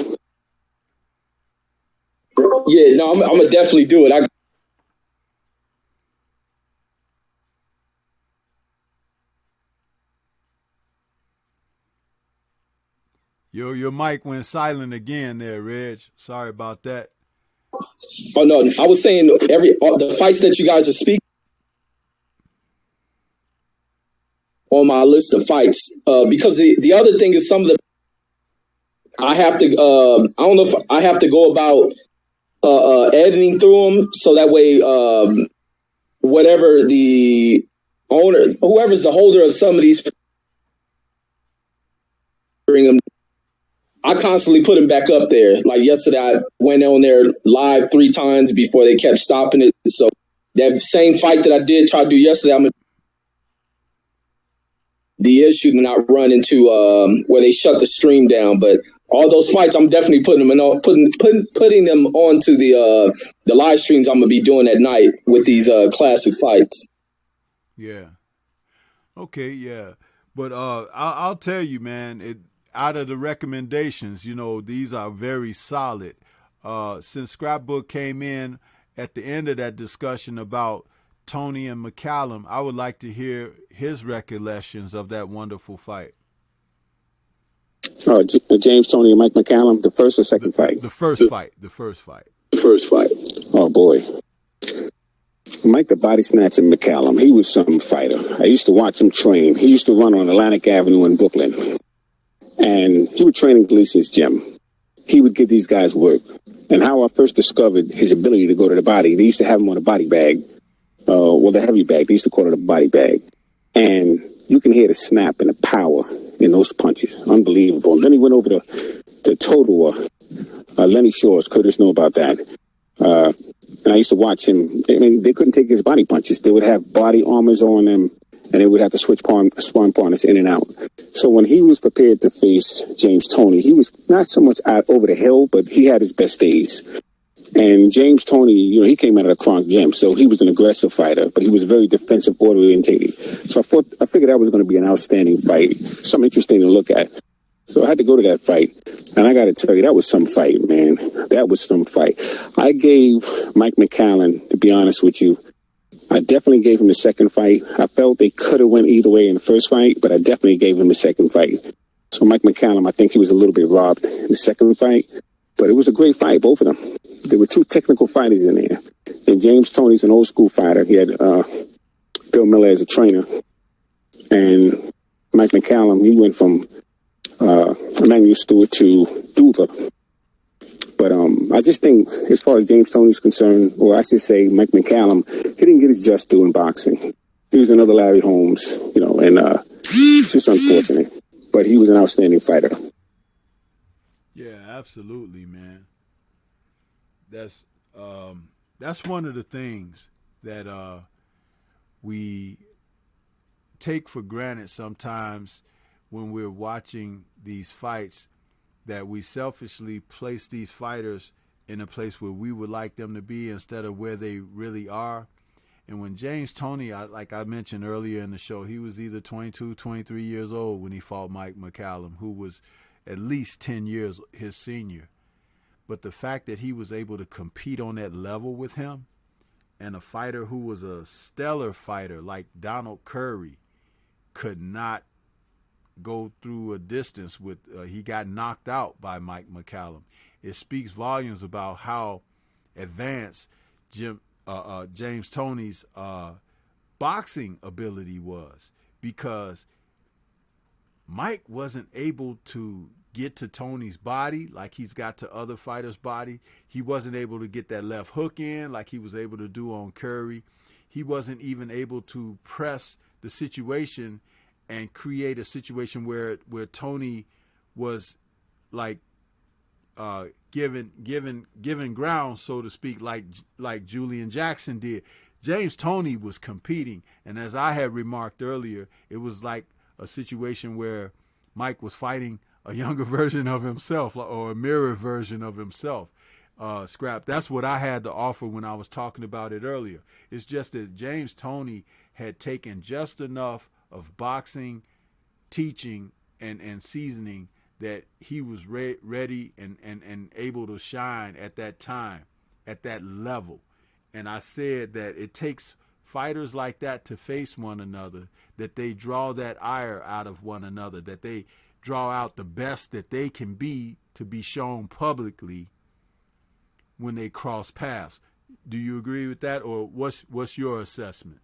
Yeah, no, I'm gonna definitely do it. Your mic went silent again there, Reg. Sorry about that. Oh no, I was saying the fights that you guys are speaking on my list of fights, because the other thing is some of the I have to I don't know if I have to go about editing through them, so that way whatever the owner, whoever's the holder of some of these, bring them. I constantly put them back up there. Like yesterday, I went on there live 3 times before they kept stopping it. So that same fight that I did try to do yesterday, I'm the issue to not run into where they shut the stream down. But all those fights, I'm definitely putting them putting them onto the live streams I'm gonna be doing at night with these classic fights. Yeah. Okay. Yeah. But I'll tell you, man. Out of the recommendations, these are very solid. Since Scrapbook came in at the end of that discussion about Tony and McCallum, I would like to hear his recollections of that wonderful fight. James Tony and Mike McCallum, the first or second fight? The first fight. The first fight. Oh, boy. Mike the Body Snatcher McCallum, he was some fighter. I used to watch him train. He used to run on Atlantic Avenue in Brooklyn. And he would train in Gleason's gym. He would give these guys work. And how I first discovered his ability to go to the body, they used to have him on a body bag. The heavy bag. They used to call it a body bag. And you can hear the snap and the power in those punches. Unbelievable. And then he went over to Total, Lenny Shores. Curtis know about that. And I used to watch him. I mean, they couldn't take his body punches. They would have body armors on them, and they would have to switch sparring partners in and out. So when he was prepared to face James Toney, he was not so much out over the hill, but he had his best days. And James Toney, he came out of the Kronk gym, so he was an aggressive fighter, but he was very defensive, order-orientated. So I figured that was going to be an outstanding fight, something interesting to look at. So I had to go to that fight, and I got to tell you, that was some fight, man. That was some fight. I gave Mike McCallum, to be honest with you, I definitely gave him the second fight. I felt they could have went either way in the first fight, but I definitely gave him the second fight. So Mike McCallum, I think he was a little bit robbed in the second fight, but it was a great fight, both of them. There were two technical fighters in there. And James Toney's an old school fighter. He had Bill Miller as a trainer. And Mike McCallum, he went from Emmanuel Stewart to Duva. But I just think, as far as James Toney's concerned, or I should say Mike McCallum, he didn't get his just due in boxing. He was another Larry Holmes, and it's just unfortunate. But he was an outstanding fighter. Yeah, absolutely, man. That's one of the things that we take for granted sometimes when we're watching these fights, that we selfishly place these fighters in a place where we would like them to be instead of where they really are. And when James Toney, like I mentioned earlier in the show, he was either 22, 23 years old when he fought Mike McCallum, who was at least 10 years his senior. But the fact that he was able to compete on that level with him, and a fighter who was a stellar fighter like Donald Curry could not go through a distance with, he got knocked out by Mike McCallum. It speaks volumes about how advanced James Toney's boxing ability was, because Mike wasn't able to get to Tony's body like he's got to other fighters' body. He wasn't able to get that left hook in like he was able to do on Curry. He wasn't even able to press the situation and create a situation where Tony was like given ground, so to speak, like Julian Jackson did. James Toney was competing, and as I had remarked earlier, it was like a situation where Mike was fighting a younger version of himself, or a mirror version of himself. Scrap, that's what I had to offer when I was talking about it earlier. It's just that James Toney had taken just enough of boxing, teaching, and seasoning that he was ready and able to shine at that time, at that level. And I said that it takes fighters like that to face one another, that they draw that ire out of one another, that they draw out the best that they can be to be shown publicly when they cross paths. Do you agree with that, or what's your assessment?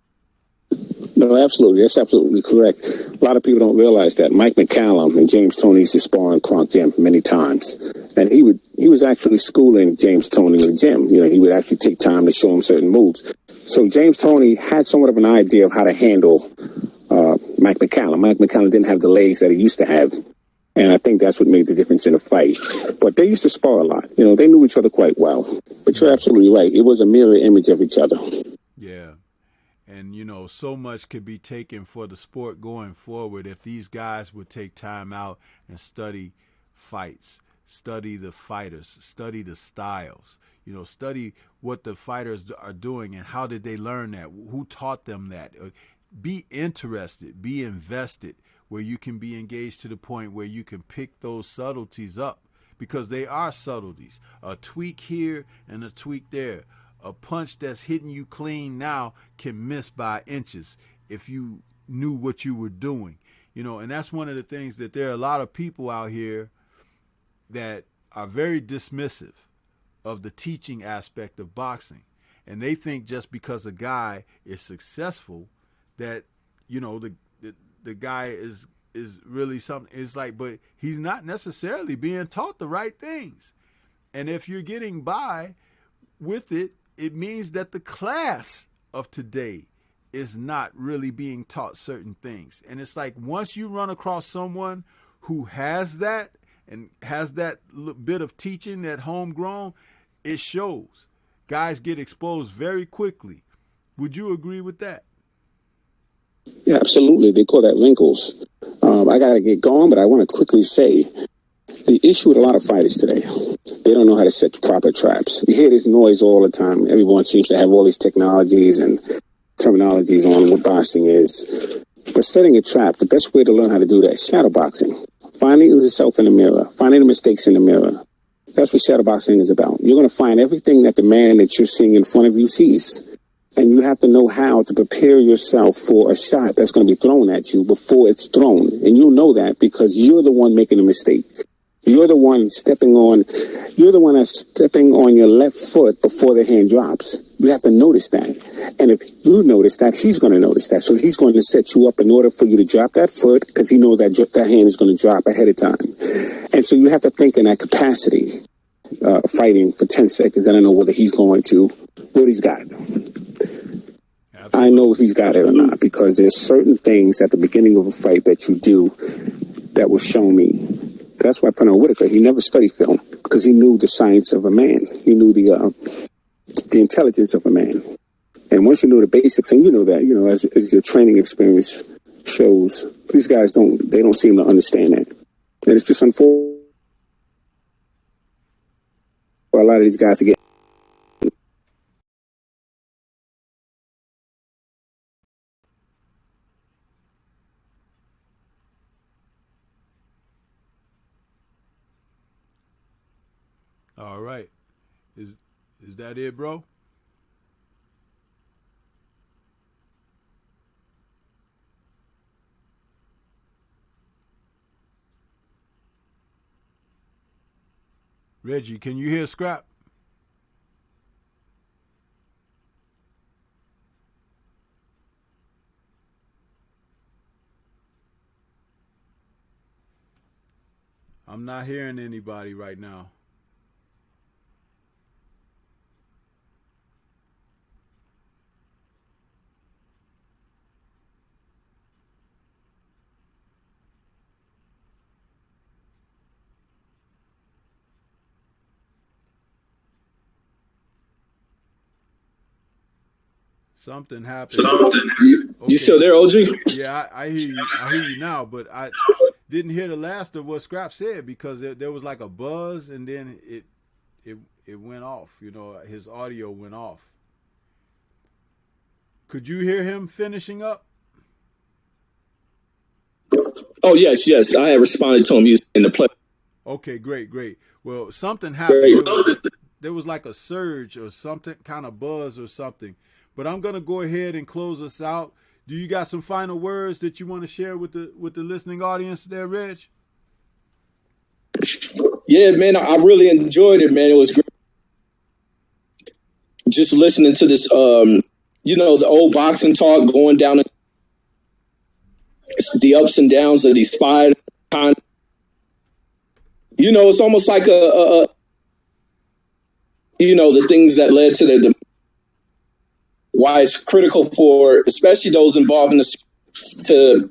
No, absolutely. That's absolutely correct. A lot of people don't realize that Mike McCallum and James Toney used to spar in Kronk Gym many times. And he was actually schooling James Toney in the gym. He would actually take time to show him certain moves. So James Toney had somewhat of an idea of how to handle Mike McCallum. Mike McCallum didn't have the legs that he used to have. And I think that's what made the difference in the fight. But they used to spar a lot. They knew each other quite well. But you're absolutely right. It was a mirror image of each other. Yeah. And, you know, so much could be taken for the sport going forward if these guys would take time out and study fights, study the fighters, study the styles, you know, study what the fighters are doing and how did they learn that? Who taught them that? Be interested, be invested, where you can be engaged to the point where you can pick those subtleties up, because they are subtleties. A tweak here and a tweak there. A punch that's hitting you clean now can miss by inches if you knew what you were doing. You know, and that's one of the things that there are a lot of people out here that are very dismissive of the teaching aspect of boxing. And they think just because a guy is successful that, you know, the guy is really something. It's like, but he's not necessarily being taught the right things. And if you're getting by with it, it means that the class of today is not really being taught certain things. And it's like once you run across someone who has that and has that bit of teaching, that homegrown, it shows. Guys get exposed very quickly. Would you agree with that? Yeah, absolutely. They call that wrinkles. I got to get going, but I want to quickly say the issue with a lot of fighters today, they don't know how to set proper traps. You hear this noise all the time. Everyone seems to have all these technologies and terminologies on what boxing is. But setting a trap, the best way to learn how to do that is shadow boxing. Finding yourself in the mirror, finding the mistakes in the mirror. That's what shadow boxing is about. You're going to find everything that the man that you're seeing in front of you sees. And you have to know how to prepare yourself for a shot that's going to be thrown at you before it's thrown. And you'll know that because you're the one making the mistake. You're the one that's stepping on your left foot before the hand drops. You have to notice that. And if you notice that, he's going to notice that. So he's going to set you up in order for you to drop that foot because he knows that that hand is going to drop ahead of time. And so you have to think in that capacity, fighting for 10 seconds. I don't know whether he's going to, what he's got. Absolutely. I know if he's got it or not because there's certain things at the beginning of a fight that you do that will show me. That's why Pernell Whitaker, he never studied film because he knew the science of a man. He knew the intelligence of a man. And once you know the basics, and you know that, you know, as your training experience shows, these guys don't seem to understand that. And it's just unfortunate for a lot of these guys to get. All right. Is that it, bro? Reggie, can you hear Scrap? I'm not hearing anybody right now. Something happened. You still there, OG? Yeah, I hear you. I hear you now, but I didn't hear the last of what Scrap said because there was like a buzz and then it went off. You know, his audio went off. Could you hear him finishing up? Oh, yes. I had responded to him. He was in the play. Okay, great. Well, something happened. There was like a surge or something, kind of buzz or something. But I'm going to go ahead and close us out. Do you got some final words that you want to share with the listening audience there, Reg? Yeah, man, I really enjoyed it, man. It was great. Just listening to this, the old boxing talk going down the ups and downs of these fighters. You know, it's almost like the things that led to the why it's critical for especially those involved in this to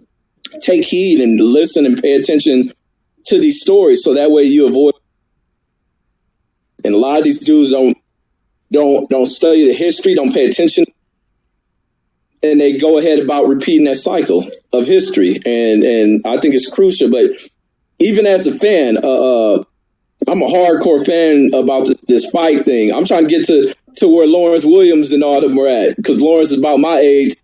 take heed and listen and pay attention to these stories so that way you avoid. And a lot of these dudes don't study the history, don't pay attention and they go ahead about repeating that cycle of history. And I think it's crucial. But even as a fan, I'm a hardcore fan about this fight thing. I'm trying to get to where Lawrence Williams and all of them are at, because Lawrence is about my age.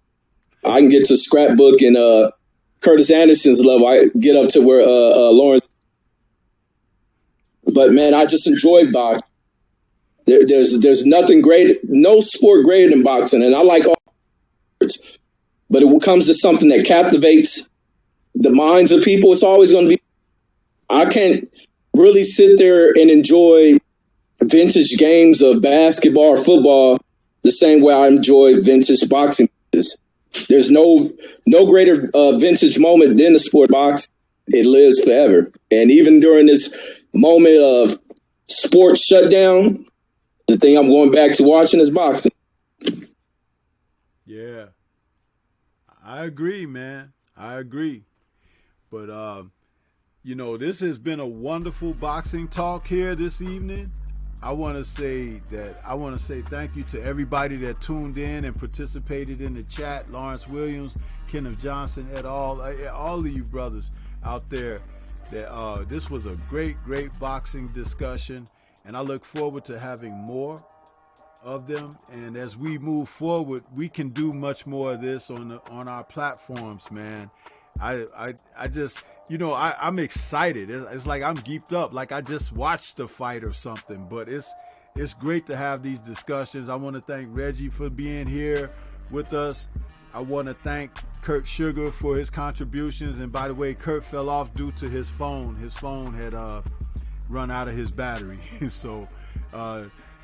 I can get to Scrapbook and Curtis Anderson's level. I get up to where Lawrence. But man, I just enjoy boxing. There's nothing great, no sport greater than boxing, and I like all sports. But it comes to something that captivates the minds of people, it's always going to be. I can't really sit there and enjoy vintage games of basketball or football the same way I enjoy vintage boxing. There's no greater vintage moment than the sport of boxing. It lives forever. And even during this moment of sports shutdown, the thing I'm going back to watching is boxing. Yeah, I agree, man. I agree. But, you know, this has been a wonderful boxing talk here this evening. I want to say thank you to everybody that tuned in and participated in the chat. Lawrence Williams, Kenneth Johnson, et al. All of you brothers out there. That this was a great boxing discussion, and I look forward to having more of them. And as we move forward, we can do much more of this on our platforms, man. I just, you know, I'm excited. It's like I'm geeked up, like I just watched the fight or something. But it's great to have these discussions. I want to thank Reggie for being here with us. I want to thank Kurt Sugar for his contributions. And by the way, Kurt fell off due to his phone. His phone had run out of his battery. So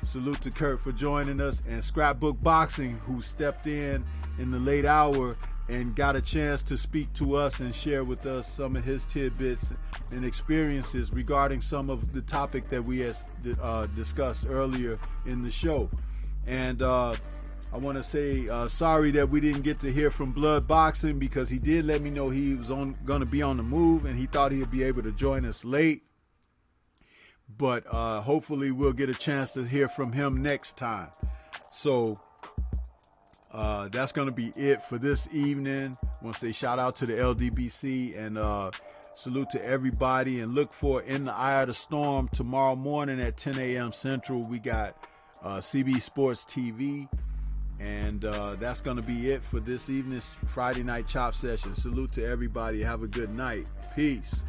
salute to Kurt for joining us, and Scrapbook Boxing, who stepped in the late hour and got a chance to speak to us and share with us some of his tidbits and experiences regarding some of the topic that we had discussed earlier in the show. And I want to say sorry that we didn't get to hear from Blood Boxing, because he did let me know he was going to be on the move and he thought he'd be able to join us late. But hopefully we'll get a chance to hear from him next time. So that's going to be it for this evening. I want to say shout out to the LDBC and salute to everybody, and look for In the Eye of the Storm tomorrow morning at 10 a.m. Central. We got CB Sports TV, and that's going to be it for this evening's Friday night chop session. Salute to everybody. Have a good night. Peace.